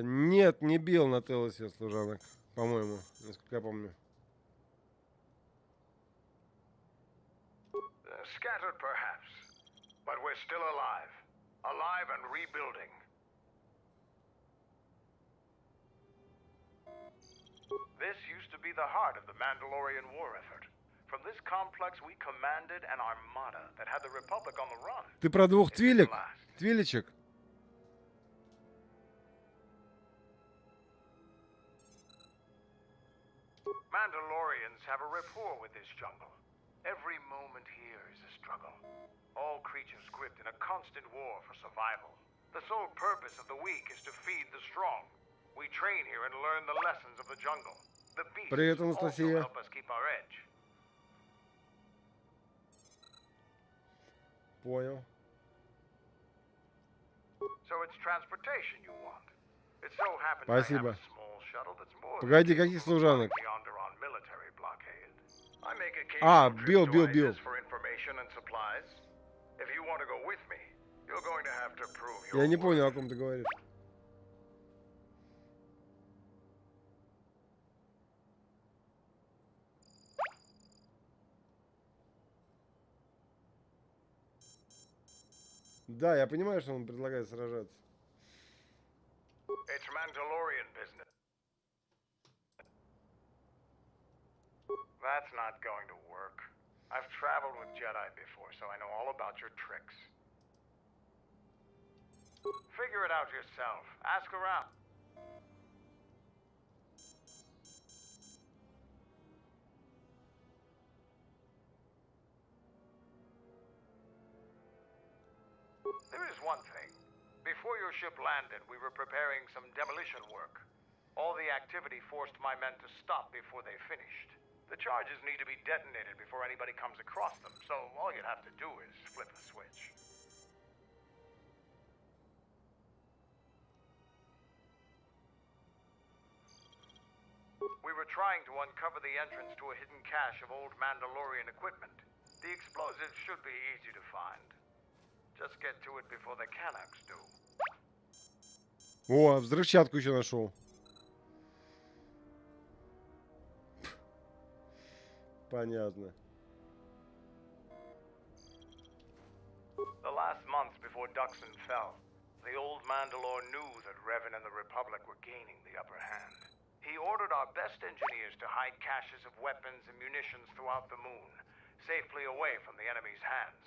Нет, не бил на Телосе служанок, по-моему, насколько я помню. Scattered perhaps, but we're still alive. Alive and rebuilding. This used to be the heart of the Mandalorian war effort. From this complex we commanded an armada that had the Republic on the run. Ты про двух твилек? Твилечек? Mandalorians have a rapport with this jungle. Every moment here is a struggle. All creatures gripped in a constant war for survival. The sole purpose of the weak is to feed the strong. We train here and learn the lessons of the jungle. The beasts Привет, also Анастасия. help us keep our edge. Понял. So it's transportation you want. It so happens Спасибо. I have a small shuttle that's more Погоди, каких служанок? beyond our military blockade. I make А, occasional бил. trips to ISIS for information and supplies. If you want to go with me, you're going to have to prove your Я не понял, о ком ты говоришь. Да, я понимаю, что он предлагает сражаться. It's Mandalorian business. That's not going to work. I've traveled with Jedi before, so I know all about your tricks. Figure it out yourself. Ask around. There is one thing. Before your ship landed, we were preparing some demolition work. All the activity forced my men to stop before they finished. The charges need to be detonated before anybody comes across them, so all you'd have to do is flip a switch. We were trying to uncover the entrance to a hidden cache of old Mandalorian equipment. The explosives should be easy to find. Just get to it before the Canucks do. О, взрывчатку еще нашел. Понятно. The last month before Duxon fell, the old Mandalore knew that Revan and the Republic were gaining the upper hand. He ordered our best engineers to hide caches of weapons and munitions throughout the moon, safely away from the enemy's hands.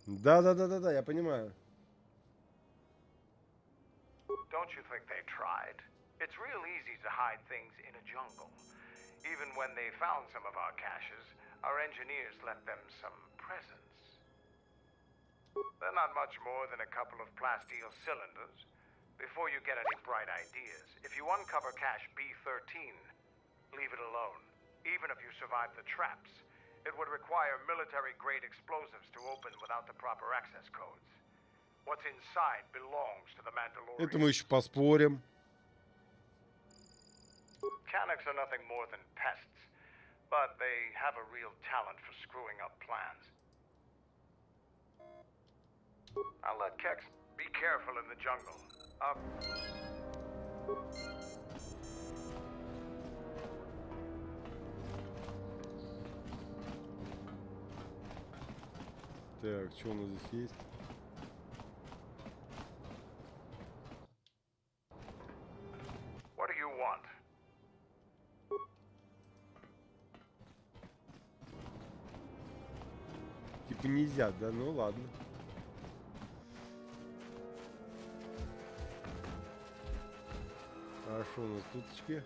Да, я понимаю. Don't you think they tried? It's real easy to hide things in a jungle. Even when they found some of our caches, our engineers left them some presents. They're not much more than a couple of plasteel cylinders. Before you get any bright ideas, if you uncover cache B13, leave it alone. Even if you survive the traps, it would require military-grade explosives to open without the proper access codes. What's inside belongs to the Mandalorian. Это мы еще поспорим. Mechanics are nothing more than pests, but they have a real talent for screwing up plans. I'll let Kex be careful in the jungle. Так, что у нас здесь есть? What do you want? Типа нельзя, да? Ну ладно. Хорошо, у нас туточки.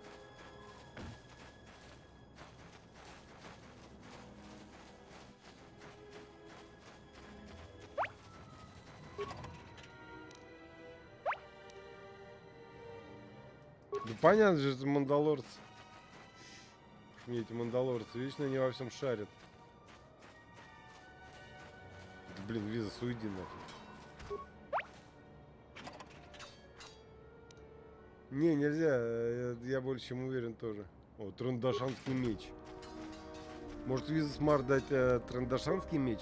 Да понятно же, это мандалорцы. Мне эти мандалорцы, вечно они во всем шарят. Да, блин, Виза, уйди нафиг. Не, нельзя, я больше чем уверен тоже. О, трандашанский меч. Может, Виза смарт дать трандашанский меч?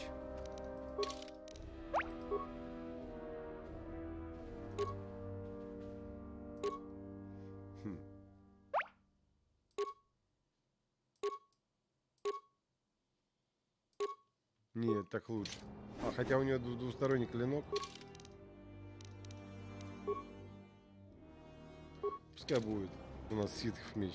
Нет, так лучше. А хотя у нее двусторонний клинок. Пускай будет у нас ситхов меч.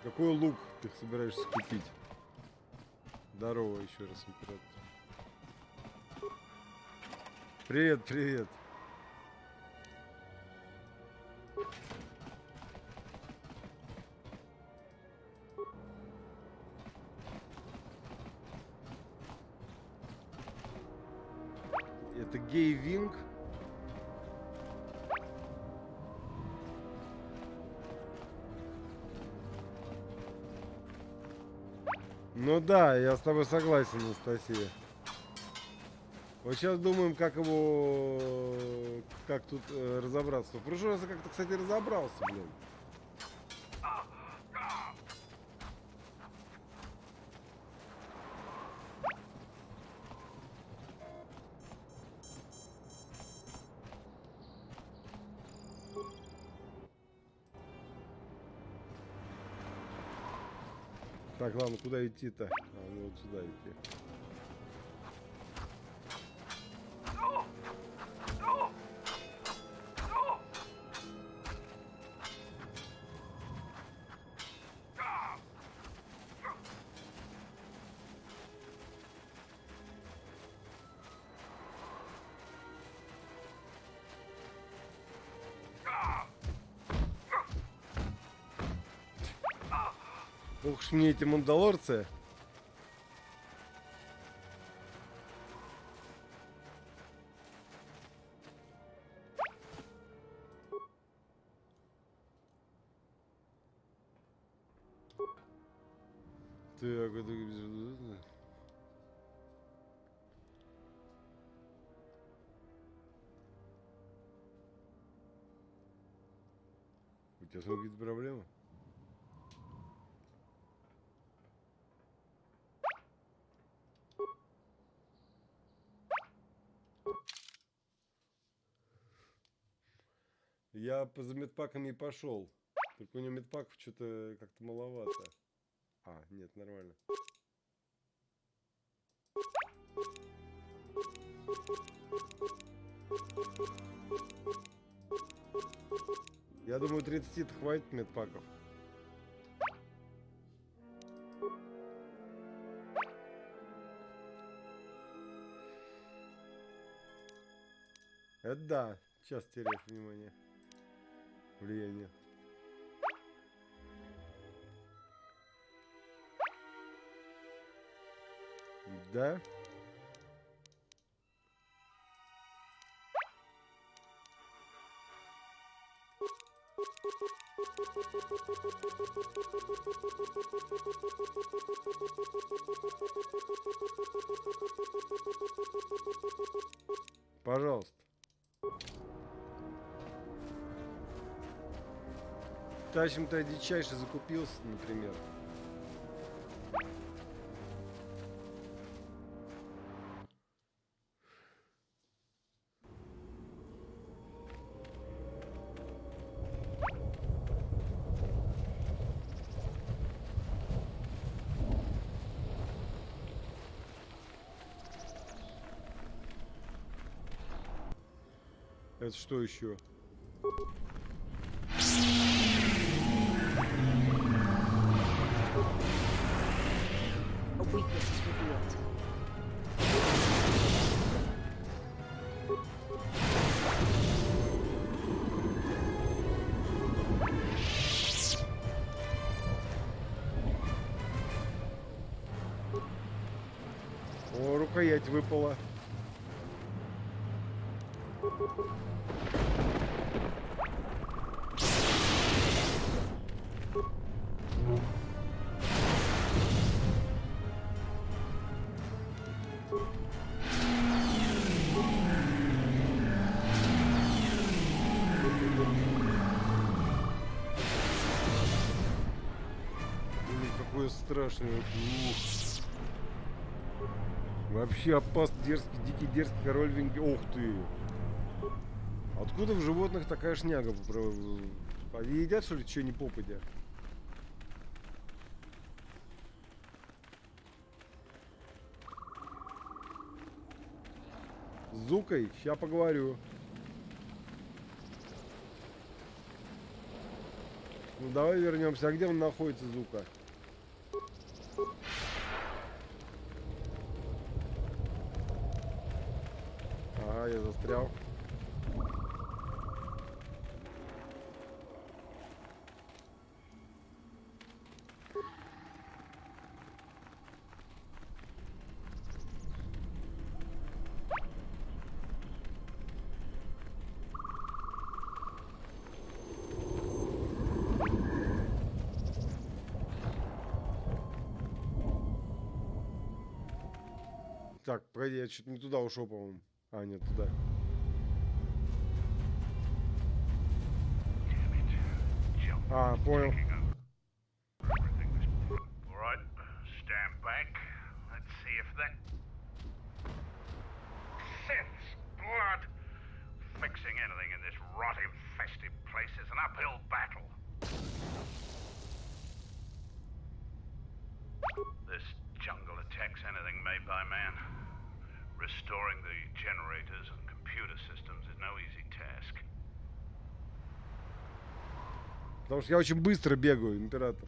Какой лук ты собираешься купить? Здорово еще раз, император. Привет, привет. Это гей-винг? Ну да, я с тобой согласен, Анастасия. Вот сейчас думаем, как тут разобраться. В прошлый раз я как-то, кстати, разобрался, блин. Так, ладно, куда идти-то? А, ну вот сюда идти. Ух ж мне эти мандалорцы. Так, это безжалостно. У тебя снова какие-то проблемы? Я за медпаками и пошел. Только у него медпаков что-то как-то маловато. А, нет, нормально. Я думаю, 30-то хватит медпаков. Это да, сейчас теряешь внимание. Влияние. Да? Пожалуйста. Тащим-то я дичайше закупился, например. Это что еще? A weakness is revealed. О, рукоять выпала. Какой страшный. Ух. Вообще опасный, дерзкий, дикий, дерзкий король Венги. Ух ты! Откуда в животных такая шняга? Они едят, что ли, что не попадя? С Зукой? Сейчас поговорю. Ну давай вернемся. А где он находится, Зука? Ага, я застрял. Так, погоди, я что-то не туда ушел, по-моему. А, нет, туда. А, понял. Alright, stand back. Let's see if that... Sith's blood! Fixing anything in this rot-infested place is an uphill battle. This jungle attacks anything made by man. Restoring the generators and computer systems is no easy task. Потому что я очень быстро бегаю, император.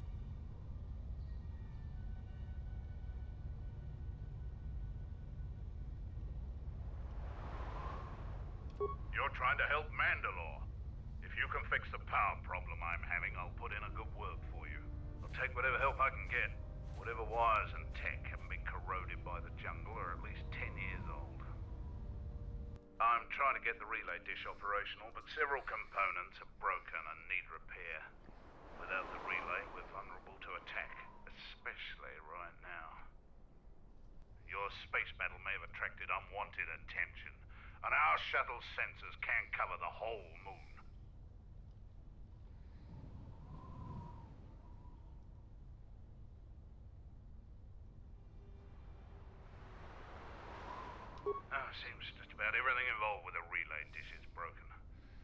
You're trying to help Mandalore. If you can fix the power problem I'm having, I'll put in a good word for you. I'll take whatever help I can get. Whatever wires and tech haven't been corroded by the jungle are at least 10 years old. I'm trying to get the relay dish operational, but several components are broken and need repair. Without the relay, we're vulnerable to attack, especially right now. Your space battle may have attracted unwanted attention, and our shuttle's sensors can cover the whole moon. Seems just about everything involved with a relay dish is broken.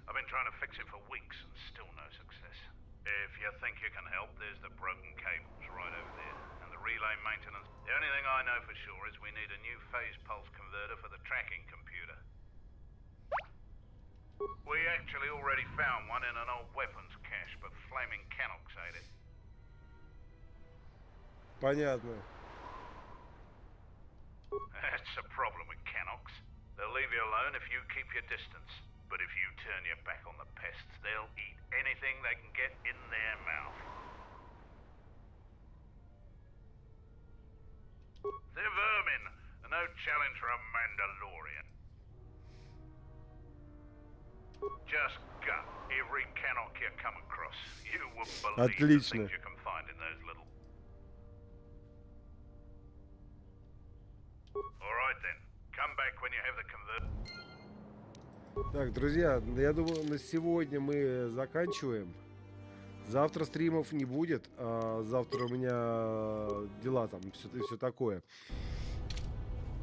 I've been trying to fix it for weeks and still no success. If you think you can help, there's the broken cables right over there, and the relay maintenance. The only thing I know for sure is we need a new phase pulse converter for the tracking computer. We actually already found one in an old weapons cache, but flaming Canox ate it. Понятно. That's the problem with Canox. They'll leave you alone if you keep your distance. But if you turn your back on the pests, they'll eat anything they can get in their mouth. They're vermin, and no challenge for a Mandalorian. Just gut every Canox you come across. You wouldn't believe the things you can find in those little... Alright then. Come back when you have the converter. Так, друзья, я думаю, на сегодня мы заканчиваем. Завтра стримов не будет. Завтра у меня дела там, все такое.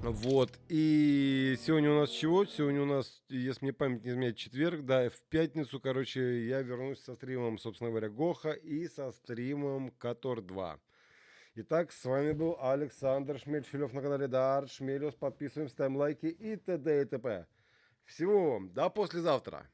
Вот. И сегодня у нас чего? Сегодня у нас, если мне память не изменяет, четверг, да, в пятницу, короче, я вернусь со стримом, собственно говоря, Гоха и со стримом Котор 2. Итак, с вами был Александр Шмельфилев на канале Дарт Шмелиус. Подписываемся, ставим лайки и т.д. и т.п. Всего вам до послезавтра.